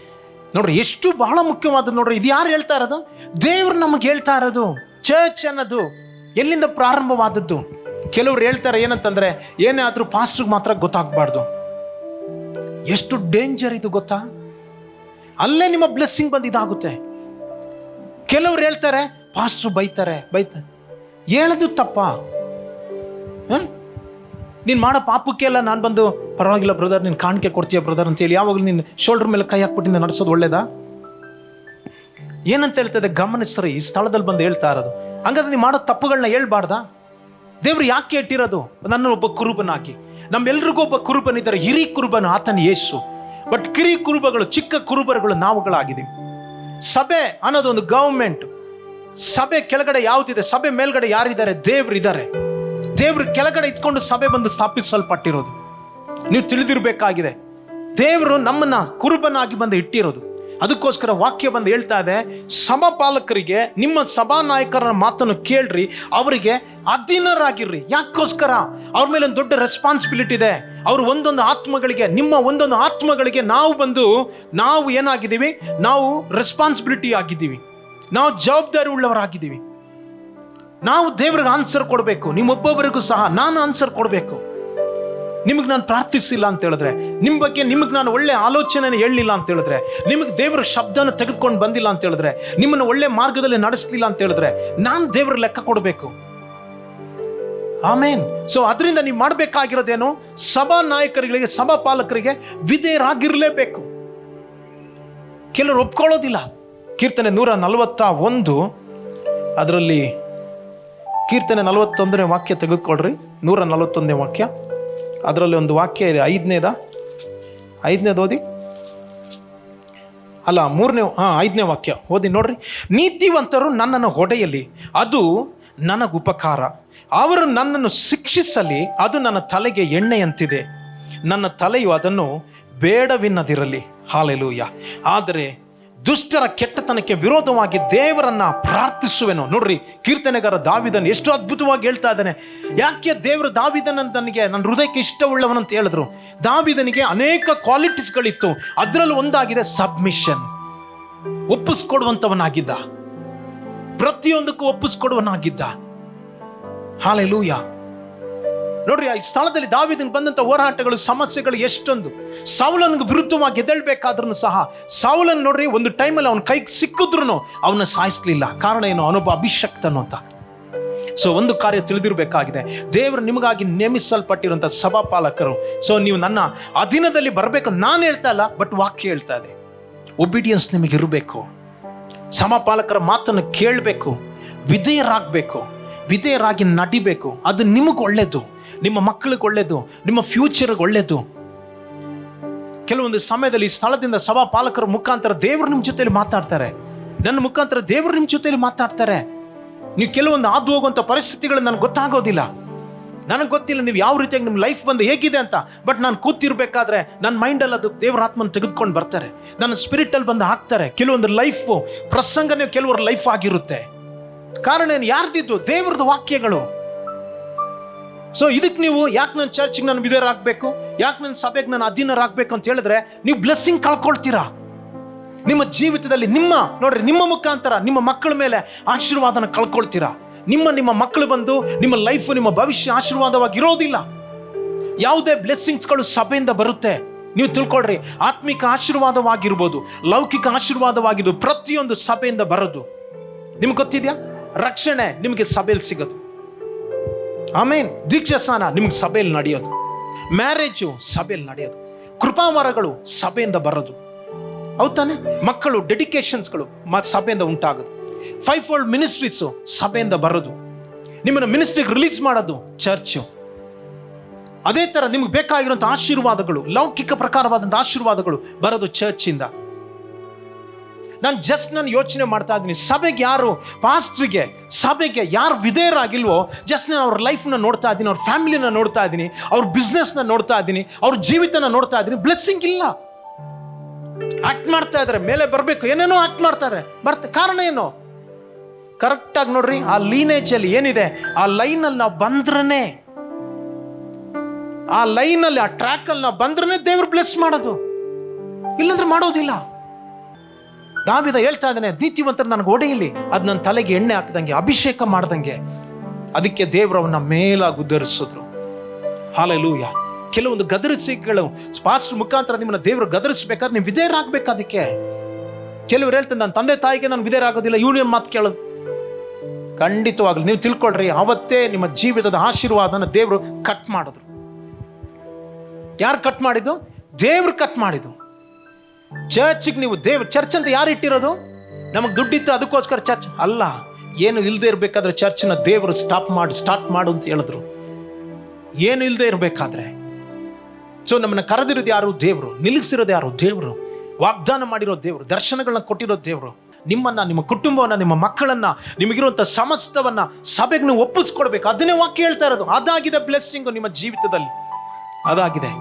ನೋಡ್ರಿ ಎಷ್ಟು ಬಹಳ ಮುಖ್ಯವಾದದ್ದು. ನೋಡ್ರಿ ಇದು ಯಾರು ಹೇಳ್ತಾ ಇರೋದು? ದೇವ್ರು ನಮಗೆ ಹೇಳ್ತಾ ಇರೋದು. ಚರ್ಚ್ ಅನ್ನೋದು ಎಲ್ಲಿಂದ ಪ್ರಾರಂಭವಾದದ್ದು? ಕೆಲವ್ರು ಹೇಳ್ತಾರೆ ಏನಂತಂದ್ರೆ, ಏನೇ ಆದ್ರೂ ಪಾಸ್ಟರ್ಗೆ ಮಾತ್ರ ಗೊತ್ತಾಗಬಾರ್ದು. ಎಷ್ಟು ಡೇಂಜರ್ ಇದು ಗೊತ್ತಾ? ಅಲ್ಲೇ ನಿಮ್ಮ ಬ್ಲೆಸ್ಸಿಂಗ್ ಬಂದು ಇದಾಗುತ್ತೆ. ಕೆಲವ್ರು ಹೇಳ್ತಾರೆ ಪಾಸ್ಟರ್ ಬೈತಾರೆ. ಹೇಳೋದು ತಪ್ಪ? ನೀನು ಮಾಡೋ ಪಾಪಕ್ಕೆಲ್ಲ ನಾನು ಬಂದು ಪರವಾಗಿಲ್ಲ ಬ್ರದರ್, ನೀನು ಕಾಣಿಕೆ ಕೊಡ್ತೀಯ ಬ್ರದರ್ ಅಂತೇಳಿ ಯಾವಾಗಲೂ ನೀನು ಶೋಲ್ಡರ್ ಮೇಲೆ ಕೈ ಹಾಕ್ಬಿಟ್ಟಿಂದ ನಡೆಸೋದು ಒಳ್ಳೇದಾ? ಏನಂತ ಹೇಳ್ತದೆ ಗಮನಿಸ್ರಿ, ಈ ಸ್ಥಳದಲ್ಲಿ ಬಂದು ಹೇಳ್ತಾ ಇರೋದು. ಹಂಗಾದ್ರೆ ನೀವು ಮಾಡೋ ತಪ್ಪುಗಳನ್ನ ಹೇಳ್ಬಾರ್ದಾ? ದೇವ್ರು ಯಾಕೆ ಇಟ್ಟಿರೋದು? ನನ್ನ ಒಬ್ಬ ಕುರುಬನಾಗಿ, ನಮ್ಮೆಲ್ರಿಗೂ ಒಬ್ಬ ಕುರುಬನಿದ್ದಾರೆ, ಹಿರಿ ಕುರುಬನು ಆತನ ಯೇಸು. ಬಟ್ ಕಿರಿ ಕುರುಬಗಳು, ಚಿಕ್ಕ ಕುರುಬರುಗಳು ನಾವುಗಳಾಗಿದ್ದೀವಿ. ಸಭೆ ಅನ್ನೋದು ಒಂದು ಗವರ್ಮೆಂಟ್. ಸಭೆ ಕೆಳಗಡೆ ಯಾವುದಿದೆ? ಸಭೆ ಮೇಲ್ಗಡೆ ಯಾರಿದ್ದಾರೆ? ದೇವ್ರಿದ್ದಾರೆ. ದೇವ್ರ ಕೆಳಗಡೆ ಇಟ್ಕೊಂಡು ಸಭೆ ಬಂದು ಸ್ಥಾಪಿಸಲ್ಪಟ್ಟಿರೋದು ನೀವು ತಿಳಿದಿರ್ಬೇಕಾಗಿದೆ. ದೇವರು ನಮ್ಮನ್ನ ಕುರುಬನಾಗಿ ಬಂದು ಇಟ್ಟಿರೋದು. ಅದಕ್ಕೋಸ್ಕರ ವಾಕ್ಯ ಬಂದು ಹೇಳ್ತಾ ಇದೆ, ಸಭಾಪಾಲಕರಿಗೆ ನಿಮ್ಮ ಸಭಾನಾಯಕರ ಮಾತನ್ನು ಕೇಳ್ರಿ, ಅವರಿಗೆ ಅಧೀನರಾಗಿರ್ರಿ. ಯಾಕೋಸ್ಕರ? ಅವ್ರ ಮೇಲೆ ಒಂದು ದೊಡ್ಡ ರೆಸ್ಪಾನ್ಸಿಬಿಲಿಟಿ ಇದೆ. ಅವರು ಒಂದೊಂದು ಆತ್ಮಗಳಿಗೆ, ನಿಮ್ಮ ಒಂದೊಂದು ಆತ್ಮಗಳಿಗೆ ನಾವು ಏನಾಗಿದ್ದೀವಿ? ನಾವು ರೆಸ್ಪಾನ್ಸಿಬಿಲಿಟಿ ಆಗಿದ್ದೀವಿ, ನಾವು ಜವಾಬ್ದಾರಿ ಉಳ್ಳವರಾಗಿದ್ದೀವಿ. ನಾವು ದೇವ್ರಿಗೆ ಆನ್ಸರ್ ಕೊಡಬೇಕು. ನಿಮ್ಮೊಬ್ಬೊಬ್ಬರಿಗೂ ಸಹ ನಾನು ಆನ್ಸರ್ ಕೊಡಬೇಕು. ನಿಮಗೆ ನಾನು ಪ್ರಾರ್ಥಿಸಿಲ್ಲ ಅಂತ ಹೇಳಿದ್ರೆ, ನಿಮ್ಮ ಬಗ್ಗೆ ನಿಮಗೆ ನಾನು ಒಳ್ಳೆ ಆಲೋಚನೆ ಹೇಳಲಿಲ್ಲ ಅಂತ ಹೇಳಿದ್ರೆ, ನಿಮಗೆ ದೇವರ ಶಬ್ದನ ತೆಗೆದುಕೊಂಡು ಬಂದಿಲ್ಲ ಅಂತ ಹೇಳಿದ್ರೆ, ನಿಮ್ಮನ್ನು ಒಳ್ಳೆ ಮಾರ್ಗದಲ್ಲಿ ನಡೆಸಲಿಲ್ಲ ಅಂತ ಹೇಳಿದ್ರೆ, ನಾನು ದೇವರ ಲೆಕ್ಕ ಕೊಡಬೇಕು. ಆಮೇನ್. ಸೊ ಅದರಿಂದ ನೀವು ಮಾಡಬೇಕಾಗಿರೋದೇನು? ಸಭಾ ನಾಯಕರಿಗೆ, ಸಭಾ ಪಾಲಕರಿಗೆ ವಿಧೇಯರಾಗಿರಲೇಬೇಕು. ಕೆಲವರು ಒಪ್ಕೊಳ್ಳೋದಿಲ್ಲ. ಕೀರ್ತನೆ 141 ಅದರಲ್ಲಿ ಕೀರ್ತನೆ 41ನೇ ವಾಕ್ಯ ತೆಗೆದುಕೊಳ್ರಿ. 141ನೇ ವಾಕ್ಯ, ಅದರಲ್ಲಿ ಒಂದು ವಾಕ್ಯ ಇದೆ, 5ನೇದು ಓದಿ. ಅಲ್ಲ 5ನೇ ವಾಕ್ಯ ಓದಿ ನೋಡ್ರಿ. ನೀತಿವಂತರು ನನ್ನನ್ನು ಹೊಡೆಯಲಿ, ಅದು ನನಗೆ ಉಪಕಾರ. ಅವರು ನನ್ನನ್ನು ಶಿಕ್ಷಿಸಲಿ, ಅದು ನನ್ನ ತಲೆಗೆ ಎಣ್ಣೆಯಂತಿದೆ. ನನ್ನ ತಲೆಯು ಅದನ್ನು ಬೇಡವಿನ್ನದಿರಲಿ. ಹಾಲೆಲೂಯ. ಆದರೆ ದುಷ್ಟರ ಕೆಟ್ಟತನಕ್ಕೆ ವಿರೋಧವಾಗಿ ದೇವರನ್ನ ಪ್ರಾರ್ಥಿಸುವೆನು. ನೋಡ್ರಿ, ಕೀರ್ತನೆಗಾರ ದಾವಿದನ್ ಎಷ್ಟು ಅದ್ಭುತವಾಗಿ ಹೇಳ್ತಾ ಇದ್ದಾನೆ. ಯಾಕೆ ದೇವರು ದಾವಿದನ ನನಗೆ ನನ್ನ ಹೃದಯಕ್ಕೆ ಇಷ್ಟವುಳ್ಳವನಂತ ಹೇಳಿದ್ರು? ದಾವಿದನಿಗೆ ಅನೇಕ ಕ್ವಾಲಿಟೀಸ್ಗಳಿತ್ತು. ಅದರಲ್ಲಿ ಒಂದಾಗಿದೆ ಸಬ್ಮಿಷನ್. ಒಪ್ಪಿಸ್ಕೊಡುವಂತವನಾಗಿದ್ದ, ಪ್ರತಿಯೊಂದಕ್ಕೂ ಒಪ್ಪಿಸ್ಕೊಡುವನಾಗಿದ್ದ. ಹಾಲೆಲೂಯ. ನೋಡ್ರಿ, ಈ ಸ್ಥಳದಲ್ಲಿ ದಾವೀದನಿಗೆ ಬಂದಂತ ಹೋರಾಟಗಳು, ಸಮಸ್ಯೆಗಳು ಎಷ್ಟೊಂದು. ಸೌಲನಿಗೆ ವಿರುದ್ಧವಾಗಿ ಎದ್ದೇಳ್ಬೇಕಾದ್ರೂ ಸಹ ಸೌಲನ್ ನೋಡ್ರಿ, ಒಂದು ಟೈಮಲ್ಲಿ ಅವನ ಕೈಗೆ ಸಿಕ್ಕಿದ್ರು ಅವನ ಸಾಯಿಸ್ಲಿಲ್ಲ. ಕಾರಣ ಏನು? ಅವನೊಬ್ಬ ಅಭಿಷಕ್ತನು ಅಂತ. ಸೊ ಒಂದು ಕಾರ್ಯ ತಿಳಿದಿರಬೇಕಾಗಿದೆ, ದೇವರು ನಿಮಗಾಗಿ ನೇಮಿಸಲ್ಪಟ್ಟಿರುವಂಥ ಸಭಾಪಾಲಕರು. ಸೊ ನೀವು ನನ್ನ ಅಧೀನದಲ್ಲಿ ಬರಬೇಕು. ನಾನು ಹೇಳ್ತಾ ಇಲ್ಲ, ಬಟ್ ವಾಕ್ಯ ಹೇಳ್ತಾ ಇದೆ. ಒಬಿಡಿಯನ್ಸ್ ನಿಮಗಿರಬೇಕು. ಸಭಾಪಾಲಕರ ಮಾತನ್ನು ಕೇಳಬೇಕು, ವಿಧೇಯರಾಗಬೇಕು, ವಿಧೇಯರಾಗಿ ನಡಿಬೇಕು. ಅದು ನಿಮಗೆ ಒಳ್ಳೇದು, ನಿಮ್ಮ ಮಕ್ಕಳಿಗೆ ಒಳ್ಳೇದು, ನಿಮ್ಮ ಫ್ಯೂಚರ್ಗೆ ಒಳ್ಳೇದು. ಕೆಲವೊಂದು ಸಮಯದಲ್ಲಿ ಈ ಸ್ಥಳದಿಂದ ಸಭಾ ಪಾಲಕರ ಮುಖಾಂತರ ದೇವರು ನಿಮ್ಮ ಜೊತೆಲಿ ಮಾತಾಡ್ತಾರೆ, ನನ್ನ ಮುಖಾಂತರ ದೇವರು ನಿಮ್ಮ ಜೊತೆಲಿ ಮಾತಾಡ್ತಾರೆ. ನೀವು ಕೆಲವೊಂದು ಹಾದು ಹೋಗುವಂಥ ಪರಿಸ್ಥಿತಿಗಳು ನನಗೆ ಗೊತ್ತಾಗೋದಿಲ್ಲ, ನನಗೆ ಗೊತ್ತಿಲ್ಲ ನೀವು ಯಾವ ರೀತಿಯಾಗಿ ನಿಮ್ಮ ಲೈಫ್ ಬಂದು ಹೇಗಿದೆ ಅಂತ. ಬಟ್ ನಾನು ಕೂತಿರ್ಬೇಕಾದ್ರೆ ನನ್ನ ಮೈಂಡಲ್ಲಿ ಅದು ದೇವರ ಆತ್ಮನ ತೆಗೆದುಕೊಂಡು ಬರ್ತಾರೆ, ನನ್ನ ಸ್ಪಿರಿಟಲ್ಲಿ ಬಂದು ಹಾಕ್ತಾರೆ. ಕೆಲವೊಂದು ಲೈಫು ಪ್ರಸಂಗನೇ ಕೆಲವರ ಲೈಫ್ ಆಗಿರುತ್ತೆ. ಕಾರಣ ಏನು? ಯಾರ್ದಿದ್ದು? ದೇವ್ರದ್ದು ವಾಕ್ಯಗಳು. ಸೊ ಇದಕ್ಕೆ ನೀವು ಯಾಕೆ ನನ್ನ ಚರ್ಚ್ಗೆ ನಾನು ವಿಧೇಯರಾಗಬೇಕು, ಯಾಕೆ ನನ್ನ ಸಭೆಗೆ ನಾನು ಅಧೀನರಾಗಬೇಕು ಅಂತ ಹೇಳಿದ್ರೆ, ನೀವು ಬ್ಲೆಸ್ಸಿಂಗ್ ಕಳ್ಕೊಳ್ತೀರಾ ನಿಮ್ಮ ಜೀವಿತದಲ್ಲಿ. ನೋಡ್ರಿ, ನಿಮ್ಮ ಮುಖಾಂತರ ನಿಮ್ಮ ಮಕ್ಕಳ ಮೇಲೆ ಆಶೀರ್ವಾದನ ಕಳ್ಕೊಳ್ತೀರಾ. ನಿಮ್ಮ ಮಕ್ಕಳು ಬಂದು ನಿಮ್ಮ ಲೈಫ್, ನಿಮ್ಮ ಭವಿಷ್ಯ ಆಶೀರ್ವಾದವಾಗಿ ಇರೋದಿಲ್ಲ. ಯಾವುದೇ ಬ್ಲೆಸ್ಸಿಂಗ್ಸ್ಗಳು ಸಭೆಯಿಂದ ಬರುತ್ತೆ, ನೀವು ತಿಳ್ಕೊಳ್ರಿ. ಆತ್ಮಿಕ ಆಶೀರ್ವಾದವಾಗಿರ್ಬೋದು, ಲೌಕಿಕ ಆಶೀರ್ವಾದವಾಗಿರ್ಬೋದು, ಪ್ರತಿಯೊಂದು ಸಭೆಯಿಂದ ಬರೋದು. ನಿಮ್ಗೆ ಗೊತ್ತಿದೆಯಾ? ರಕ್ಷಣೆ ನಿಮಗೆ ಸಭೆಯಲ್ಲಿ ಸಿಗೋದು. ಆಮೇನ್. ದೀಕ್ಷಾ ಸ್ನಾನ ನಿಮ್ಗೆ ಸಭೆಯಲ್ಲಿ ನಡೆಯೋದು, ಮ್ಯಾರೇಜು ಸಭೆಯಲ್ಲಿ ನಡೆಯೋದು, ಕೃಪಾವರಗಳು ಸಭೆಯಿಂದ ಬರೋದು. ಹೌದಾನೆ? ಮಕ್ಕಳು ಡೆಡಿಕೇಶನ್ಸ್ಗಳು ಸಭೆಯಿಂದ ಉಂಟಾಗೋದು, 5-fold ಮಿನಿಸ್ಟ್ರೀಸು ಸಭೆಯಿಂದ ಬರೋದು, ನಿಮ್ಮನ್ನು ಮಿನಿಸ್ಟ್ರಿಗೆ ರಿಲೀಸ್ ಮಾಡೋದು ಚರ್ಚು. ಅದೇ ಥರ ನಿಮ್ಗೆ ಬೇಕಾಗಿರುವಂಥ ಆಶೀರ್ವಾದಗಳು, ಲೌಕಿಕ ಪ್ರಕಾರವಾದಂಥ ಆಶೀರ್ವಾದಗಳು ಬರೋದು ಚರ್ಚಿಂದ. ನಾನು ಯೋಚನೆ ಮಾಡ್ತಾ ಇದ್ದೀನಿ, ಸಭೆಗೆ ಯಾರು, ಪಾಸ್ಟ್ರಿಗೆ, ಸಭೆಗೆ ಯಾರು ವಿಧೇಯರಾಗಿಲ್ವೋ, ನಾನು ಅವ್ರ ಲೈಫ್ನ ನೋಡ್ತಾ ಇದ್ದೀನಿ, ಅವ್ರ ಫ್ಯಾಮಿಲಿನ ನೋಡ್ತಾ ಇದ್ದೀನಿ, ಅವ್ರ ಬಿಸ್ನೆಸ್ನ ನೋಡ್ತಾ ಇದ್ದೀನಿ, ಅವ್ರ ಜೀವಿತನ ನೋಡ್ತಾ ಇದ್ದೀನಿ. ಬ್ಲೆಸ್ಸಿಂಗ್ ಇಲ್ಲ. ಆಕ್ಟ್ ಮಾಡ್ತಾ ಇದ್ದಾರೆ, ಮೇಲೆ ಬರಬೇಕು, ಏನೇನೋ ಆಕ್ಟ್ ಮಾಡ್ತಾ ಇದ್ದಾರೆ. ಕಾರಣ ಏನು? ಕರೆಕ್ಟಾಗಿ ನೋಡ್ರಿ, ಆ ಲೀನೇಜಲ್ಲಿ ಏನಿದೆ, ಆ ಲೈನಲ್ಲಿ ನಾವು ಬಂದ್ರೇ, ಆ ಲೈನಲ್ಲಿ, ಆ ಟ್ರ್ಯಾಕಲ್ಲಿ ನಾವು ಬಂದ್ರೇ ದೇವ್ರು ಬ್ಲೆಸ್ ಮಾಡೋದು, ಇಲ್ಲಂದ್ರೆ ಮಾಡೋದಿಲ್ಲ. ದಾವೀದ ಹೇಳ್ತಾ ಇದ್ದಾನೆ, ನೀತಿವಂತರು ನನಗೆ ಹೊಡೆಯಲಿ, ಅದು ನನ್ನ ತಲೆಗೆ ಎಣ್ಣೆ ಹಾಕಿದಂಗೆ, ಅಭಿಷೇಕ ಮಾಡ್ದಂಗೆ. ಅದಕ್ಕೆ ದೇವರು ಅವನ್ನ ಮೇಲಾಗಿ ಉದ್ಧರಿಸಿದ್ರು. ಹಾಲೆಲೂಯ. ಕೆಲವೊಂದು ಗದರಿಸಿಕೆಗಳು ಪಾಸ್ಟರ್ ಮುಖಾಂತರ ನಿಮ್ಮನ್ನ ದೇವರು ಗದರಿಸಬೇಕಾದ್ರೆ ನೀವು ವಿಧೇಯರಾಗಬೇಕು. ಅದಕ್ಕೆ ಕೆಲವರು ಹೇಳ್ತಾರೆ, ನನ್ನ ತಂದೆ ತಾಯಿಗೆ ನಾನು ವಿಧೇಯರಾಗೋದಿಲ್ಲ, ಯೂನಿಯನ್ ಮಾತು ಕೇಳೋದು. ಖಂಡಿತವಾಗ್ಲು ನೀವು ತಿಳ್ಕೊಳ್ರಿ, ಅವತ್ತೇ ನಿಮ್ಮ ಜೀವಿತದ ಆಶೀರ್ವಾದನ ದೇವರು ಕಟ್ ಮಾಡಿದ್ರು. ಯಾರು ಕಟ್ ಮಾಡಿದ್ದು? ದೇವ್ರು ಕಟ್ ಮಾಡಿದ್ದು. ಚರ್ಚ್ಗೆ ನೀವು ಚರ್ಚ್ ಅಂತ ಯಾರು ಇಟ್ಟಿರೋದು? ನಮಗೆ ದುಡ್ಡಿತ್ತು ಅದಕ್ಕೋಸ್ಕರ ಚರ್ಚ್ ಅಲ್ಲ. ಏನು ಇಲ್ಲದೆ ಇರಬೇಕಾದ್ರೆ ಚರ್ಚ್ನ ದೇವರು ಸ್ಟಾರ್ಟ್ ಮಾಡು ಅಂತ ಹೇಳಿದ್ರು. ಏನು ಇಲ್ಲದೆ ಇರಬೇಕಾದ್ರೆ. ಸೊ ನಮ್ಮನ್ನ ಕರೆದಿರೋದು ಯಾರು? ದೇವರು. ನಿಲ್ಲಿಸಿರೋದು ಯಾರು? ದೇವರು. ವಾಗ್ದಾನ ಮಾಡಿರೋ ದೇವರು, ದರ್ಶನಗಳನ್ನ ಕೊಟ್ಟಿರೋ ದೇವರು. ನಿಮ್ಮನ್ನ, ನಿಮ್ಮ ಕುಟುಂಬವನ್ನ, ನಿಮ್ಮ ಮಕ್ಕಳನ್ನ, ನಿಮಗಿರುವಂಥ ಸಮಸ್ತವನ್ನ ಸಭೆಗೆ ನೀವು ಒಪ್ಪಿಸ್ಕೊಡ್ಬೇಕು. ಅದನ್ನೇ ವಾಕ್ಯ ಹೇಳ್ತಾ ಇರೋದು. ಅದಾಗಿದೆ ಬ್ಲೆಸ್ಸಿಂಗು ನಿಮ್ಮ ಜೀವಿತದಲ್ಲಿ, ಅದಾಗಿದೆ.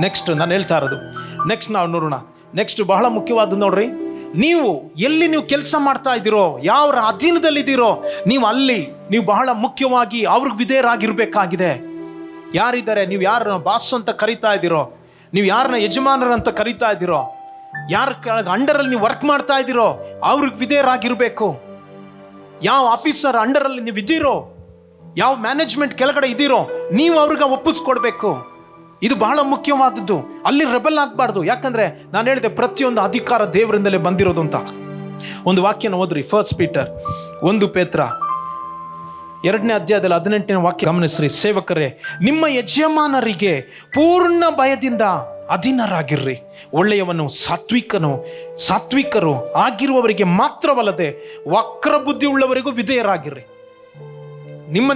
ನೆಕ್ಸ್ಟ್ ನಾನು ಹೇಳ್ತಾ ಇರೋದು, ನೆಕ್ಸ್ಟ್ ನಾವು ನೋಡೋಣ. ನೆಕ್ಸ್ಟ್ ಬಹಳ ಮುಖ್ಯವಾದ ನೋಡ್ರಿ, ನೀವು ಎಲ್ಲಿ ನೀವು ಕೆಲಸ ಮಾಡ್ತಾ ಇದ್ದೀರೋ, ಯಾವ ಅಧೀನದಲ್ಲಿದ್ದೀರೋ, ನೀವು ಬಹಳ ಮುಖ್ಯವಾಗಿ ಅವ್ರಿಗೆ ವಿಧೇಯರಾಗಿರ್ಬೇಕಾಗಿದೆ. ಯಾರಿದ್ದಾರೆ, ನೀವು ಯಾರನ್ನ ಬಾಸ್ ಅಂತ ಕರಿತಾ ಇದ್ದೀರೋ, ನೀವು ಯಾರನ್ನ ಯಜಮಾನರಂತ ಕರಿತಾ ಇದ್ದೀರೋ, ಯಾರ ಅಂಡರಲ್ಲಿ ನೀವು ವರ್ಕ್ ಮಾಡ್ತಾ ಇದ್ದೀರೋ ಅವ್ರಿಗೆ ವಿಧೇಯರಾಗಿರ್ಬೇಕು. ಯಾವ ಆಫೀಸರ್ ಅಂಡರಲ್ಲಿ ನೀವು ಇದ್ದೀರೋ, ಯಾವ ಮ್ಯಾನೇಜ್ಮೆಂಟ್ ಕೆಳಗಡೆ ಇದ್ದೀರೋ, ನೀವು ಅವ್ರಿಗೆ ಒಪ್ಪಿಸ್ಕೊಡ್ಬೇಕು. ಇದು ಬಹಳ ಮುಖ್ಯವಾದದ್ದು. ಅಲ್ಲಿ ರೆಬಲ್ ಆಗಬಾರ್ದು. ಯಾಕಂದ್ರೆ ನಾನು ಹೇಳಿದೆ, ಪ್ರತಿಯೊಂದು ಅಧಿಕಾರ ದೇವರಿಂದಲೇ ಬಂದಿರೋದು ಅಂತ. ಒಂದು ವಾಕ್ಯನ ಓದ್ರಿ, 1 ಪೀಟರ್ 1 ಪೇತ್ರ 2ನೇ ಅಧ್ಯಾಯದಲ್ಲಿ 18ನೇ ವಾಕ್ಯ ಗಮನಿಸ್ರಿ. ಸೇವಕರೇ, ನಿಮ್ಮ ಯಜಮಾನರಿಗೆ ಪೂರ್ಣ ಭಯದಿಂದ ಅಧೀನರಾಗಿರ್ರಿ. ಒಳ್ಳೆಯವನು ಸಾತ್ವಿಕರು ಆಗಿರುವವರಿಗೆ ಮಾತ್ರವಲ್ಲದೆ ವಕ್ರ ಬುದ್ಧಿ ಉಳ್ಳವರಿಗೂ ವಿಧೇಯರಾಗಿರ್ರಿ.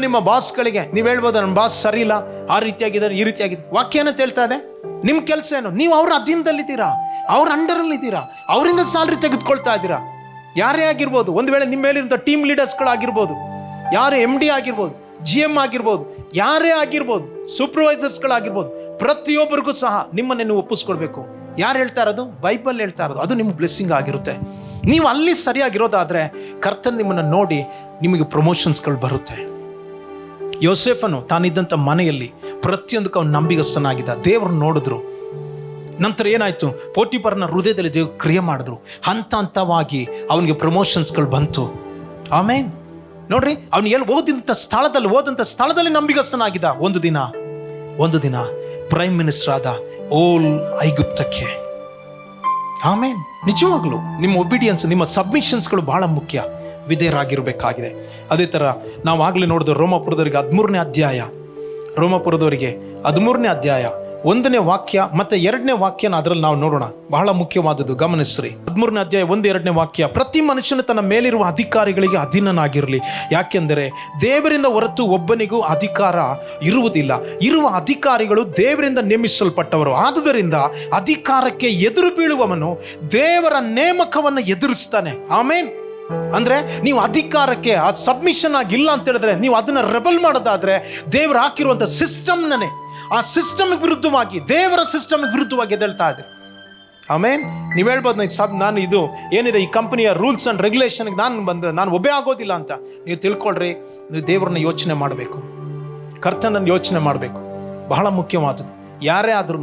ನಿಮ್ಮ ಬಾಸ್ಗಳಿಗೆ ನೀವು ಹೇಳ್ಬೋದು, ನನ್ನ ಬಾಸ್ ಸರಿ ಇಲ್ಲ, ಆ ರೀತಿಯಾಗಿದ್ದಾರೆ, ಈ ರೀತಿಯಾಗಿದೆ. ವಾಕ್ಯ ಏನಂತ ಹೇಳ್ತಾ ಇದೆ? ನಿಮ್ಮ ಕೆಲಸ ಏನು? ನೀವು ಅವ್ರ ಅಧೀನದಲ್ಲಿದ್ದೀರಾ, ಅವ್ರ ಅಂಡರಲ್ಲಿದ್ದೀರಾ, ಅವರಿಂದ ಸ್ಯಾಲರಿ ತೆಗೆದುಕೊಳ್ತಾ ಇದ್ದೀರಾ. ಯಾರೇ ಆಗಿರ್ಬೋದು, ಒಂದು ವೇಳೆ ನಿಮ್ಮ ಮೇಲಿರುವಂಥ ಟೀಮ್ ಲೀಡರ್ಸ್ಗಳಾಗಿರ್ಬೋದು, ಯಾರೇ MD ಆಗಿರ್ಬೋದು, GM ಆಗಿರ್ಬೋದು, ಯಾರೇ ಆಗಿರ್ಬೋದು, ಸೂಪರ್ವೈಸರ್ಸ್ಗಳಾಗಿರ್ಬೋದು, ಪ್ರತಿಯೊಬ್ಬರಿಗೂ ಸಹ ನಿಮ್ಮನ್ನು ನೀವು ಒಪ್ಪಿಸ್ಕೊಡ್ಬೇಕು. ಯಾರು ಹೇಳ್ತಾ ಇರೋದು? ಬೈಬಲ್ ಹೇಳ್ತಾ ಇರೋದು. ಅದು ನಿಮ್ಗೆ ಬ್ಲೆಸ್ಸಿಂಗ್ ಆಗಿರುತ್ತೆ. ನೀವು ಅಲ್ಲಿ ಸರಿಯಾಗಿರೋದಾದ್ರೆ ಕರ್ತನ್ ನಿಮ್ಮನ್ನು ನೋಡಿ ನಿಮಗೆ ಪ್ರಮೋಷನ್ಸ್ಗಳು ಬರುತ್ತೆ. ಯೋಸೇಫನು ತಾನಿದ್ದಂಥ ಮನೆಯಲ್ಲಿ ಪ್ರತಿಯೊಂದಕ್ಕೆ ಅವನು ನಂಬಿಗಸ್ತನಾಗಿದ್ದ. ದೇವರು ನೋಡಿದ್ರು. ನಂತರ ಏನಾಯ್ತು? ಪೋಟಿಫರನ ಹೃದಯದಲ್ಲಿ ದೇವರು ಕ್ರಿಯೆ ಮಾಡಿದ್ರು. ಹಂತವಾಗಿ ಅವನಿಗೆ ಪ್ರಮೋಷನ್ಸ್ಗಳು ಬಂತು. ಆಮೇನ್. ನೋಡ್ರಿ, ಅವನು ಎಲ್ಲಿ ಓದಂಥ ಸ್ಥಳದಲ್ಲಿ ನಂಬಿಗಸ್ತನಾಗಿದ್ದ. ಒಂದು ದಿನ ಪ್ರೈಮ್ ಮಿನಿಸ್ಟರ್ ಆದ ಓಲ್ ಐಗುಪ್ತಕ್ಕೆ. ಆಮೇನ್. ನಿಜವಾಗ್ಲು ನಿಮ್ಮ ಒಬಿಡಿಯನ್ಸ್, ನಿಮ್ಮ ಸಬ್ಮಿಷನ್ಸ್ಗಳು ಬಹಳ ಮುಖ್ಯ. ವಿಧೇಯರಾಗಿರ್ಬೇಕಾಗಿದೆ. ಅದೇ ಥರ ನಾವು ಆಗಲೇ ನೋಡಿದ ರೋಮಾಪುರದವರಿಗೆ 13ನೇ ಅಧ್ಯಾಯ 1ನೇ ವಾಕ್ಯ ಮತ್ತು 2ನೇ ವಾಕ್ಯನ ಅದರಲ್ಲಿ ನಾವು ನೋಡೋಣ. ಬಹಳ ಮುಖ್ಯವಾದದ್ದು, ಗಮನಿಸ್ರಿ. 13ನೇ ಅಧ್ಯಾಯ 1-2ನೇ ವಾಕ್ಯ. ಪ್ರತಿ ಮನುಷ್ಯನು ತನ್ನ ಮೇಲಿರುವ ಅಧಿಕಾರಿಗಳಿಗೆ ಅಧೀನನಾಗಿರಲಿ, ಯಾಕೆಂದರೆ ದೇವರಿಂದ ಹೊರತು ಒಬ್ಬನಿಗೂ ಅಧಿಕಾರ ಇರುವುದಿಲ್ಲ. ಇರುವ ಅಧಿಕಾರಿಗಳು ದೇವರಿಂದ ನೇಮಿಸಲ್ಪಟ್ಟವರು. ಆದುದರಿಂದ ಅಧಿಕಾರಕ್ಕೆ ಎದುರು ಬೀಳುವವನು ದೇವರ ನೇಮಕವನ್ನು ಎದುರಿಸ್ತಾನೆ. ಆಮೇನ್. ಅಂದ್ರೆ ನೀವು ಅಧಿಕಾರಕ್ಕೆ ಸಬ್ಮಿಷನ್ ಆಗಿಲ್ಲ ಅಂತ ಹೇಳಿದ್ರೆ, ನೀವು ಅದನ್ನ ರೆಬಲ್ ಮಾಡೋದಾದ್ರೆ, ದೇವರು ಹಾಕಿರುವಂತ ಸಿಸ್ಟಮ್ನೇ, ಆ ಸಿಸ್ಟಮ್ಗೆ ವಿರುದ್ಧವಾಗಿ, ದೇವರ ಸಿಸ್ಟಮ್ಗೆ ವಿರುದ್ಧವಾಗಿ ಎದ್ದೇಳ್ತಾ ಇದೆ. ಆಮೇನ್. ನೀವು ಹೇಳ್ಬೋದು, ನಾನು ಇದು ಏನಿದೆ ಈ ಕಂಪನಿಯ ರೂಲ್ಸ್ ಅಂಡ್ ರೆಗ್ಯುಲೇಷನ್ಗೆ ನಾನು ಒಬ್ಬೇ ಆಗೋದಿಲ್ಲ ಅಂತ. ನೀವು ತಿಳ್ಕೊಳ್ರಿ, ನೀವು ದೇವರನ್ನ ಯೋಚನೆ ಮಾಡಬೇಕು, ಕರ್ತನನ್ನು ಯೋಚನೆ ಮಾಡಬೇಕು. ಬಹಳ ಮುಖ್ಯವಾದದ್ದು. ಯಾರೇ ಆದ್ರೂ,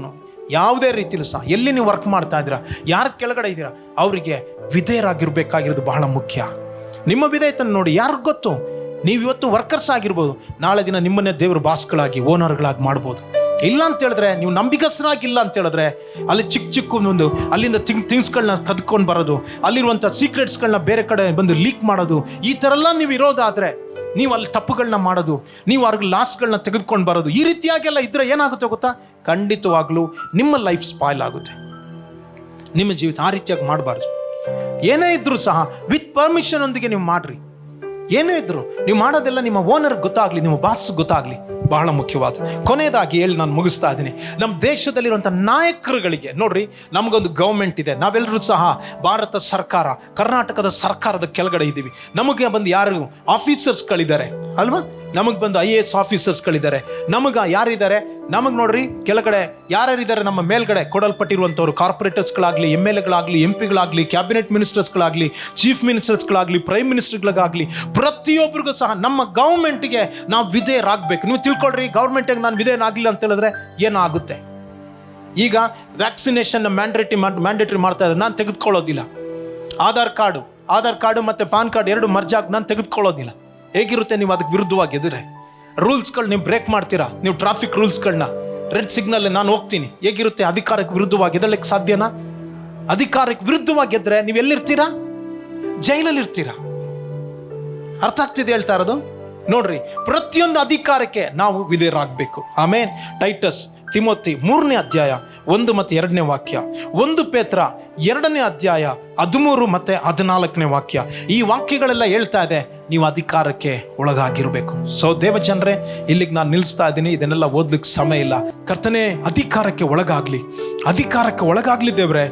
ಯಾವುದೇ ರೀತಿಲೂ ಸಹ, ಎಲ್ಲಿ ನೀವು ವರ್ಕ್ ಮಾಡ್ತಾ ಇದ್ದೀರಾ, ಯಾರು ಕೆಳಗಡೆ ಇದ್ದೀರಾ, ಅವರಿಗೆ ವಿಧೇಯರಾಗಿರ್ಬೇಕಾಗಿರೋದು ಬಹಳ ಮುಖ್ಯ. ನಿಮ್ಮ ವಿಧೇಯತನ ನೋಡಿ ಯಾರಿಗೂ ಗೊತ್ತು. ನೀವು ಇವತ್ತು ವರ್ಕರ್ಸ್ ಆಗಿರ್ಬೋದು, ನಾಳೆ ದಿನ ನಿಮ್ಮನ್ನೇ ದೇವರು ಬಾಸ್ಗಳಾಗಿ, ಓನರ್ಗಳಾಗಿ ಮಾಡ್ಬೋದು. ಇಲ್ಲ ಅಂತ ಹೇಳಿದ್ರೆ, ನೀವು ನಂಬಿಕಸ್ಥರಾಗಿಲ್ಲ ಅಂತ ಹೇಳಿದ್ರೆ, ಅಲ್ಲಿ ಚಿಕ್ಕ ಒಂದು ಅಲ್ಲಿಂದ ಥಿಂಗ್ಸ್ಗಳನ್ನ ಕದ್ಕೊಂಡು ಬರೋದು, ಅಲ್ಲಿರುವಂಥ ಸೀಕ್ರೆಟ್ಸ್ಗಳನ್ನ ಬೇರೆ ಕಡೆ ಬಂದು ಲೀಕ್ ಮಾಡೋದು, ಈ ಥರ ಎಲ್ಲ ನೀವು ಇರೋದಾದರೆ, ನೀವು ಅಲ್ಲಿ ತಪ್ಪುಗಳನ್ನ ಮಾಡೋದು, ನೀವು ಅವ್ರಿಗೆ ಲಾಸ್ಗಳನ್ನ ತೆಗೆದುಕೊಂಡು ಬರೋದು, ಈ ರೀತಿಯಾಗೆಲ್ಲ ಇದ್ರೆ ಏನಾಗುತ್ತೆ ಗೊತ್ತಾ? ಖಂಡಿತವಾಗ್ಲೂ ನಿಮ್ಮ ಲೈಫ್ ಸ್ಪಾಯ್ಲ್ ಆಗುತ್ತೆ. ನಿಮ್ಮ ಜೀವಿತ ಆ ರೀತಿಯಾಗಿ ಮಾಡಬಾರ್ದು. ಏನೇ ಇದ್ರೂ ಸಹ ವಿತ್ ಪರ್ಮಿಷನ್ ಒಂದಿಗೆ ನೀವು ಮಾಡ್ರಿ. ಏನೇ ಇದ್ರು ನೀವು ಮಾಡೋದೆಲ್ಲ ನಿಮ್ಮ ಓನರ್ ಗೊತ್ತಾಗ್ಲಿ, ನಿಮ್ಮ ಬಾಸ್ ಗೊತ್ತಾಗ್ಲಿ. ಬಹಳ ಮುಖ್ಯವಾದ. ಕೊನೆಯದಾಗಿ ಹೇಳಿ ನಾನು ಮುಗಿಸ್ತಾ ಇದ್ದೀನಿ. ನಮ್ಮ ದೇಶದಲ್ಲಿರುವಂಥ ನಾಯಕರುಗಳಿಗೆ ನೋಡ್ರಿ, ನಮಗೊಂದು ಗೌರ್ಮೆಂಟ್ ಇದೆ. ನಾವೆಲ್ಲರೂ ಸಹ ಭಾರತ ಸರ್ಕಾರ, ಕರ್ನಾಟಕದ ಸರ್ಕಾರದ ಕೆಳಗಡೆ ಇದ್ದೀವಿ. ನಮಗೆ ಬಂದು ಯಾರು ಆಫೀಸರ್ಸ್ಗಳಿದ್ದಾರೆ ಅಲ್ವಾ? ನಮಗೆ ಬಂದು IAS ಆಫೀಸರ್ಸ್ಗಳಿದ್ದಾರೆ. ಯಾರಿದ್ದಾರೆ ನಮಗೆ ನೋಡ್ರಿ, ಕೆಳಗಡೆ ಯಾರ್ಯಾರಿದ್ದಾರೆ ನಮ್ಮ ಮೇಲ್ಗಡೆ ಕೊಡಲ್ಪಟ್ಟಿರುವಂಥವ್ರು, ಕಾರ್ಪೊರೇಟರ್ಸ್ಗಳಾಗಲಿ, MLAಗಳಾಗಲಿ, MP ಕ್ಯಾಬಿನೆಟ್ ಮಿನಿಸ್ಟರ್ಸ್ಗಳಾಗಲಿ, ಚೀಫ್ ಮಿನಿಸ್ಟರ್ಸ್ಗಳಾಗಲಿ, ಪ್ರೈಮ್ ಮಿನಿಸ್ಟರ್ಗಳಾಗಲಿ, ಪ್ರತಿಯೊಬ್ಬರಿಗೂ ಸಹ ನಮ್ಮ ಗೌರ್ಮೆಂಟ್ಗೆ ನಾವು ವಿಧೇಯರಾಗಬೇಕು. ನೀವು ತಿಳ್ಕೊಳ್ರಿ, ಗೌರ್ಮೆಂಟಿಗೆ ನಾನು ವಿಧೇಯನಾಗಲಿಲ್ಲ ಅಂತ ಹೇಳಿದ್ರೆ ಏನಾಗುತ್ತೆ? ಈಗ ವ್ಯಾಕ್ಸಿನೇಷನ್ ಮ್ಯಾಂಡೇಟರಿ ಮಾಡ್ತಾ ಇದ್ದಾರೆ, ನಾನು ತೆಗೆದುಕೊಳ್ಳೋದಿಲ್ಲ. ಆಧಾರ್ ಕಾರ್ಡು ಮತ್ತು ಪಾನ್ ಕಾರ್ಡ್ 2 ಮರ್ಜಾಗಿ ನಾನು ತೆಗೆದುಕೊಳ್ಳೋದಿಲ್ಲ. ಹೇಗಿರುತ್ತೆ? ನೀವು ಅದಕ್ಕೆ ವಿರುದ್ಧವಾಗಿ ಎದುರೆ ರೂಲ್ಸ್ಗಳು ನೀವು ಬ್ರೇಕ್ ಮಾಡ್ತೀರಾ. ನೀವು ಟ್ರಾಫಿಕ್ ರೂಲ್ಸ್ಗಳನ್ನ, ರೆಡ್ ಸಿಗ್ನಲ್ ನಾನು ಹೋಗ್ತೀನಿ, ಹೇಗಿರುತ್ತೆ? ಅಧಿಕಾರಕ್ಕೆ ವಿರುದ್ಧವಾಗಿ ಎದಳಕ್ಕೆ ಸಾಧ್ಯನಾ? ಅಧಿಕಾರಕ್ಕೆ ವಿರುದ್ಧವಾಗಿ ಎದ್ರೆ ನೀವು ಎಲ್ಲಿರ್ತೀರಾ? ಜೈಲಲ್ಲಿ ಇರ್ತೀರಾ. ಅರ್ಥ ಆಗ್ತಿದೆ ಹೇಳ್ತಾ ಇರೋದು? ನೋಡ್ರಿ, ಪ್ರತಿಯೊಂದು ಅಧಿಕಾರಕ್ಕೆ ನಾವು ವಿಧೇಯರಾಗಬೇಕು. ಆಮೇನ್. ಟೈಟಸ್ ತಿಮೋತಿ 3ನೇ ಅಧ್ಯಾಯ 1 ಮತ್ತು 2ನೇ ವಾಕ್ಯ, 1 ಪೇತ್ರ 2ನೇ ಅಧ್ಯಾಯ 13 ಮತ್ತು 14ನೇ ವಾಕ್ಯ. ಈ ವಾಕ್ಯಗಳೆಲ್ಲ ಹೇಳ್ತಾ ಇದೆ ನೀವು ಅಧಿಕಾರಕ್ಕೆ ಒಳಗಾಗಿರ್ಬೇಕು. ಸೊ ದೇವಜನರೇ, ಇಲ್ಲಿಗೆ ನಾನು ನಿಲ್ಲಿಸ್ತಾ ಇದ್ದೀನಿ, ಇದನ್ನೆಲ್ಲ ಓದ್ಲಿಕ್ಕೆ ಸಮಯ ಇಲ್ಲ. ಕರ್ತನೇ ಅಧಿಕಾರಕ್ಕೆ ಒಳಗಾಗ್ಲಿ ದೇವ್ರೆ.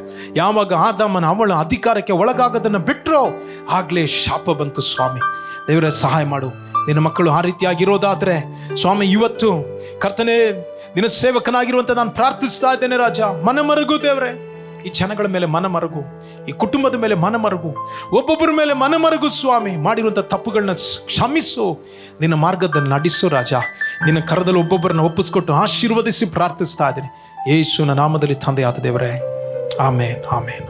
ಯಾವಾಗ ಆದಾಮನ ಅವಳ ಅಧಿಕಾರಕ್ಕೆ ಒಳಗಾಗೋದನ್ನು ಬಿಟ್ಟರೋ ಆಗ್ಲೇ ಶಾಪ ಬಂತು. ಸ್ವಾಮಿ ದೇವರೇ ಸಹಾಯ ಮಾಡು. ನಿನ್ನ ಮಕ್ಕಳು ಆ ರೀತಿಯಾಗಿರೋದಾದ್ರೆ ಸ್ವಾಮಿ, ಇವತ್ತು ಕರ್ತನೇ ನಿನ್ನ ಸೇವಕನಾಗಿರುವಂತ ನಾನು ಪ್ರಾರ್ಥಿಸ್ತಾ ಇದ್ದೇನೆ ರಾಜ, ಮನಮರುಗು ದೇವ್ರೆ. ಈ ಜನಗಳ ಮೇಲೆ ಮನಮರುಗು, ಈ ಕುಟುಂಬದ ಮೇಲೆ ಮನಮರುಗು, ಒಬ್ಬೊಬ್ಬರ ಮೇಲೆ ಮನಮರುಗು ಸ್ವಾಮಿ. ಮಾಡಿರುವಂಥ ತಪ್ಪುಗಳನ್ನ ಕ್ಷಮಿಸು, ನಿನ್ನ ಮಾರ್ಗದಲ್ಲಿ ನಡೆಸು ರಾಜ. ನಿನ್ನ ಕರದಲ್ಲಿ ಒಬ್ಬೊಬ್ಬರನ್ನ ಒಪ್ಪಿಸ್ಕೊಟ್ಟು ಆಶೀರ್ವದಿಸಿ ಪ್ರಾರ್ಥಿಸ್ತಾ ಇದ್ದೀನಿ ಯೇಸುವಿನ ನಾಮದಲ್ಲಿ ತಂದೆಯಾದ ದೇವರೇ, ಆಮೇನ್ ಆಮೇನ್.